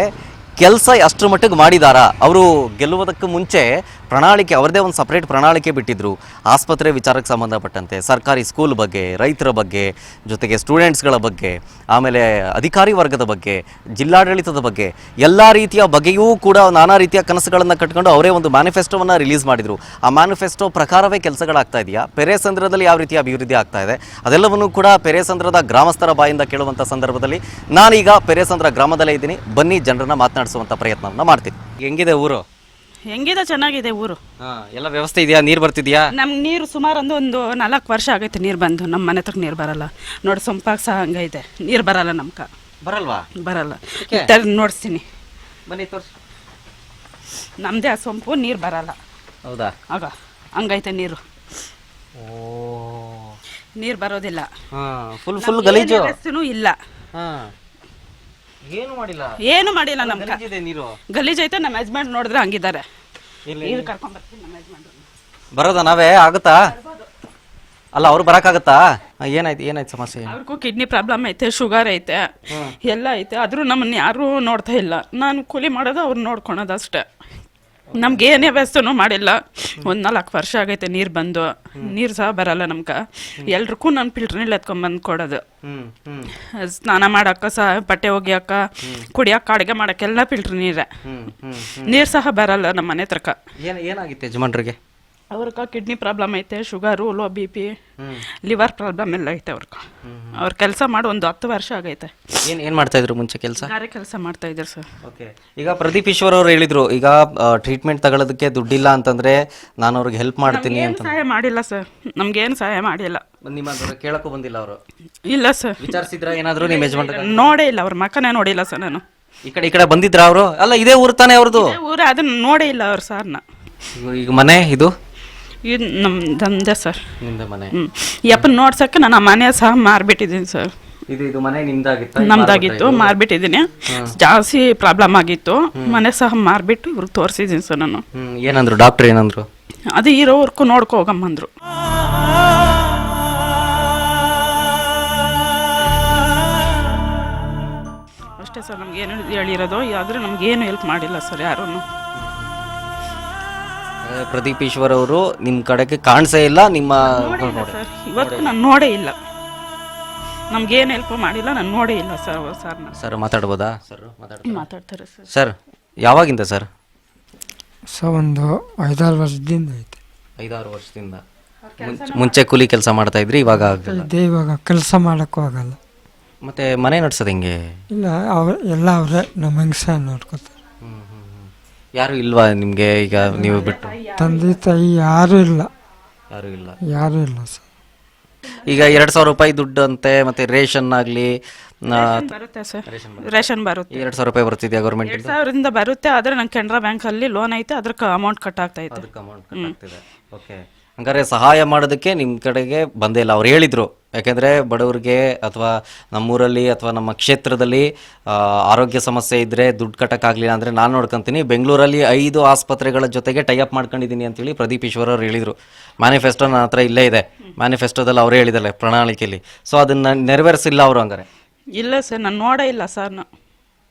ಕೆಲಸ ಅಷ್ಟರ ಮಟ್ಟಿಗೆ ಮಾಡಿದಾರಾ? ಅವರು ಗೆಲ್ಲುವುದಕ್ಕೆ ಮುಂಚೆ ಪ್ರಣಾಳಿಕೆ ಅವ್ರದ್ದೇ ಒಂದು ಸಪ್ರೇಟ್ ಪ್ರಣಾಳಿಕೆ ಬಿಟ್ಟಿದ್ರು. ಆಸ್ಪತ್ರೆ ವಿಚಾರಕ್ಕೆ ಸಂಬಂಧಪಟ್ಟಂತೆ, ಸರ್ಕಾರಿ ಸ್ಕೂಲ್ ಬಗ್ಗೆ, ರೈತರ ಬಗ್ಗೆ, ಜೊತೆಗೆ ಸ್ಟೂಡೆಂಟ್ಸ್ಗಳ ಬಗ್ಗೆ, ಆಮೇಲೆ ಅಧಿಕಾರಿ ವರ್ಗದ ಬಗ್ಗೆ, ಜಿಲ್ಲಾಡಳಿತದ ಬಗ್ಗೆ, ಎಲ್ಲ ರೀತಿಯ ಬಗ್ಗೆಯೂ ಕೂಡ ನಾನಾ ರೀತಿಯ ಕನಸುಗಳನ್ನು ಕಟ್ಕೊಂಡು ಅವರೇ ಒಂದು ಮ್ಯಾನಿಫೆಸ್ಟೋವನ್ನು ರಿಲೀಸ್ ಮಾಡಿದರು. ಆ ಮ್ಯಾನಿಫೆಸ್ಟೋ ಪ್ರಕಾರವೇ ಕೆಲಸಗಳಾಗ್ತಾ ಇದೆಯಾ, ಪೆರೇಸಂದ್ರದಲ್ಲಿ ಯಾವ ರೀತಿಯ ಅಭಿವೃದ್ಧಿ ಆಗ್ತಾ ಇದೆ, ಅದೆಲ್ಲವನ್ನೂ ಕೂಡ ಪೆರೇಸಂದ್ರದ ಗ್ರಾಮಸ್ಥರ ಬಾಯಿಂದ ಕೇಳುವಂಥ ಸಂದರ್ಭದಲ್ಲಿ ನಾನೀಗ ಪೆರೇಸಂದ್ರ ಗ್ರಾಮದಲ್ಲೇ ಇದ್ದೀನಿ. ಬನ್ನಿ ಜನರನ್ನ ಮಾತನಾಡಿಸುವಂಥ ಪ್ರಯತ್ನವನ್ನು ಮಾಡ್ತೀನಿ. ಹೆಂಗಿದೆ ಊರು? ಹೆಂಗಿದೆ, ಚೆನ್ನಾಗಿದೆ ಊರು. ಎಲ್ಲ ವ್ಯವಸ್ಥೆ ಇದೆಯಾ? ನೀರು ಬರ್ತಿದ್ಯಾ? ನಮ್ಗೆ ನೀರು ಸುಮಾರು ಒಂದು 4 ವರ್ಷ ಆಗೈತೆ ನೀರು ಬಂದು. ನಮ್ಮ ಮನೆ ಹತ್ರ ನೀರು ಬರಲ್ಲ ನೋಡಿ. ಸೊಂಪಾಗ ಸಹ ಹಂಗೈತೆ, ನೀರು ಬರಲ್ಲ ನಮ್ಗೆ. ಬರಲ್ವಾ? ಬರಲ್ಲ. ನೋಡಿಸ್ತೀನಿ ಬನ್ನಿ, ತೋರಿಸಿ. ನಮ್ಮದೇ ಆ ಸೊಂಪು, ನೀರು ಬರಲ್ಲ. ಹೌದಾ? ಆಗ ಹಂಗೈತೆ ನೀರು. ನೀರು ಬರೋದಿಲ್ಲ. ಫುಲ್ ಗಲೀಜು ಇಲ್ಲ. ಏನು ಮಾಡಿಲ್ಲ, ಏನು ಮಾಡಿಲ್ಲ. ನಮ್ಗೆ ನೀರು ಗಲೀಜ್ ಐತೆ. ನಮ್ಮ ಯಜಮಾನ್ ನೋಡಿದ್ರೆ ಹಂಗಿದ್ದಾರೆ. ನೀರು ಕರ್ಕೊಂಡ್ ಬರ್ತೀನಿ ನಮ್ಮ ಯಜಮಾನ್. ಬರೋದಾ? ನಾವೇ ಆಗುತ್ತಾ? ಅಲ್ಲ, ಅವ್ರು ಬರೋಕ್ಕಾಗತ್ತಾ? ಏನಾಯ್ತು ಸಮಸ್ಯೆ? ಅವ್ರಿಗೂ ಕಿಡ್ನಿ ಪ್ರಾಬ್ಲಮ್ ಐತೆ, ಶುಗರ್ ಐತೆ, ಎಲ್ಲ ಐತೆ. ಆದರೂ ನಮ್ಮನ್ನ ಯಾರೂ ನೋಡ್ತಾ ಇಲ್ಲ. ನಾನು ಕೂಲಿ ಮಾಡೋದು, ಅವ್ರು ನೋಡ್ಕೊಳೋದು ಅಷ್ಟೇ. ನಮ್ಗೆ ಏನೇ ವ್ಯವಸ್ಥೆನೂ ಮಾಡಿಲ್ಲ. 4 ವರ್ಷ ಆಗೈತೆ ನೀರು ಬಂದು. ನೀರು ಸಹ ಬರಲ್ಲ ನಮ್ಗೆ. ಎಲ್ರಿಗೂ ನಾನು ಫಿಲ್ಟರ್ ನೀರು ಎತ್ಕೊಂಡ್ಬಂದು ಕೊಡೋದು. ಸ್ನಾನ ಮಾಡಕ್ಕ ಸಹ, ಬಟ್ಟೆ ಒಗಿಯಕ್ಕ, ಕುಡಿಯಕ್ಕೆ, ಅಡುಗೆ ಮಾಡೋಕ್ಕೆಲ್ಲ ಫಿಲ್ಟರ್ ನೀರೇ. ನೀರು ಸಹ ಬರಲ್ಲ ನಮ್ಮ ಮನೆ ಹತ್ರಕ್ಕೆ. ಏನಾಗಿತ್ತು ಯಜಮಾನ್ರಿಗೆ? ಅವ್ರಿಗೆ ಕಿಡ್ನಿ ಪ್ರಾಬ್ಲಮ್ ಐತೆ, sugar, low BP, liver problem ಎಲ್ಲ ಐತೆ ಅವ್ರಿಗೆ. ಅವ್ರ ಕೆಲಸ ಮಾಡಿ 10 ವರ್ಷ ಆಗೈತೆ. ಏನು ಮಾಡ್ತಾ ಇದ್ರು ಮುಂಚೆ ಕೆಲಸ? ಗಾರೆ ಕೆಲಸ ಮಾಡ್ತಾ ಇದ್ರು ಸರ್. ಓಕೆ. ಈಗ ಪ್ರದೀಪ್ ಈಶ್ವರ್ ಅವರು ಹೇಳಿದ್ರು, ಈಗ ಟ್ರೀಟ್ಮೆಂಟ್ ತಗೊಳ್ಳೋದಕ್ಕೆ ದುಡ್ಡಿಲ್ಲ ಅಂತಂದ್ರೆ ನಾನು ಅವ್ರಿಗೆ ಹೆಲ್ಪ್ ಮಾಡ್ತೀನಿ ಅಂತ. ಸಹಾಯ ಮಾಡಿಲ್ಲ ಸರ್, ನಮ್ಗೇನು ಸಹಾಯ ಮಾಡಿಲ್ಲ. ನಿಮ್ಮ ಕೇಳಕ್ಕೂ ಬಂದಿಲ್ಲ ಅವರು? ಇಲ್ಲ ಸರ್. ವಿಚಾರಿಸಿದ್ರ ಏನಾದ್ರು ನಿಮ್ಮ ಯಜಮಾನ್ರಿಗೆ? ನೋಡೇ ಇಲ್ಲ, ಅವ್ರ ಮಕ್ಕನೇ ನೋಡಿಲ್ಲ ಸರ್ ನಾನು. ಈ ಕಡೆ ಬಂದಿದ್ರ ಅವರು? ಅಲ್ಲ, ಇದೇ ಊರು ತಾನೇ ಅವ್ರದ್ದು? ಊರ, ಅದನ್ನ ನೋಡೇ ಇಲ್ಲ ಅವ್ರು ಸಾರ್ನ. ಈಗ ಮನೆ ಇದು ಇದು ನಮ್ದಂದೆ ಸರ್. ನಿಮ್ದ ಮನೆ? ಯಪ್ಪನ ನೋಡ್ಸಕ್ಕೆ ನಾನು ಆ ಮನೆ ಸಹ ಮಾರ್ಬಿಟ್ಟಿದ್ದೀನಿ ಸರ್. ಇದು ಮನೆ ನಿಮ್ದಾಗಿತ್ತು? ನಮ್ದಾಗಿತ್ತು, ಮಾರ್ಬಿಟ್ಟಿದ್ದೀನಿ. ಜಾಸ್ತಿ ಪ್ರಾಬ್ಲಮ್ ಆಗಿತ್ತು, ಮನೆ ಸಹ ಮಾರ್ಬಿಟ್ಟು ಇವ್ರಿಗೆ ತೋರಿಸಿದ್ದೀನಿ ಸರ್ ನಾನು. ಏನಂದ್ರು ಡಾಕ್ಟರ್? ಏನಂದ್ರು? ಅದು ಇರೋವರ್ಗೂ ನೋಡ್ಕೊ ಹೋಗಮ್ಮಂದ್ರು. ಅಷ್ಟೇ ಸರ್, ನಮ್ಗೆ ಏನು ಹೇಳಿರೋದು. ಆದರೆ ನಮ್ಗೇನು ಹೆಲ್ಪ್ ಮಾಡಿಲ್ಲ ಸರ್ ಯಾರೂ. ಪ್ರದೀಪ್ ಈಶ್ವರ್ ಅವರು ನಿಮ್ಮ ಕಡೆಗೆ ಕಾಣಿಸೇ ಇಲ್ಲ. ನಿಮ್ಮ ಸರ್ ಇವತ್ತು ನಾನು ನೋಡೇ ಇಲ್ಲ. ನಮ್ಗೇನು ಹೆಲ್ಪ್ ಮಾಡಿಲ್ಲ, ನಾನು ನೋಡೇ ಇಲ್ಲ ಸರ್. ಸರ್ ಮಾತಾಡ್ಬೋದಾ? ಸರ್ ಮಾತಾಡ್ತಾರೆ ಸರ್. ಸರ್ ಯಾವಾಗಿಂದ ಸರ್? ಒಂದು 5-6 ವರ್ಷದಿಂದ ಐತೆ. 5-6 ವರ್ಷದಿಂದ. ಮುಂಚೆ ಕೂಲಿ ಕೆಲಸ ಮಾಡ್ತಾ ಇದ್ರಿ, ಇವಾಗ ಇವಾಗ ಕೆಲಸ ಮಾಡೋಕ್ಕೂ ಆಗಲ್ಲ. ಮತ್ತೆ ಮನೆ ನಡ್ಸೋದು ಹೆಂಗೆ? ಇಲ್ಲ, ಎಲ್ಲ ಅವರೇ ನಮ್ಮ ಹೆಂಗಸ ನೋಡ್ಕೊತಾರೆ. ಯಾರು ಇಲ್ವಾ ನಿಮಗೆ? ಈಗ ನೀವು ಬಿಟ್ಟು ತಂದೆ ತಾಯಿ ಯಾರೂ ಇಲ್ಲ. ಯಾರು ಇಲ್ಲ ಸರ್. ಈಗ 2,000 ರೂಪಾಯಿ ದುಡ್ಡು ಅಂತೆ, ಮತ್ತೆ ರೇಷನ್ ಆಗಲಿ ಬರುತ್ತೆ ಸರ್. ರೇಷನ್ ಬರುತ್ತೆ. 2,000 ರೂಪಾಯಿ ಬರ್ತಿದೆಯಾ ಗೌರ್ಮೆಂಟ್? 2,000 ಬರುತ್ತೆ. ಆದರೆ ನಂಗೆ ಕೆನರಾ ಬ್ಯಾಂಕಲ್ಲಿ ಲೋನ್ ಐತೆ, ಅದಕ್ಕೆ ಅಮೌಂಟ್ ಕಟ್ ಆಗ್ತಾ ಇದೆ. ಓಕೆ. ಹಂಗಾರೆ ಸಹಾಯ ಮಾಡೋದಕ್ಕೆ ನಿಮ್ಮ ಕಡೆಗೆ ಬಂದೇ ಇಲ್ಲ. ಅವ್ರು ಹೇಳಿದರು, ಯಾಕೆಂದರೆ ಬಡವರಿಗೆ ಅಥವಾ ನಮ್ಮೂರಲ್ಲಿ ಅಥವಾ ನಮ್ಮ ಕ್ಷೇತ್ರದಲ್ಲಿ ಆರೋಗ್ಯ ಸಮಸ್ಯೆ ಇದ್ದರೆ ದುಡ್ಡು ಕಟ್ಟೋಕ್ಕಾಗಲಿಲ್ಲ ಅಂದರೆ ನಾನು ನೋಡ್ಕೊತೀನಿ. ಬೆಂಗಳೂರಲ್ಲಿ 5 ಆಸ್ಪತ್ರೆಗಳ ಜೊತೆಗೆ ಟೈಅಪ್ ಮಾಡ್ಕೊಂಡಿದ್ದೀನಿ ಅಂತೇಳಿ ಪ್ರದೀಪ್ ಈಶ್ವರ್ ಅವ್ರು ಹೇಳಿದರು. ಮ್ಯಾನಿಫೆಸ್ಟೋ ನನ್ನ ಹತ್ರ ಇಲ್ಲೇ ಇದೆ. ಮ್ಯಾನಿಫೆಸ್ಟೋದಲ್ಲಿ ಅವರೇ ಹೇಳಿದ್ದಾರೆ ಪ್ರಣಾಳಿಕೆಯಲ್ಲಿ. ಸೊ ಅದನ್ನು ನೆರವೇರಿಸಿಲ್ಲ ಅವರು. ಹಂಗಾರೆ ಇಲ್ಲ ಸರ್, ನಾನು ನೋಡೇ ಇಲ್ಲ ಸರ್.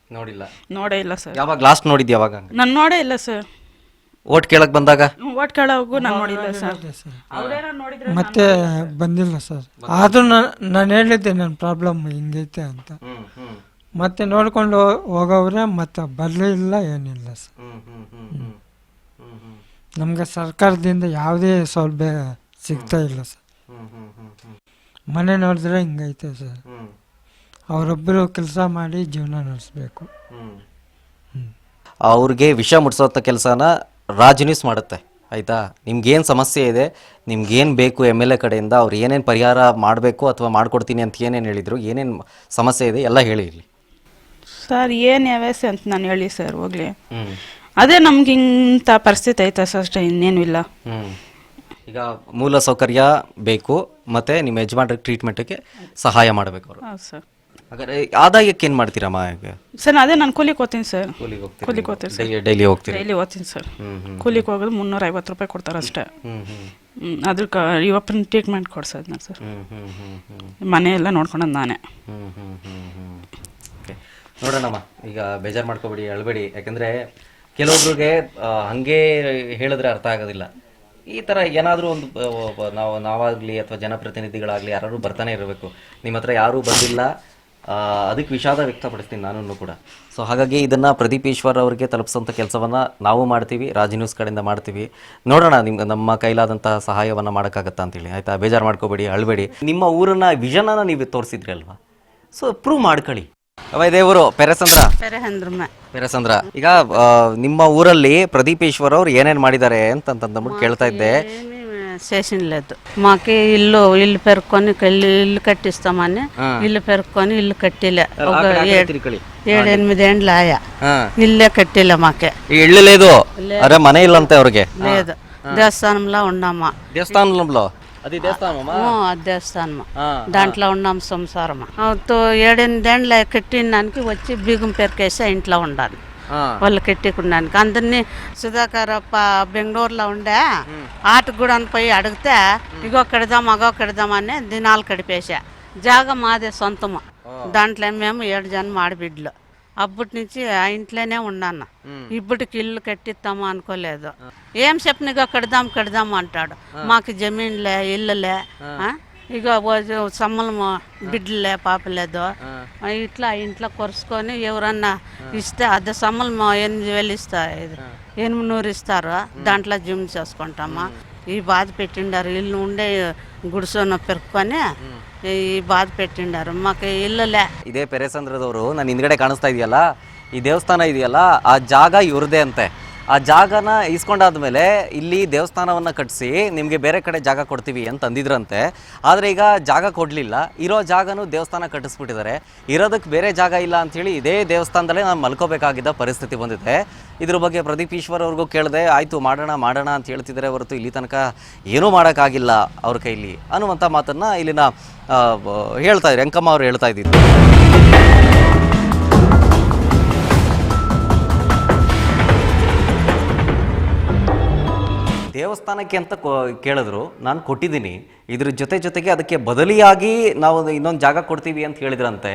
ನೋಡೇ ಇಲ್ಲ ಸರ್. ಯಾವಾಗ ಲಾಸ್ಟ್ ನೋಡಿದ್ದೆ? ಯಾವಾಗ? ನಾನು ನೋಡೇ ಇಲ್ಲ ಸರ್. ಓಟ್ ಕೇಳಕ್ ಬಂದಾಗ? ಓಟ್ ಕೇಳೋಗೂ ನಾನು ನೋಡಿಲ್ಲ ಸರ್. ಮತ್ತೆ ಬಂದಿಲ್ಲ ಸರ್. ಆದ್ರೂ ನಾನು ಹೇಳಿದ್ದೆ ನನ್ನ ಪ್ರಾಬ್ಲಮ್ ಹಿಂಗೈತೆ ಅಂತ. ಮತ್ತೆ ನೋಡ್ಕೊಂಡು ಹೋಗೋವ್ರೆ, ಮತ್ತೆ ಬರಲೇ ಇಲ್ಲ, ಏನಿಲ್ಲ ಸರ್. ನಮ್ಗೆ ಸರ್ಕಾರದಿಂದ ಯಾವುದೇ ಸೌಲಭ್ಯ ಸಿಗ್ತಾ ಇಲ್ಲ ಸರ್. ಮನೆ ನೋಡಿದ್ರೆ ಹಿಂಗೈತೆ ಸರ್. ಅವರೊಬ್ಬರು ಕೆಲಸ ಮಾಡಿ ಜೀವನ ನಡೆಸಬೇಕು. ಅವ್ರಿಗೆ ವಿಷ ಮುಟ್ಸೋಂಥ ಕೆಲಸನ ರಾಜ್ ನ್ಯೂಸ್ ಮಾಡುತ್ತೆ, ಆಯಿತಾ? ನಿಮ್ಗೇನು ಸಮಸ್ಯೆ ಇದೆ, ನಿಮ್ಗೇನು ಬೇಕು MLA ಕಡೆಯಿಂದ, ಅವ್ರು ಏನೇನು ಪರಿಹಾರ ಮಾಡಬೇಕು ಅಥವಾ ಮಾಡಿಕೊಡ್ತೀನಿ ಅಂತ ಏನೇನು ಹೇಳಿದರು, ಏನೇನು ಸಮಸ್ಯೆ ಇದೆ ಎಲ್ಲ ಹೇಳಿ ಇಲ್ಲಿ ಸರ್. ಏನು ವ್ಯವಸ್ಥೆ ಅಂತ ನಾನು ಹೇಳಿ ಸರ್, ಹೋಗ್ಲಿ. ಅದೇ ನಮ್ಗೆ ಇಂಥ ಪರಿಸ್ಥಿತಿ ಐತೆ ಸರ್, ಅಷ್ಟೇ, ಇನ್ನೇನು ಇಲ್ಲ. ಈಗ ಮೂಲ ಸೌಕರ್ಯ ಬೇಕು, ಮತ್ತು ನಿಮ್ಮ ಯಜಮಾನ್ರಿಗೆ ಟ್ರೀಟ್ಮೆಂಟಿಗೆ ಸಹಾಯ ಮಾಡಬೇಕು ಅವರು. ಹೌದು ಸರ್. ಹಾಗಾದ್ರೆ ಆದಾಯಕ್ಕೆ ಏನು ಮಾಡ್ತೀರಮ್ಮ ಈಗ? ಸರ್ ಅದೇ ನಾನು ಕೂಲಿಗೆ ಹೋಗ್ತೀನಿ ಸರ್. ಕೂಲಿಗೆ ಹೋಗ್ತೀನಿ ಸರ್. ಡೈಲಿ ಹೋಗ್ತೀನಿ? ಡೈಲಿ ಹೋಗ್ತೀನಿ ಸರ್. ಕೂಲಿಗೆ ಹೋಗೋದು 350 ರೂಪಾಯಿ ಕೊಡ್ತಾರೆ ಅಷ್ಟೇ. ಅದಕ್ಕೆ ಇವಪ್ಪನ ಟ್ರೀಟ್ಮೆಂಟ್ ಕೊಡ್ಸೋದು ನಾನು ಸರ್. ಮನೆ ಎಲ್ಲ ನೋಡ್ಕೊಳೋದು ನಾನೇ. ನೋಡೋಣಮ್ಮ, ಈಗ ಬೇಜಾರು ಮಾಡ್ಕೋಬೇಡಿ, ಅಳಬೇಡಿ. ಯಾಕಂದರೆ ಕೆಲವೊಬ್ರಿಗೆ ಹಂಗೆ ಹೇಳಿದ್ರೆ ಅರ್ಥ ಆಗೋದಿಲ್ಲ. ಈ ಥರ ಏನಾದರೂ ಒಂದು ನಾವಾಗಲಿ ಅಥವಾ ಜನಪ್ರತಿನಿಧಿಗಳಾಗಲಿ ಯಾರು ಬರ್ತಾನೆ ಇರಬೇಕು. ನಿಮ್ಮ ಹತ್ರ ಯಾರೂ ಬಂದಿಲ್ಲ, ಅದಕ್ಕೆ ವಿಷಾದ ವ್ಯಕ್ತಪಡಿಸ್ತೀನಿ ನಾನು ಕೂಡ. ಸೊ ಹಾಗಾಗಿ ಇದನ್ನು ಪ್ರದೀಪ್ ಈಶ್ವರ್ ಅವರಿಗೆ ತಲುಪಿಸೋಂಥ ಕೆಲಸವನ್ನು ನಾವು ಮಾಡ್ತೀವಿ, ರಾಜ್ ನ್ಯೂಸ್ ಕಡೆಯಿಂದ ಮಾಡ್ತೀವಿ. ನೋಡೋಣ ನಮ್ಮ ಕೈಲಾದಂಥ ಸಹಾಯವನ್ನು ಮಾಡೋಕ್ಕಾಗತ್ತಾ ಅಂತೇಳಿ. ಆಯಿತಾ, ಬೇಜಾರು ಮಾಡ್ಕೋಬೇಡಿ, ಅಳಬೇಡಿ. ನಿಮ್ಮ ಊರನ್ನ ವಿಷನನ್ನು ನೀವು ತೋರಿಸಿದ್ರಿ ಅಲ್ವಾ, ಸೊ ಪ್ರೂವ್ ಮಾಡ್ಕೊಳ್ಳಿ. ಇದೇ ಊರು ಪೆರೆಸಂದ್ರ. ಈಗ ನಿಮ್ಮ ಊರಲ್ಲಿ ಪ್ರದೀಪ್ ಈಶ್ವರ್ ಅವ್ರು ಏನೇನು ಮಾಡಿದ್ದಾರೆ ಅಂತಂದ್ಬಿಟ್ಟು ಕೇಳ್ತಾ ఇద్దే. చేసిన లేదు మాకు ఇల్లు పెరుక్కొని ఇల్లు కట్టిస్తామని ఇల్లు పెరుక్కొని ఇల్లు కట్టిలే ఒక 7-8 ఏండ్లు ఆయా ఇల్లే కట్టిలే మాకే ఇల్లు లేదు. అరే మనే ఇల్లు అంతే ಅವ್ರಿಗೆ లేదు దేవస్థానంలో ఉన్నామా దేవస్థానంలో అది దేవస్థానమా దేవస్థానం దాంట్లో ఉన్నాం సంసారం 7-8 ఏండ్లు కట్టిన దానికి వచ్చి బీగం పెరికేసి ఇంట్లో ఉండాలి వాళ్ళు కట్టుకున్నానికి. అందరినీ సుధాకర్ బెంగళూరులో ఉండే ఆటకు కూడా పోయి అడిగితే ఇగో కడదాం అగో కడదామని దినాలు కడిపేసా. జాగా మాదే సొంతము, దాంట్లో మేము 7 జనం ఆడబిడ్డలు. అప్పటి నుంచి ఆ ఇంట్లోనే ఉన్నాను. ఇప్పటికి ఇల్లు కట్టిస్తాము అనుకోలేదు. ఏం చెప్పిన ఇగో కడదాం అంటాడు. మాకు జమీన్లే ఇల్లులే, ఇక సమ్మలము బిడ్డలే పాపలేదు. ఇట్లా ఇంట్లో కొరుసుకొని ఎవరన్నా ఇస్తే అదే సమ్మలము 8,000 ఇస్తారు, 800 ఇస్తారు. దాంట్లో జిమ్ చేసుకుంటామా. ఈ బాధ పెట్టిండారు. ఇల్లు ఉండే గుడిసోన పెరుక్కొని ಈ ಬಾದ್ ಪೆಟ್ಟಿಂಡಾರು ಮಾಕೆ ಇಲ್ಲಲೇ. ಇದೇ ಪೆರೆಸಂದ್ರದವರು ನಾನು ಹಿಂದ್ಗಡೆ ಕಾಣಿಸ್ತಾ ಇದೆಯಲ್ಲ, ಈ ದೇವಸ್ಥಾನ ಇದೆಯಲ್ಲ, ಆ ಜಾಗ ಇವ್ರದೇ ಅಂತೆ. ಆ ಜಾಗನ ಇಸ್ಕೊಂಡಾದ್ಮೇಲೆ ಇಲ್ಲಿ ದೇವಸ್ಥಾನವನ್ನು ಕಟ್ಟಿಸಿ ನಿಮಗೆ ಬೇರೆ ಕಡೆ ಜಾಗ ಕೊಡ್ತೀವಿ ಅಂತ ಅಂದಿದ್ರಂತೆ. ಆದರೆ ಈಗ ಜಾಗ ಕೊಡಲಿಲ್ಲ, ಇರೋ ಜಾಗನೂ ದೇವಸ್ಥಾನ ಕಟ್ಟಿಸ್ಬಿಟ್ಟಿದ್ದಾರೆ. ಇರೋದಕ್ಕೆ ಬೇರೆ ಜಾಗ ಇಲ್ಲ ಅಂಥೇಳಿ ಇದೇ ದೇವಸ್ಥಾನದಲ್ಲೇ ನಾನು ಮಲ್ಕೋಬೇಕಾಗಿದ್ದ ಪರಿಸ್ಥಿತಿ ಬಂದಿದೆ. ಇದ್ರ ಬಗ್ಗೆ ಪ್ರದೀಪ್ ಈಶ್ವರ್ ಅವ್ರಿಗೂ ಕೇಳಿದೆ, ಆಯಿತು ಮಾಡೋಣ ಅಂತ ಹೇಳ್ತಿದ್ದಾರೆ ಹೊರತು ಇಲ್ಲಿ ತನಕ ಏನೂ ಮಾಡೋಕ್ಕಾಗಿಲ್ಲ ಅವ್ರ ಕೈಲಿ ಅನ್ನುವಂಥ ಮಾತನ್ನು ಇಲ್ಲಿನ ಹೇಳ್ತಾ ಇದ್ರು, ಅಂಕಮ್ಮ ಅವರು ಹೇಳ್ತಾ ಇದ್ದಿದ್ದು. ದೇವಸ್ಥಾನಕ್ಕೆ ಅಂತ ಕೇಳಿದ್ರು, ನಾನು ಕೊಟ್ಟಿದ್ದೀನಿ. ಇದ್ರ ಜೊತೆಗೆ ಅದಕ್ಕೆ ಬದಲಿಯಾಗಿ ನಾವು ಇನ್ನೊಂದು ಜಾಗ ಕೊಡ್ತೀವಿ ಅಂತ ಹೇಳಿದ್ರಂತೆ.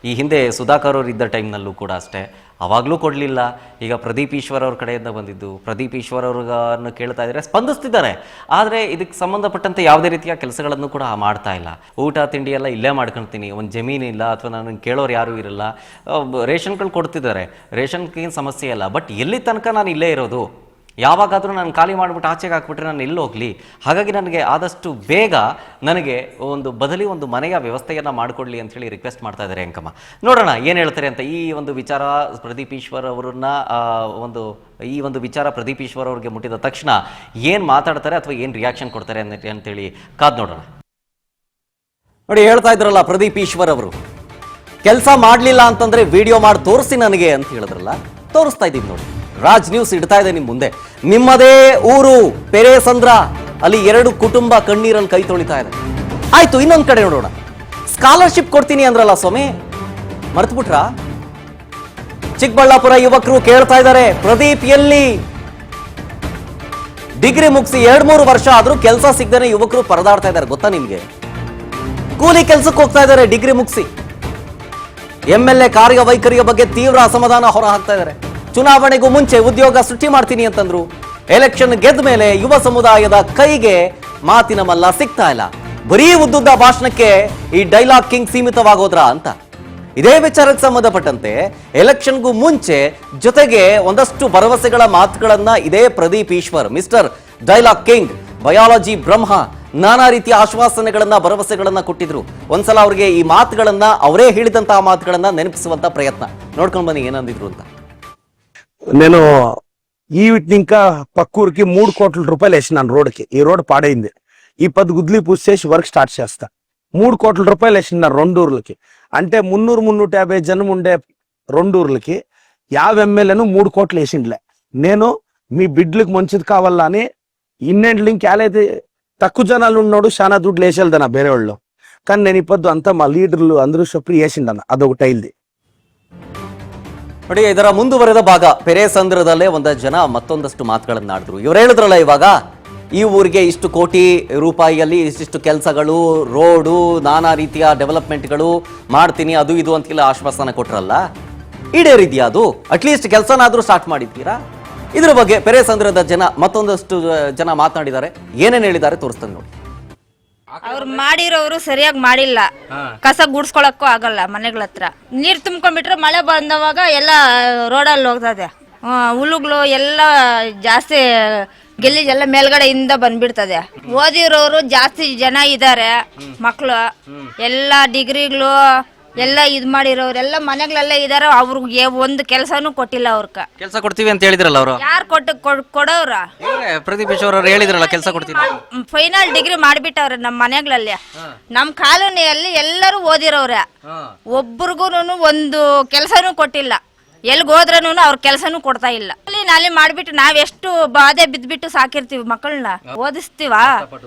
ಈ ಹಿಂದೆ ಸುಧಾಕರ್ ಅವರು ಇದ್ದ ಟೈಮ್ನಲ್ಲೂ ಕೂಡ ಅಷ್ಟೇ, ಅವಾಗಲೂ ಕೊಡಲಿಲ್ಲ. ಈಗ ಪ್ರದೀಪ್ ಈಶ್ವರ್ ಅವ್ರ ಕಡೆಯಿಂದ ಬಂದಿದ್ದು, ಪ್ರದೀಪ್ ಈಶ್ವರ್ ಅವ್ರನ್ನ ಕೇಳ್ತಾ ಇದ್ದಾರೆ, ಸ್ಪಂದಿಸ್ತಿದ್ದಾರೆ. ಆದರೆ ಇದಕ್ಕೆ ಸಂಬಂಧಪಟ್ಟಂತೆ ಯಾವುದೇ ರೀತಿಯ ಕೆಲಸಗಳನ್ನು ಕೂಡ ಮಾಡ್ತಾ ಇಲ್ಲ. ಊಟ ತಿಂಡಿ ಎಲ್ಲ ಇಲ್ಲೇ ಮಾಡ್ಕೊಳ್ತೀನಿ, ಒಂದು ಜಮೀನಿಲ್ಲ ಅಥವಾ ನಾನು ಕೇಳೋರು ಯಾರೂ ಇರಲ್ಲ. ರೇಷನ್ಗಳು ಕೊಡ್ತಿದ್ದಾರೆ, ರೇಷನ್ಗೇನು ಸಮಸ್ಯೆ ಇಲ್ಲ. ಬಟ್ ಎಲ್ಲಿ ತನಕ ನಾನು ಇಲ್ಲೇ ಇರೋದು, ಯಾವಾಗಾದರೂ ನಾನು ಖಾಲಿ ಮಾಡಿಬಿಟ್ಟು ಆಚೆಗೆ ಹಾಕ್ಬಿಟ್ರೆ ನಾನು ಎಲ್ಲಿ ಹೋಗಲಿ. ಹಾಗಾಗಿ ನನಗೆ ಆದಷ್ಟು ಬೇಗ ನನಗೆ ಒಂದು ಮನೆಯ ವ್ಯವಸ್ಥೆಯನ್ನು ಮಾಡಿಕೊಡ್ಲಿ ಅಂಥೇಳಿ ರಿಕ್ವೆಸ್ಟ್ ಮಾಡ್ತಾ ಇದ್ದಾರೆ ಅಂಕಮ್ಮ. ನೋಡೋಣ ಏನು ಹೇಳ್ತಾರೆ ಅಂತ. ಈ ಒಂದು ವಿಚಾರ ಪ್ರದೀಪ್ ಈಶ್ವರ್ ಅವರನ್ನ ಈ ಒಂದು ವಿಚಾರ ಪ್ರದೀಪ್ ಈಶ್ವರ್ ಅವ್ರಿಗೆ ಮುಟ್ಟಿದ ತಕ್ಷಣ ಏನು ಮಾತಾಡ್ತಾರೆ ಅಥವಾ ಏನು ರಿಯಾಕ್ಷನ್ ಕೊಡ್ತಾರೆ ಅಂತೇಳಿ ಕಾದು ನೋಡೋಣ. ನೋಡಿ, ಹೇಳ್ತಾ ಇದ್ರಲ್ಲ ಪ್ರದೀಪ್ ಈಶ್ವರ್ ಅವರು, ಕೆಲಸ ಮಾಡಲಿಲ್ಲ ಅಂತಂದರೆ ವಿಡಿಯೋ ಮಾಡಿ ತೋರಿಸಿ ನನಗೆ ಅಂತ ಹೇಳಿದ್ರಲ್ಲ, ತೋರಿಸ್ತಾ ಇದ್ದೀವಿ ನೋಡಿ. ರಾಜ್ ನ್ಯೂಸ್ ಇಡ್ತಾ ಇದೆ ನಿಮ್ಮ ಮುಂದೆ. ನಿಮ್ಮದೇ ಊರು ಪೆರೇಸಂದ್ರ, ಅಲ್ಲಿ 2 ಕುಟುಂಬ ಕಣ್ಣೀರಲ್ಲಿ ಕೈ ತೊಳಿತಾ ಇದೆ. ಆಯ್ತು, ಇನ್ನೊಂದು ಕಡೆ ನೋಡೋಣ. ಸ್ಕಾಲರ್ಶಿಪ್ ಕೊಡ್ತೀನಿ ಅಂದ್ರಲ್ಲ ಸ್ವಾಮಿ, ಮರ್ತ್ಬಿಟ್ರ? ಚಿಕ್ಕಬಳ್ಳಾಪುರ ಯುವಕರು ಕೇಳ್ತಾ ಇದ್ದಾರೆ, ಪ್ರದೀಪ್ ಎಲ್ಲಿ? ಡಿಗ್ರಿ ಮುಗಿಸಿ 2-3 ವರ್ಷ ಆದ್ರೂ ಕೆಲಸ ಸಿಗದೇನೆ ಯುವಕರು ಪರದಾಡ್ತಾ ಇದ್ದಾರೆ. ಗೊತ್ತಾ ನಿಮ್ಗೆ? ಕೂಲಿ ಕೆಲಸಕ್ಕೆ ಹೋಗ್ತಾ ಇದ್ದಾರೆ ಡಿಗ್ರಿ ಮುಗಿಸಿ. MLA ಕಾರ್ಯವೈಖರಿಯ ಬಗ್ಗೆ ತೀವ್ರ ಅಸಮಾಧಾನ ಹೊರ ಹಾಕ್ತಾ ಇದ್ದಾರೆ. ಚುನಾವಣೆಗೂ ಮುಂಚೆ ಉದ್ಯೋಗ ಸೃಷ್ಟಿ ಮಾಡ್ತೀನಿ ಅಂತಂದ್ರು, ಎಲೆಕ್ಷನ್ ಗೆದ್ದ ಮೇಲೆ ಯುವ ಸಮುದಾಯದ ಕೈಗೆ ಮಾತಿನ ಮಲ್ಲ ಸಿಗ್ತಾ ಇಲ್ಲ. ಬರೀ ಉದ್ದುದ್ದ ಭಾಷಣಕ್ಕೆ ಈ ಡೈಲಾಗ್ ಕಿಂಗ್ ಸೀಮಿತವಾಗೋದ್ರಾ ಅಂತ. ಇದೇ ವಿಚಾರಕ್ಕೆ ಸಂಬಂಧಪಟ್ಟಂತೆ ಎಲೆಕ್ಷನ್ಗೂ ಮುಂಚೆ ಜೊತೆಗೆ ಒಂದಷ್ಟು ಭರವಸೆಗಳ ಮಾತುಗಳನ್ನ ಇದೇ Pradeep Eshwar, mister dialogue king, biology Brahma, ನಾನಾ ರೀತಿಯ ಆಶ್ವಾಸನೆಗಳನ್ನ ಭರವಸೆಗಳನ್ನ ಕೊಟ್ಟಿದ್ರು. ಒಂದ್ಸಲ ಅವ್ರಿಗೆ ಈ ಮಾತುಗಳನ್ನ, ಅವರೇ ಹೇಳಿದಂತಹ ಮಾತುಗಳನ್ನ ನೆನಪಿಸುವಂತ ಪ್ರಯತ್ನ ನೋಡ್ಕೊಂಡು ಬನ್ನಿ ಏನಂದಿದ್ರು ಅಂತ. నేను ఈ ఇంకా పక్కూరికి 3 కోట్ల రూపాయలు వేసినాను రోడ్కి. ఈ రోడ్ పాడైంది. ఈ 10 గుద్లీ పూజ చేసి వర్క్ స్టార్ట్ చేస్తా. 3 కోట్ల రూపాయలు వేసినారు 2 ఊర్లకి. అంటే 300-350 జనం ఉండే 2 ఊర్లకి 50 ఎమ్మెల్యేను 3 కోట్లు వేసిండ్లే. నేను మీ బిడ్డలకు మంచిది కావాలా అని ఇన్నేండ్లు ఇంకేలైతే తక్కువ జనాలు ఉన్నాడు, చాలా దుడ్లు వేసేదన్న ಬೇರೆ వాళ్ళు. కానీ నేను ఇప్పొద్దు అంతా మా లీడర్లు అందరూ చెప్పి వేసిండన్న, అదొకటి అయింది. ನೋಡಿ, ಇದರ ಮುಂದುವರೆದ ಭಾಗ ಪೆರೇಸಂದ್ರದಲ್ಲೇ ಒಂದಷ್ಟು ಜನ ಮತ್ತೊಂದಷ್ಟು ಮಾತುಗಳನ್ನಾಡಿದ್ರು. ಇವ್ರು ಹೇಳಿದ್ರಲ್ಲ, ಇವಾಗ ಈ ಊರಿಗೆ ಇಷ್ಟು ಕೋಟಿ ರೂಪಾಯಿಯಲ್ಲಿ ಇಷ್ಟಿಷ್ಟು ಕೆಲಸಗಳು, ರೋಡು, ನಾನಾ ರೀತಿಯ ಡೆವಲಪ್ಮೆಂಟ್ಗಳು ಮಾಡ್ತೀನಿ, ಅದು ಇದು ಅಂತೆಲ್ಲ ಆಶ್ವಾಸನೆ ಕೊಟ್ರಲ್ಲ, ಈಡೇರಿದ್ಯಾ ಅದು? ಅಟ್ಲೀಸ್ಟ್ ಕೆಲಸನಾದ್ರೂ ಸ್ಟಾರ್ಟ್ ಮಾಡಿದ್ದೀರಾ? ಇದ್ರ ಬಗ್ಗೆ ಪೆರೇಸಂದ್ರದ ಜನ ಮತ್ತೊಂದಷ್ಟು ಜನ ಮಾತನಾಡಿದ್ದಾರೆ. ಏನೇನು ಹೇಳಿದ್ದಾರೆ ತೋರಿಸ್ತಾನೆ ನೋಡಿ. ಅವ್ರು ಮಾಡಿರೋರು ಸರಿಯಾಗಿ ಮಾಡಿಲ್ಲ. ಕಸ ಗುಡ್ಸ್ಕೊಳಕ್ಕೂ ಆಗಲ್ಲ ಮನೆಗಳ ಹತ್ರ. ನೀರು ತುಂಬ್ಕೊಂಡ್ಬಿಟ್ರೆ ಮಳೆ ಬಂದವಾಗ ಎಲ್ಲ ರೋಡಲ್ಲಿ ಹೋಗ್ತದೆ. ಹುಳುಗಳು ಎಲ್ಲ ಜಾಸ್ತಿ ಗೆಲ್ಲಿಜೆಲ್ಲ ಮೇಲ್ಗಡೆಯಿಂದ ಬಂದ್ಬಿಡ್ತದೆ. ಓದಿರೋರು ಜಾಸ್ತಿ ಜನ ಇದ್ದಾರೆ, ಮಕ್ಕಳು ಎಲ್ಲ ಡಿಗ್ರಿಗಳು ಎಲ್ಲ ಇದು ಮಾಡಿರೋರೆಲ್ಲ ಮನೆಗಳಲ್ಲೇ ಇದಾರೆ. ಅವ್ರಿಗೆ ಒಂದು ಕೆಲಸನೂ ಕೊಟ್ಟಿಲ್ಲ. ಅವ್ರಕ ಕೆಲಸ ಕೊಡ್ತೀವಿ ಅಂತ ಹೇಳಿದ್ರಲ್ಲ ಅವರು, ಯಾರು ಕೊಡೋರ? ಪ್ರದೀಪ್ ಈಶ್ವರ್ ಅವರು ಹೇಳಿದ್ರಲ್ಲ ಕೆಲಸ ಕೊಡ್ತೀವಿ. ಫೈನಲ್ ಡಿಗ್ರಿ ಮಾಡಿಬಿಟ್ಟವ್ರೆ ನಮ್ಮ ಮನೆಗಳಲ್ಲಿ. ನಮ್ಮ ಕಾಲೋನಿಯಲ್ಲಿ ಎಲ್ಲರೂ ಓದಿರೋರೆ, ಒಬ್ರಿಗೂ ಒಂದು ಕೆಲಸನೂ ಕೊಟ್ಟಿಲ್ಲ. ಎಲ್ಗೆ ಹೋದ್ರೂ ಅವ್ರ ಕೆಲಸನೂ ಕೊಡ್ತಾ ಇಲ್ಲ. ಅಲ್ಲಿ ಮಾಡ್ಬಿಟ್ಟು ನಾವೆಷ್ಟು ಬಾಧೆ ಬಿದ್ಬಿಟ್ಟು ಸಾಕಿರ್ತೀವಿ ಮಕ್ಕಳನ್ನ, ಓದಿಸ್ತೀವ.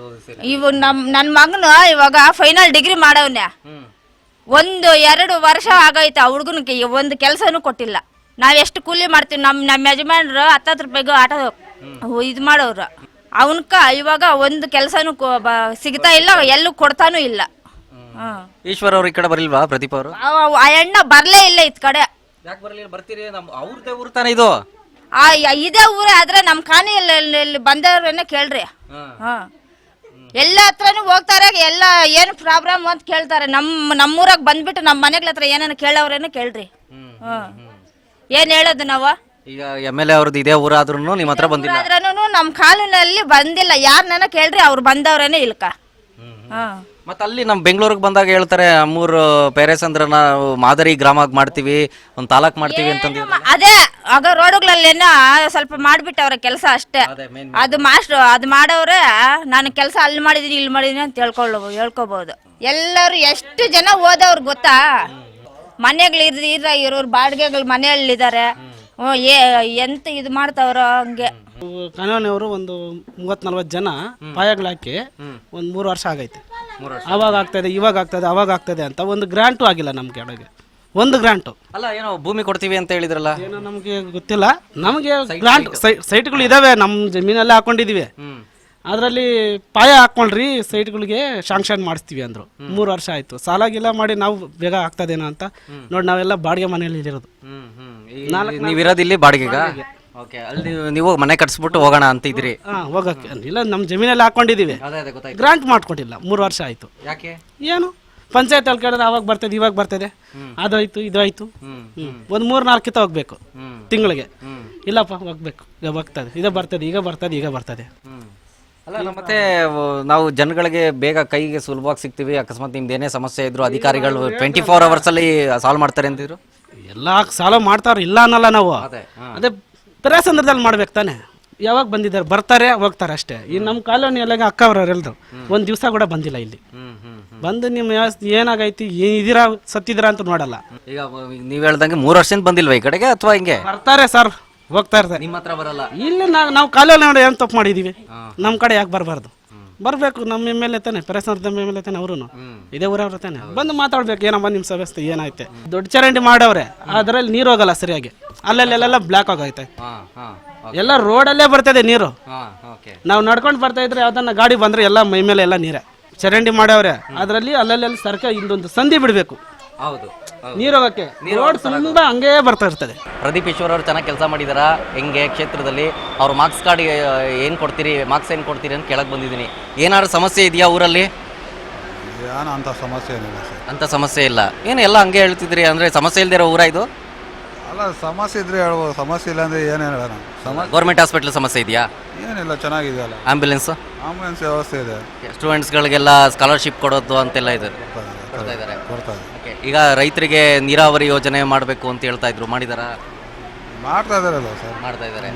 ಇವು ನನ್ನ ಮಗನು ಇವಾಗ ಫೈನಲ್ ಡಿಗ್ರಿ ಮಾಡವ್ನೆ. 1-2 ವರ್ಷ ಆಗೈತೆ ಆ ಹುಡುಗನಿಗೆ ಒಂದು ಕೆಲಸನೂ ಕೊಟ್ಟಿಲ್ಲ. ನಾವೆಷ್ಟು ಕೂಲಿ ಮಾಡ್ತೀವಿ. ನಮ್ಮ ಯಜಮಾನ್ರು 10 ರೂಪಾಯಿಗೂ ಆಟೋ ಇದು ಮಾಡೋರು. ಅವನ್ಕ ಇವಾಗ ಒಂದು ಕೆಲಸನೂ ಸಿಗ್ತಾ ಇಲ್ಲ, ಎಲ್ಲೂ ಕೊಡ್ತಾನೂ ಇಲ್ಲ. ಈಶ್ವರ್ ಅವ್ರು ಈ ಕಡೆ ಬರಲಿಲ್ವಾ? ಪ್ರದೀಪ್ ಅವರು ಆ ಎಣ್ಣ ಬರ್ಲೇ ಇಲ್ಲ ಇದ್ ಕಡೆ. ಬರ್ತೀರಿ? ಅವ್ರದೇ ಊರು ತಾನೆ ಇದು. ಇದೇ ಊರೇ, ಆದ್ರೆ ನಮ್ಮ ಕಾಣಿಯಲ್ಲಿ ಬಂದವ್ರನ್ನ ಕೇಳ್ರಿ. ಎಲ್ಲ ಹತ್ರನೂ ಹೋಗ್ತಾರೆ, ಎಲ್ಲ ಏನು ಪ್ರಾಬ್ಲಮ್ ಅಂತ ಕೇಳ್ತಾರೆ. ನಮ್ಮೂರಾಗ ಬಂದ್ಬಿಟ್ಟು ನಮ್ಮ ಮನೆಗಳ ಹತ್ರ ಏನೇನು ಕೇಳವ್ರೇನು ಕೇಳ್ರಿ. ಏನ್ ಹೇಳೋದು ನಾವು? ಈಗ MLA ಅವ್ರದ್ದು ಇದೇ ಊರಾದ್ರೂ ನಿಮ್ಮ ಹತ್ರ ಬಂದಿಲ್ಲ? ಆದ್ರೂ ನಮ್ಮ ಕಾಲಿನಲ್ಲಿ ಬಂದಿಲ್ಲ. ಯಾರನ್ನ ಕೇಳ್ರಿ, ಅವ್ರು ಬಂದವ್ರೇನೆ ಇಲ್ಕ. ಮತ್ತೆ ಅಲ್ಲಿ ನಮ್ಮ ಬೆಂಗಳೂರಿಗೆ ಬಂದಾಗ ಹೇಳ್ತಾರೆ ನಮ್ಮೂರು ಪೆರೇಸಂದ್ರನ ಮಾದರಿ ಗ್ರಾಮ ಮಾಡ್ತೀವಿ, ಒಂದು ತಾಲೂಕ್ ಮಾಡ್ತೀವಿ ಅಂತಂದಿದ್ರು. ಅದೇ ಆಗ ರೋಡುಗಳಲ್ಲೇನೋ ಸ್ವಲ್ಪ ಮಾಡ್ಬಿಟ್ಟವ್ರೆ ಕೆಲಸ ಅಷ್ಟೇ. ಅದು ಅದು ಮಾಡವ್ರೆ. ನಾನು ಕೆಲಸ ಅಲ್ಲಿ ಮಾಡಿದೀನಿ ಇಲ್ಲಿ ಮಾಡಿದೀನಿ ಅಂತ ಹೇಳ್ಕೋಬಹುದು. ಎಲ್ಲರೂ ಎಷ್ಟು ಜನ ಓದವ್ರು ಗೊತ್ತಾ? ಮನೆಗಳು ಇರೋರು ಬಾಡಿಗೆಗಳು ಮನೆಯಲ್ಲಿದ್ದಾರೆ. ಎಂತ ಇದು ಮಾಡ್ತಾವ್ರ ಹಂಗೆ. ಕಾನೂನಿಯವರು ಒಂದು 30-40 ಜನ ಪಾಯಗಳಾಕಿ ಒಂದು 3 ವರ್ಷ ಆಗೈತೆ. ಅವಾಗ ಆಗ್ತದೆ, ಇವಾಗ ಆಗ್ತದೆ, ಅವಾಗ ಆಗ್ತದೆ ಅಂತ ಒಂದು ಗ್ರಾಂಟು ಆಗಿಲ್ಲ ನಮ್ಗೆ. ಒಳಗೆ ಒಂದು ಗ್ರಾಂಟು ಅಲ್ಲ, ಏನೋ ಭೂಮಿ ಕೊಡ್ತೀವಿ ಅಂತ ಹೇಳಿದ್ರಲ್ಲ, ಏನೋ ನಮಗೆ ಗೊತ್ತಿಲ್ಲ. ನಮಗೆ ಗ್ರಾಂಟ್ ಸೈಟ್ಗಳು ಇದಾವೆ, ನಮ್ಮ ಜಮೀನಲ್ಲೇ ಹಾಕೊಂಡಿದೀವಿ. ಅದರಲ್ಲಿ ಪಾಯ ಹಾಕೊಂಡ್ರಿ ಸೈಟ್ಗಳಿಗೆ ಶಾಂಕ್ಷನ್ ಮಾಡಿಸ್ತೀವಿ ಅಂದ್ರು. 3 ವರ್ಷ ಆಯ್ತು. ಸಾಲಾಗಿಲ್ಲ ಮಾಡಿ ನಾವು ಬೇಗ ಆಗ್ತದೇನೋ ಅಂತ ನೋಡಿ ನಾವೆಲ್ಲ ಬಾಡಿಗೆ ಮನೆಯಲ್ಲಿ ಇರೋದು. ನೀವಿರೋದಿಲ್ಲಿ ಬಾಡಿಗೆಗ? ಓಕೆ, ಅಲ್ಲಿ ನೀವು ಮನೆ ಕಟ್ಸ್ಬಿಟ್ಟು ಹೋಗೋಣ ಅಂತ ಇದ್ರಿ? ಹೋಗಕ್ಕೆ ಇಲ್ಲ, ನಮ್ಮ ಜಮೀನಲ್ಲಿ ಹಾಕೊಂಡಿದೀವಿ. ಗ್ರಾಂಟ್ ಮಾಡ್ಕೊಟ್ಟಿಲ್ಲ. 3 ವರ್ಷ ಆಯ್ತು. ಯಾಕೆ? ಏನು ಪಂಚಾಯತ್ ಅಲ್ಲಿ ಕೇಳಿದ್ರೆ ಅವಾಗ ಬರ್ತದೆ, ಇವಾಗ ಬರ್ತದೆ, ಅದಾಯ್ತು ಇದಾಯ್ತು. ಒಂದು 3-4 ಕಿತ್ತ ಹೋಗ್ಬೇಕು ತಿಂಗಳಿಗೆ. ಇಲ್ಲಪ್ಪ ಹೋಗ್ಬೇಕು, ಹೋಗ್ತದೆ, ಇದೇ ಬರ್ತದೆ, ಈಗ ಬರ್ತದೆ, ಈಗ ಬರ್ತದೆ. ಅಲ್ಲ, ಮತ್ತೆ ನಾವು ಜನಗಳಿಗೆ ಬೇಗ ಕೈಗೆ ಸುಲಭವಾಗಿ ಸಿಗ್ತೀವಿ. ಅಕಸ್ಮಾತ್ ನಿಮ್ದು ಏನೇ ಸಮಸ್ಯೆ ಇದ್ರು ಅಧಿಕಾರಿಗಳು 24 hours ಅಲ್ಲಿ ಸಾಲ್ವ್ ಮಾಡ್ತಾರೆ ಅಂತಿದ್ರು. ಎಲ್ಲ ಸಾಲ್ವ್ ಮಾಡ್ತಾರ, ಇಲ್ಲ ಅನ್ನಲ್ಲ ನಾವು. ಅದೇ ಪೆರೇಸಂದ್ರದಲ್ಲಿ ಮಾಡ್ಬೇಕು ತಾನೆ. ಯಾವಾಗ ಬಂದಿದ್ದಾರೆ, ಬರ್ತಾರೆ ಹೋಗ್ತಾರೆ ಅಷ್ಟೇ. ಈ ನಮ್ಮ ಕಾಲೋನಿಯಲ್ಲಾಗ ಅಕ್ಕ ಅವರೆಲ್ಲರೂ ಒಂದು ದಿವಸ ಕೂಡ ಬಂದಿಲ್ಲ ಇಲ್ಲಿ. ಬಂದು ನಿಮ್ಮ ಏನಾಗೈತಿ, ಇದೀರಾ ಸತ್ತಿದ್ದೀರಾ ಅಂತ ನೋಡಲ್ಲ. ಈಗ ನೀವು ಹೇಳ್ದಂಗೆ 3 ವರ್ಷದಿಂದ ಬಂದಿಲ್ವಾ ಈ ಕಡೆಗೆ, ಅಥವಾ ಹಿಂಗೆ? ಬರ್ತಾರೆ ಸರ್, ಹೋಗ್ತಾ ಇರ್ತಾರೆ. ನಿಮ್ಮ ಹತ್ರ ಬರಲ್ಲ? ಇಲ್ಲಿ ನಾವು ಕಾಲೋನಿ ನೋಡಿ ಏನು ತಪ್ಪು ಮಾಡಿದೀವಿ? ನಮ್ಮ ಕಡೆ ಯಾಕೆ ಬರಬಾರ್ದು? ಬರಬೇಕು. ನಮ್ಮ MLA ತಾನೆ, ಪೆರೇಸಂದ್ರದ MLA ತಾನೆ, ಅವರು ಇದೇ ಊರವ್ರ ತಾನೆ. ಬಂದು ಮಾತಾಡ್ಬೇಕು, ಏನಮ್ಮ ನಿಮ್ಮ ಸಮಸ್ಯೆ ಏನಾಯ್ತೆ. ದೊಡ್ಡ ಚರಂಡಿ ಮಾಡವ್ರೆ, ಅದರಲ್ಲಿ ನೀರು ಹೋಗಲ್ಲ ಸರಿಯಾಗಿ. ಅಲ್ಲೆಲ್ಲ ಬ್ಲಾಕ್ ಆಗೈತೆ. ಎಲ್ಲ ರೋಡಲ್ಲೇ ಬರ್ತದೆ ನೀರು. ನಾವು ನಡ್ಕೊಂಡು ಬರ್ತಾ ಇದ್ರೆ ಯಾವ್ದನ್ನ ಗಾಡಿ ಬಂದ್ರೆ ಎಲ್ಲ ಮೈ ಮೇಲೆ ಎಲ್ಲ ನೀರೇ. ಚರಂಡಿ ಮಾಡವ್ರೆ, ಅದರಲ್ಲಿ ಅಲ್ಲೆಲ್ಲ ಸರ್ಕಾರ ಇಲ್ಲೊಂದು ಸಂಧಿ ಬಿಡಬೇಕು. ಹೌದು, ನೀರು ಹೋಗಕ್ಕೆ. ರೋಡ್ ತುಂಬಾ ಹಂಗೇ ಬರ್ತಾ ಇರ್ತದೆ. ಪ್ರದೀಪ್ ಈಶ್ವರ್ ಅವರು ಚೆನ್ನಾಗಿ ಕೆಲಸ ಮಾಡಿದಾರ ಹೆಂಗೆ ಕ್ಷೇತ್ರದಲ್ಲಿ? ಅವ್ರ ಮಾರ್ಕ್ಸ್ ಕಾರ್ಡ್ ಏನು ಕೊಡ್ತೀರಿ, ಮಾರ್ಕ್ಸ್ ಏನು ಕೊಡ್ತೀರಿ ಅಂತ ಕೇಳಕ್ ಬಂದಿದ್ದೀನಿ. ಏನಾದ್ರು ಸಮಸ್ಯೆ ಇದೆಯಾ ಊರಲ್ಲಿ? ಅಂತ ಸಮಸ್ಯೆ ಏನಿಲ್ಲ ಸರ್. ಅಂತ ಸಮಸ್ಯೆ ಇಲ್ಲ. ಏನು ಎಲ್ಲ ಹಂಗೆ ಹೇಳ್ತಿದ್ರಿ, ಅಂದ್ರೆ ಸಮಸ್ಯೆ ಇಲ್ದಿರೋ ಊರ ಇದು? ಅಲ್ಲ, ಸಮಸ್ಯೆ ಇದ್ರೆ ಹೇಳ್ಬೋದು, ಸಮಸ್ಯೆ ಇಲ್ಲ ಅಂದ್ರೆ ಏನೇ ಹೇಳೋಣ. ಗೌರ್ಮೆಂಟ್ ಹಾಸ್ಪಿಟಲ್ ಸಮಸ್ಯೆ ಇದೆಯಾ? ಏನಿಲ್ಲ, ಚೆನ್ನಾಗಿದೆಯಲ್ಲ. ಆಂಬ್ಯುಲೆನ್ಸ್ ವ್ಯವಸ್ಥೆ ಇದೆ. ಸ್ಟೂಡೆಂಟ್ಸ್ಗಳಿಗೆಲ್ಲ ಸ್ಕಾಲರ್ಶಿಪ್ ಕೊಡೋದು ಅಂತೆಲ್ಲ ಇದೆ, ಕೊಡ್ತಾ ಇದ್ದಾರೆ. ಈಗ ರೈತರಿಗೆ ನೀರಾವರಿ ಯೋಜನೆ ಮಾಡಬೇಕು ಅಂತ ಹೇಳ್ತಾ ಇದ್ರು, ಮಾಡಿದಾರಾ? ಮಾಡ್ತಾ ಇದಾರಲ್ಲ ಸರ್, ಮಾಡ್ತಾ ಇದ್ದಾರೆ.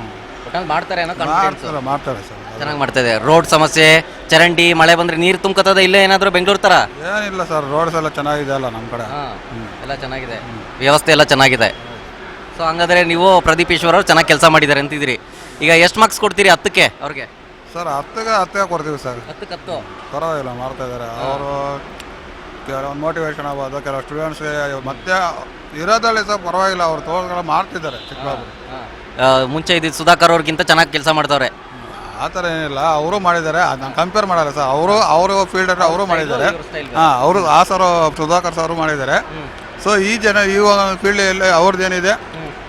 ಮಾಡ್ತಾರೆ ಅನ್ನೋ ಮಾಡ್ತಾರೆ ಸರ್, ಚೆನ್ನಾಗಿ ಮಾಡ್ತಾ ಇದೆ. ರೋಡ್ ಸಮಸ್ಯೆ, ಚರಂಡಿ, ಮಳೆ ಬಂದ್ರೆ ನೀರು ತುಂಬ್ಕತ್ತದ ಇಲ್ಲೇ ಏನಾದ್ರು ಬೆಂಗಳೂರು ತರ? ಏನಿಲ್ಲ ಸರ್, ರೋಡ್ಸ್ ಎಲ್ಲ ಚೆನ್ನಾಗಿದೆ ಅಲ್ಲ ನಮ್ಮ ಕಡೆ. ಎಲ್ಲ ಚೆನ್ನಾಗಿದೆ, ವ್ಯವಸ್ಥೆ ಎಲ್ಲ ಚೆನ್ನಾಗಿದೆ. ಸೊ ಹಂಗಾದ್ರೆ ನೀವು ಪ್ರದೀಪ್ ಈಶ್ವರ್ ಅವ್ರು ಚೆನ್ನಾಗಿ ಕೆಲಸ ಮಾಡಿದ್ದಾರೆ ಅಂತಿದ್ರಿ. ಈಗ ಎಷ್ಟು ಮಾರ್ಕ್ಸ್ ಕೊಡ್ತೀರಿ 10ಕ್ಕೆ ಅವ್ರಿಗೆ? ಸರ್ 10ಕ್ಕೆ ಕೊಡ್ತೀವಿ ಸರ್. 10ಕ್ಕೆ 10 ಪರವಾಗಿಲ್ಲ, ಮಾಡ್ತಾ ಇದ್ದಾರೆ. ಅವರು ಕೆಲವೊಂದು ಮೋಟಿವೇಶನ್ ಆಗ್ಬೋದು, ಕೆಲವು ಸ್ಟೂಡೆಂಟ್ಸ್ಗೆ ಮತ್ತೆ ಇರೋದ್ರಲ್ಲಿ ಸರ್ ಪರವಾಗಿಲ್ಲ, ಅವ್ರು ತೋಳ್ಗಳು ಮಾಡ್ತಿದ್ದಾರೆ. ಚಿಕ್ಕಬಳ್ಳಾಪುರ ಮುಂಚೆ ಇದ್ದಿದ್ದು ಸುಧಾಕರ್ ಅವ್ರಿಗಿಂತ ಚೆನ್ನಾಗಿ ಕೆಲಸ ಮಾಡ್ತಾವ್ರೆ. ಆ ಥರ ಏನಿಲ್ಲ, ಅವರು ಮಾಡಿದ್ದಾರೆ. ನಾನು ಕಂಪೇರ್ ಮಾಡಲ್ಲ ಸರ್. ಅವರು ಫೀಲ್ಡಲ್ಲಿ ಅವರು ಮಾಡಿದ್ದಾರೆ. ಅವರು ಆ ಸರ್ ಸುಧಾಕರ್ ಸರ್ ಮಾಡಿದ್ದಾರೆ. ಸೊ ಈ ಜನ ಈ ಫೀಲ್ಡಲ್ಲಿ ಅವ್ರದ್ದು ಏನಿದೆ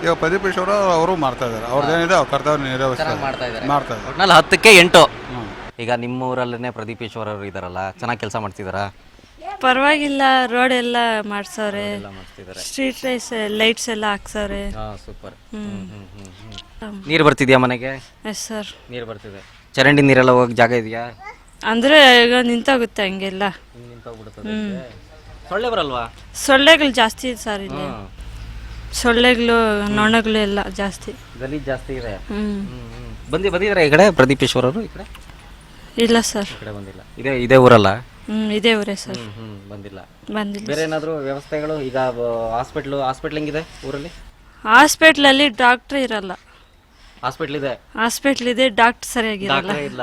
ಈಗ ಪ್ರದೀಪ್ ಈಶ್ವರ ಅವರು ಮಾಡ್ತಾ ಇದ್ದಾರೆ, ಅವ್ರದ್ದೇನಿದೆ ಅವ್ರ ಕರ್ತವ್ಯ ನಿರ್ವಹಿಸ್ತಾರೆ, ಮಾಡ್ತಾ ಇದ್ದಾರೆ. ಮಾಡ್ತಾ ಇದ್ದಾರೆ. ಒಟ್ನಲ್ಲಿ 10ಕ್ಕೆ 8. ಈಗ ನಿಮ್ಮ ಊರಲ್ಲೇ ಪ್ರದೀಪ್ ಈಶ್ವರ್ ಅವರು ಇದಾರಲ್ಲ, ಚೆನ್ನಾಗಿ ಕೆಲಸ ಮಾಡ್ತಿದಾರಾ? ಪರವಾಗಿಲ್ಲ, ರೋಡ್ ಎಲ್ಲ ಮಾಡ್ಸವ್ರೆ, ಸ್ಟ್ರೀಟ್ ಲೈಟ್ಸ್ ಎಲ್ಲ ಹಾಕ್ಸವ್ರೆ. ಸೂಪರ್. ನೀರು ಬರ್ತಿದ್ಯಾ ಮನೆಗೆ? ಎಸ್ ಸರ್, ನೀರು ಬರ್ತಿದೆ. ಚರಂಡಿ ನೀರೆಲ್ಲ ಹೋಗಕ್ಕೆ ಜಾಗ ಇದೆಯಾ? ಅಂದ್ರೆ ಈಗ ನಿಂತೋಗುತ್ತೆ ಹಂಗೆಲ್ಲ. ಸೊಳ್ಳೆ ಬರಲ್ವಾ? ಸೊಳ್ಳೆಗಳು ಜಾಸ್ತಿ ಇದೆ ಸರ್ ಇಲ್ಲಿ, ಸೊಳ್ಳೆಗಳು ನೊಣಗಳು ಎಲ್ಲ ಜಾಸ್ತಿ, ಗಲೀಜ್ ಜಾಸ್ತಿ ಇದೆ. ಬಂದಿದ್ದಾರೆ ಈ ಕಡೆ ಪ್ರದೀಪ್ ಈಶ್ವರ್ ಅವರು? ಈ ಕಡೆ ಇಲ್ಲ ಸರ್, ಈ ಕಡೆ ಬಂದಿಲ್ಲ. ಇದೇ ಊರಲ್ಲ? ಇದೇ ಊರೇ ಸರ್. ಬಂದಿಲ್ಲ. ಬೇರೆ ಏನಾದರೂ ವ್ಯವಸ್ಥೆಗಳು? ಈಗ ಹಾಸ್ಪಿಟ್ಲ್ ಹೆಂಗಿದೆ ಊರಲ್ಲಿ? ಹಾಸ್ಪಿಟ್ಲಲ್ಲಿ ಡಾಕ್ಟ್ರ್ ಇರಲ್ಲ. ಹಾಸ್ಪಿಟ್ಲ್ ಇದೆ, ಡಾಕ್ಟರ್ ಸರಿಯಾಗಿರಲ್ಲ. ಇಲ್ಲ.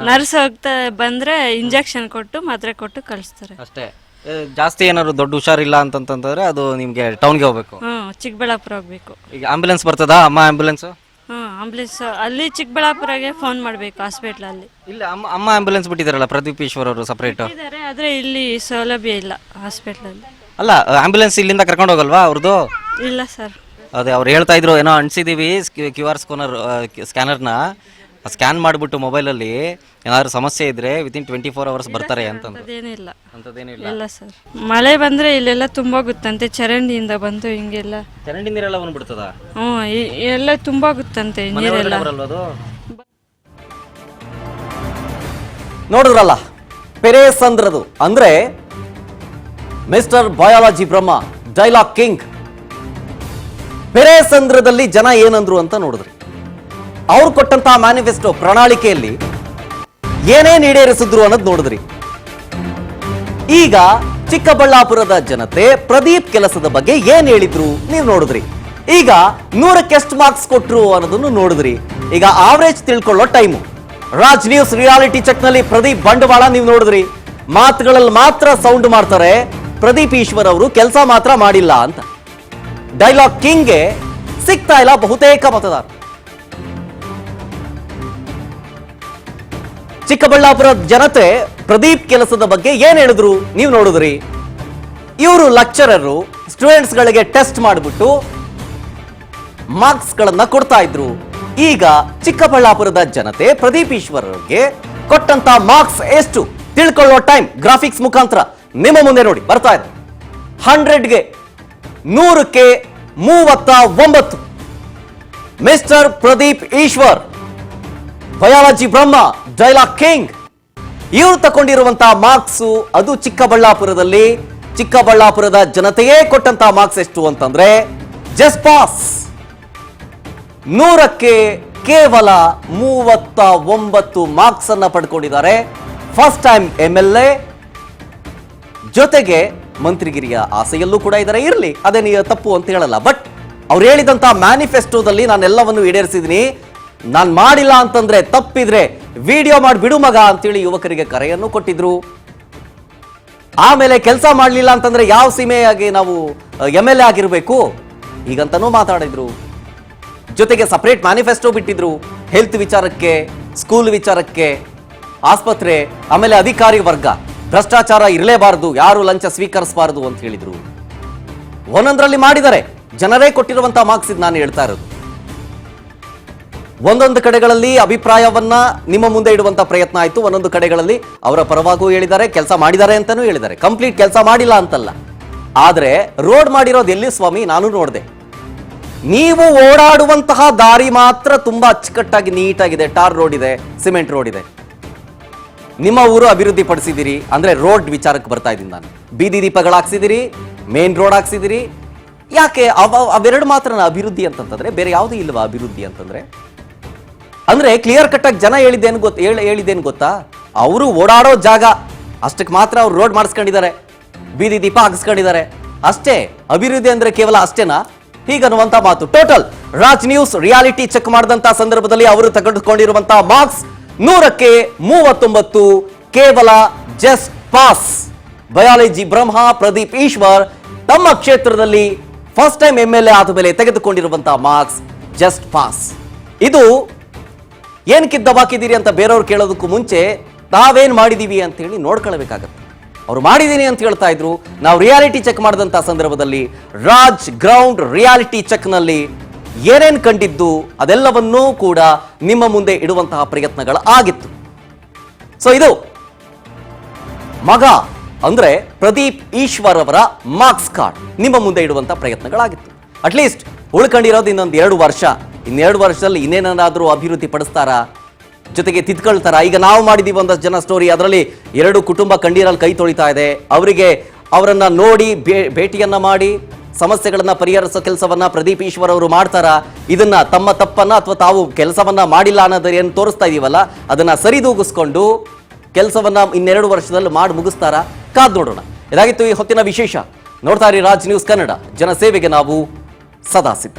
ನರ್ಸ್ ಹೋಗ್ತಾ ಬಂದ್ರೆ ಇಂಜೆಕ್ಷನ್ ಕೊಟ್ಟು ಮಾತ್ರೆ ಕೊಟ್ಟು ಕಳಿಸ್ತಾರೆ ಅಷ್ಟೇ. ಜಾಸ್ತಿ ಏನಾದ್ರು ದೊಡ್ಡ ಹುಷಾರಿಲ್ಲ ಅಂತಂತಂದ್ರೆ ಅದು ನಿಮ್ಗೆ ಟೌನ್ಗೆ ಹೋಗ್ಬೇಕು. ಚಿಕ್ಕಬಳ್ಳಾಪುರ ಹೋಗ್ಬೇಕು. ಈಗ ಆಂಬ್ಯುಲೆನ್ಸ್ ಬರ್ತದಾ? ಅಮ್ಮ ಆಂಬ್ಯುಲೆನ್ಸ್? ಆಂಬ್ಯುಲೆನ್ಸ್ ಅಲ್ಲಿ ಚಿಕ್ಕಬಳ್ಳಾಪುರಗೆ ಫೋನ್ ಮಾಡ್ಬೇಕು ಹಾಸ್ಪಿಟ್ಲಲ್ಲಿ. ಇಲ್ಲ, ಅಮ್ಮ ಆಂಬ್ಯುಲೆನ್ಸ್ ಬಿಟ್ಟಿದಾರಲ್ಲ ಪ್ರದೀಪ್ ಈಶ್ವರ್ ಅವರು ಸಪರೇಟ್. ಆದ್ರೆ ಇಲ್ಲಿ ಸೌಲಭ್ಯ ಇಲ್ಲ ಹಾಸ್ಪಿಟ್ಲಲ್ಲಿ. ಅಲ್ಲ, ಆಂಬ್ಯುಲೆನ್ಸ್ ಇಲ್ಲಿಂದ ಕರ್ಕೊಂಡು ಹೋಗಲ್ವಾ ಅವ್ರದ್ದು? ಇಲ್ಲ ಸರ್. ಅದೇ ಅವ್ರು ಹೇಳ್ತಾ ಇದ್ರು, ಏನೋ ಅಂಟಿಸಿದೀವಿ QR ಸ್ಕ್ಯಾನರ್ನ ಸ್ಕ್ಯಾನ್ ಮಾಡಿಬಿಟ್ಟು ಮೊಬೈಲಲ್ಲಿ ಏನಾದ್ರು ಸಮಸ್ಯೆ ಇದ್ರೆ ವಿತಿನ್ 24 hours ಬರ್ತಾರೆ ಅಂತಂದ್ರೆ. ಅಂತದೇನಿಲ್ಲ. ಇಲ್ಲ ಸರ್, ಮಳೆ ಬಂದ್ರೆ ಇಲ್ಲೆಲ್ಲ ತುಂಬಾ ಗೊತ್ತಂತೆ, ಚರಂಡಿಯಿಂದ ಬಂದು ಹಿಂಗೆಲ್ಲ ಚರಂಡಿ ನೀರೆಲ್ಲ ಬಂದ್ಬಿಡ್ತದ? ಎಲ್ಲ ತುಂಬಾ ಗೊತ್ತಂತೆ ನೀರೆಲ್ಲ. ನೋಡಿದ್ರಲ್ಲ, ಪೆರೇಸಂದ್ರದು ಅಂದ್ರೆ ಮಿಸ್ಟರ್ ಬಯಾಲಜಿ ಬ್ರಹ್ಮ, ಡೈಲಾಗ್ ಕಿಂಗ್. ಪೆರೇಸಂದ್ರದಲ್ಲಿ ಜನ ಏನಂದ್ರು ಅಂತ ನೋಡಿದ್ರಿ. ಅವ್ರು ಕೊಟ್ಟಂತಹ ಮ್ಯಾನಿಫೆಸ್ಟೋ ಪ್ರಣಾಳಿಕೆಯಲ್ಲಿ ಏನೇನ್ ಈಡೇರಿಸಿದ್ರು ಅನ್ನೋದು ನೋಡಿದ್ರಿ. ಈಗ ಚಿಕ್ಕಬಳ್ಳಾಪುರದ ಜನತೆ ಪ್ರದೀಪ್ ಕೆಲಸದ ಬಗ್ಗೆ ಏನ್ ಹೇಳಿದ್ರು ನೀವು ನೋಡಿದ್ರಿ. ಈಗ 100ಕ್ಕೆ ಎಷ್ಟು ಮಾರ್ಕ್ಸ್ ಕೊಟ್ರು ಅನ್ನೋದನ್ನು ನೋಡಿದ್ರಿ. ಈಗ ಆವರೇಜ್ ತಿಳ್ಕೊಳ್ಳೋ time. Raj news reality check ನಲ್ಲಿ ಪ್ರದೀಪ್ ಬಂಡವಾಳ ನೀವು ನೋಡಿದ್ರಿ. ಮಾತುಗಳಲ್ಲಿ ಮಾತ್ರ ಸೌಂಡ್ ಮಾಡ್ತಾರೆ, ಪ್ರದೀಪ್ ಈಶ್ವರ್ ಅವರು ಕೆಲಸ ಮಾತ್ರ ಮಾಡಿಲ್ಲ ಅಂತ. ಡೈಲಾಗ್ ಕಿಂಗ್ಗೆ ಸಿಗ್ತಾ ಇಲ್ಲ ಬಹುತೇಕ ಮತದಾರ. ಚಿಕ್ಕಬಳ್ಳಾಪುರ ಜನತೆ ಪ್ರದೀಪ್ ಕೆಲಸದ ಬಗ್ಗೆ ಏನ್ ಹೇಳಿದ್ರು ನೀವು ನೋಡಿದ್ರಿ. ಇವರು ಲೆಕ್ಚರರು ಸ್ಟೂಡೆಂಟ್ಸ್ ಗಳಿಗೆ ಟೆಸ್ಟ್ ಮಾಡಿಬಿಟ್ಟು ಮಾರ್ಕ್ಸ್ ಗಳನ್ನ ಕೊಡ್ತಾ ಇದ್ರು. ಈಗ ಚಿಕ್ಕಬಳ್ಳಾಪುರದ ಜನತೆ ಪ್ರದೀಪ್ ಈಶ್ವರ್ ಅವರಿಗೆ ಕೊಟ್ಟಂತ ಮಾರ್ಕ್ಸ್ ಎಷ್ಟು ತಿಳ್ಕೊಳ್ಳೋ ಟೈಮ್ ಗ್ರಾಫಿಕ್ಸ್ ಮುಖಾಂತರ ನಿಮ್ಮ ಮುಂದೆ ನೋಡಿ ಬರ್ತಾ ಇದೆ. 100ಗೆ 100ಕ್ಕೆ 39 ಮಿಸ್ಟರ್ ಪ್ರದೀಪ್ ಈಶ್ವರ್, ಬಯಾಲಜಿ ಬ್ರಹ್ಮ, ಡೈಲಾಗ್ ಕಿಂಗ್, ಇವರು ತಗೊಂಡಿರುವಂತಹ ಮಾರ್ಕ್ಸ್ ಅದು ಚಿಕ್ಕಬಳ್ಳಾಪುರದ ಜನತೆಯೇ ಕೊಟ್ಟಂತಹ ಮಾರ್ಕ್ಸ್ ಎಷ್ಟು ಅಂತಂದ್ರೆ ಜಸ್ಟ್ ಪಾಸ್. 100ಕ್ಕೆ ಕೇವಲ 39 ಮಾರ್ಕ್ಸ್ ಅನ್ನ ಪಡ್ಕೊಂಡಿದ್ದಾರೆ. ಫಸ್ಟ್ ಟೈಮ್ MLA, ಜೊತೆಗೆ ಮಂತ್ರಿಗಿರಿಯ ಆಸೆಯಲ್ಲೂ ಕೂಡ ಇದ್ದಾರೆ. ಇರಲಿ, ಅದೇನು ತಪ್ಪು ಅಂತ ಹೇಳಲ್ಲ. ಬಟ್ ಅವ್ರು ಹೇಳಿದಂತಹ ಮ್ಯಾನಿಫೆಸ್ಟೋದಲ್ಲಿ ನಾನೆಲ್ಲವನ್ನು ಈಡೇರಿಸಿದ್ದೀನಿ, ನಾನು ಮಾಡಿಲ್ಲ ಅಂತಂದ್ರೆ ತಪ್ಪಿದ್ರೆ ವಿಡಿಯೋ ಮಾಡಿ ಬಿಡು ಮಗ ಅಂತೇಳಿ ಯುವಕರಿಗೆ ಕರೆಯನ್ನು ಕೊಟ್ಟಿದ್ರು. ಆಮೇಲೆ ಕೆಲಸ ಮಾಡಲಿಲ್ಲ ಅಂತಂದ್ರೆ ಯಾವ ಸೀಮೆಯಾಗಿ ನಾವು MLA ಆಗಿರಬೇಕು ಹೀಗಂತನೂ ಮಾತಾಡಿದ್ರು. ಜೊತೆಗೆ ಸಪರೇಟ್ ಮ್ಯಾನಿಫೆಸ್ಟೋ ಬಿಟ್ಟಿದ್ರು, ಹೆಲ್ತ್ ವಿಚಾರಕ್ಕೆ, ಸ್ಕೂಲ್ ವಿಚಾರಕ್ಕೆ, ಆಸ್ಪತ್ರೆ, ಆಮೇಲೆ ಅಧಿಕಾರಿ ವರ್ಗ, ಭ್ರಷ್ಟಾಚಾರ ಇರಲೇಬಾರದು, ಯಾರು ಲಂಚ ಸ್ವೀಕರಿಸಬಾರದು ಅಂತ ಹೇಳಿದ್ರು. ಒಂದೊಂದರಲ್ಲಿ ಮಾಡಿದ್ದಾರೆ. ಜನರೇ ಕೊಟ್ಟಿರುವಂತಹ ಮಾರ್ಕ್ಸ್ ಇದು ನಾನು ಹೇಳ್ತಾ ಇರೋದು. ಒಂದೊಂದು ಕಡೆಗಳಲ್ಲಿ ಅಭಿಪ್ರಾಯವನ್ನ ನಿಮ್ಮ ಮುಂದೆ ಇಡುವಂತ ಪ್ರಯತ್ನ ಆಯಿತು. ಒಂದೊಂದು ಕಡೆಗಳಲ್ಲಿ ಅವರ ಪರವಾಗೂ ಹೇಳಿದ್ದಾರೆ, ಕೆಲಸ ಮಾಡಿದ್ದಾರೆ ಅಂತಾನೂ ಹೇಳಿದ್ದಾರೆ. ಕಂಪ್ಲೀಟ್ ಕೆಲಸ ಮಾಡಿಲ್ಲ ಅಂತಲ್ಲ. ಆದ್ರೆ ರೋಡ್ ಮಾಡಿರೋದು ಎಲ್ಲಿ ಸ್ವಾಮಿ? ನಾನು ನೋಡಿದೆ. ನೀವು ಓಡಾಡುವಂತಹ ದಾರಿ ಮಾತ್ರ ತುಂಬಾ ಅಚ್ಚುಕಟ್ಟಾಗಿ ನೀಟಾಗಿದೆ. ಟಾರ್ ರೋಡ್ ಇದೆ, ಸಿಮೆಂಟ್ ರೋಡ್ ಇದೆ. ನಿಮ್ಮ ಊರು ಅಭಿವೃದ್ಧಿ ಪಡಿಸಿದಿರಿ ಅಂದ್ರೆ ರೋಡ್ ವಿಚಾರಕ್ಕೆ ಬರ್ತಾ ಇದ್ದೀನಿ ನಾನು. ಬೀದಿ ದೀಪಗಳು ಹಾಕ್ಸಿದಿರಿ, ಮೇನ್ ರೋಡ್ ಹಾಕ್ಸಿದಿರಿ. ಯಾಕೆ ಅವೆರಡು ಮಾತ್ರ ಅಭಿವೃದ್ಧಿ ಅಂತಂತಂದ್ರೆ? ಬೇರೆ ಯಾವುದೂ ಇಲ್ವಾ ಅಭಿವೃದ್ಧಿ ಅಂತಂದ್ರೆ? ಅಂದ್ರೆ ಕ್ಲಿಯರ್ ಕಟ್ ಆಗಿ ಜನ ಹೇಳಿದ್ದೇನು ಗೊತ್ತಾ? ಅವರು ಓಡಾಡೋ ಜಾಗ ಅಷ್ಟಕ್ಕೆ ಮಾತ್ರ ಅವ್ರು ರೋಡ್ ಮಾಡಿಸ್ಕೊಂಡಿದ್ದಾರೆ, ಬೀದಿ ದೀಪ ಹಾಕಿಸ್ಕೊಂಡಿದ್ದಾರೆ ಅಷ್ಟೇ. ಅಭಿವೃದ್ಧಿ ಅಂದ್ರೆ ಕೇವಲ ಅಷ್ಟೇನಾ ಹೀಗನ್ನುವಂತ ಮಾತು. Total Raj news reality check ಮಾಡಿದಂತ ಸಂದರ್ಭದಲ್ಲಿ ಅವರು ತೆಗೆದುಕೊಂಡಿರುವಂತಹ ಮಾರ್ಕ್ಸ್ 100ಕ್ಕೆ 39, ಕೇವಲ just pass. Biology Brahma Pradeep Eshwar ತಮ್ಮ ಕ್ಷೇತ್ರದಲ್ಲಿ ಫಸ್ಟ್ ಟೈಮ್ MLA ಆದ ಮೇಲೆ ತೆಗೆದುಕೊಂಡಿರುವಂತಹ ಮಾರ್ಕ್ಸ್ ಜಸ್ಟ್ ಪಾಸ್. ಇದು ಏನಕ್ಕೆ ದಬಾಕಿದ್ದೀರಿ ಅಂತ ಬೇರೆಯವ್ರು ಕೇಳೋದಕ್ಕೂ ಮುಂಚೆ ತಾವೇನ್ ಮಾಡಿದೀವಿ ಅಂತ ಹೇಳಿ ನೋಡ್ಕೊಳ್ಬೇಕಾಗತ್ತೆ. ಅವ್ರು ಮಾಡಿದ್ದೀನಿ ಅಂತ ಹೇಳ್ತಾ ಇದ್ರು. ನಾವು ರಿಯಾಲಿಟಿ ಚೆಕ್ ಮಾಡಿದಂಥ ಸಂದರ್ಭದಲ್ಲಿ ರಾಜ್ ಗ್ರೌಂಡ್ ರಿಯಾಲಿಟಿ ಚೆಕ್ನಲ್ಲಿ ಏನೇನು ಕಂಡಿದ್ದು ಅದೆಲ್ಲವನ್ನೂ ಕೂಡ ನಿಮ್ಮ ಮುಂದೆ ಇಡುವಂತಹ ಪ್ರಯತ್ನಗಳು ಆಗಿತ್ತು. ಸೊ ಇದು ಮಗ ಅಂದ್ರೆ ಪ್ರದೀಪ್ ಈಶ್ವರ್ ಅವರ ಮಾರ್ಕ್ಸ್ ಕಾರ್ಡ್ ನಿಮ್ಮ ಮುಂದೆ ಇಡುವಂತ ಪ್ರಯತ್ನಗಳಾಗಿತ್ತು. ಅಟ್ಲೀಸ್ಟ್ ಉಳ್ಕೊಂಡಿರೋದು ಇನ್ನೊಂದು 2 ವರ್ಷ. ಇನ್ನೆರಡು ವರ್ಷದಲ್ಲಿ ಇನ್ನೇನಾದ್ರೂ ಅಭಿವೃದ್ಧಿ ಪಡಿಸ್ತಾರಾ, ಜೊತೆಗೆ ತಿದ್ಕೊಳ್ತಾರ? ಈಗ ನಾವು ಮಾಡಿದೀವಿ ಒಂದಷ್ಟು ಜನ ಸ್ಟೋರಿ, ಅದರಲ್ಲಿ 2 ಕುಟುಂಬ ಕಣ್ಣೀರಲ್ಲಿ ಕೈ ತೊಳಿತಾ ಇದೆ. ಅವರನ್ನ ನೋಡಿ ಭೇಟಿಯನ್ನ ಮಾಡಿ ಸಮಸ್ಯೆಗಳನ್ನ ಪರಿಹರಿಸೋ ಕೆಲಸವನ್ನ ಪ್ರದೀಪ್ ಈಶ್ವರ್ ಅವರು ಮಾಡ್ತಾರ? ಇದನ್ನ ತಮ್ಮ ತಪ್ಪನ್ನ ಅಥವಾ ತಾವು ಕೆಲಸವನ್ನ ಮಾಡಿಲ್ಲ ಅನ್ನೋದು ಏನು ತೋರಿಸ್ತಾ ಇದೀವಲ್ಲ, ಅದನ್ನ ಸರಿದೂಗಿಸ್ಕೊಂಡು ಕೆಲಸವನ್ನ ಇನ್ನೆರಡು ವರ್ಷದಲ್ಲಿ ಮಾಡಿ ಮುಗಿಸ್ತಾರ? ಕಾದ್ ನೋಡೋಣ. ಇದಾಗಿತ್ತು ಈ ಹೊತ್ತಿನ ವಿಶೇಷ. ನೋಡ್ತಾ ಇರಿ ರಾಜ್ ನ್ಯೂಸ್ ಕನ್ನಡ. ಜನಸೇವೆಗೆ ನಾವು ಸದಾ ಸಿದ್ಧ.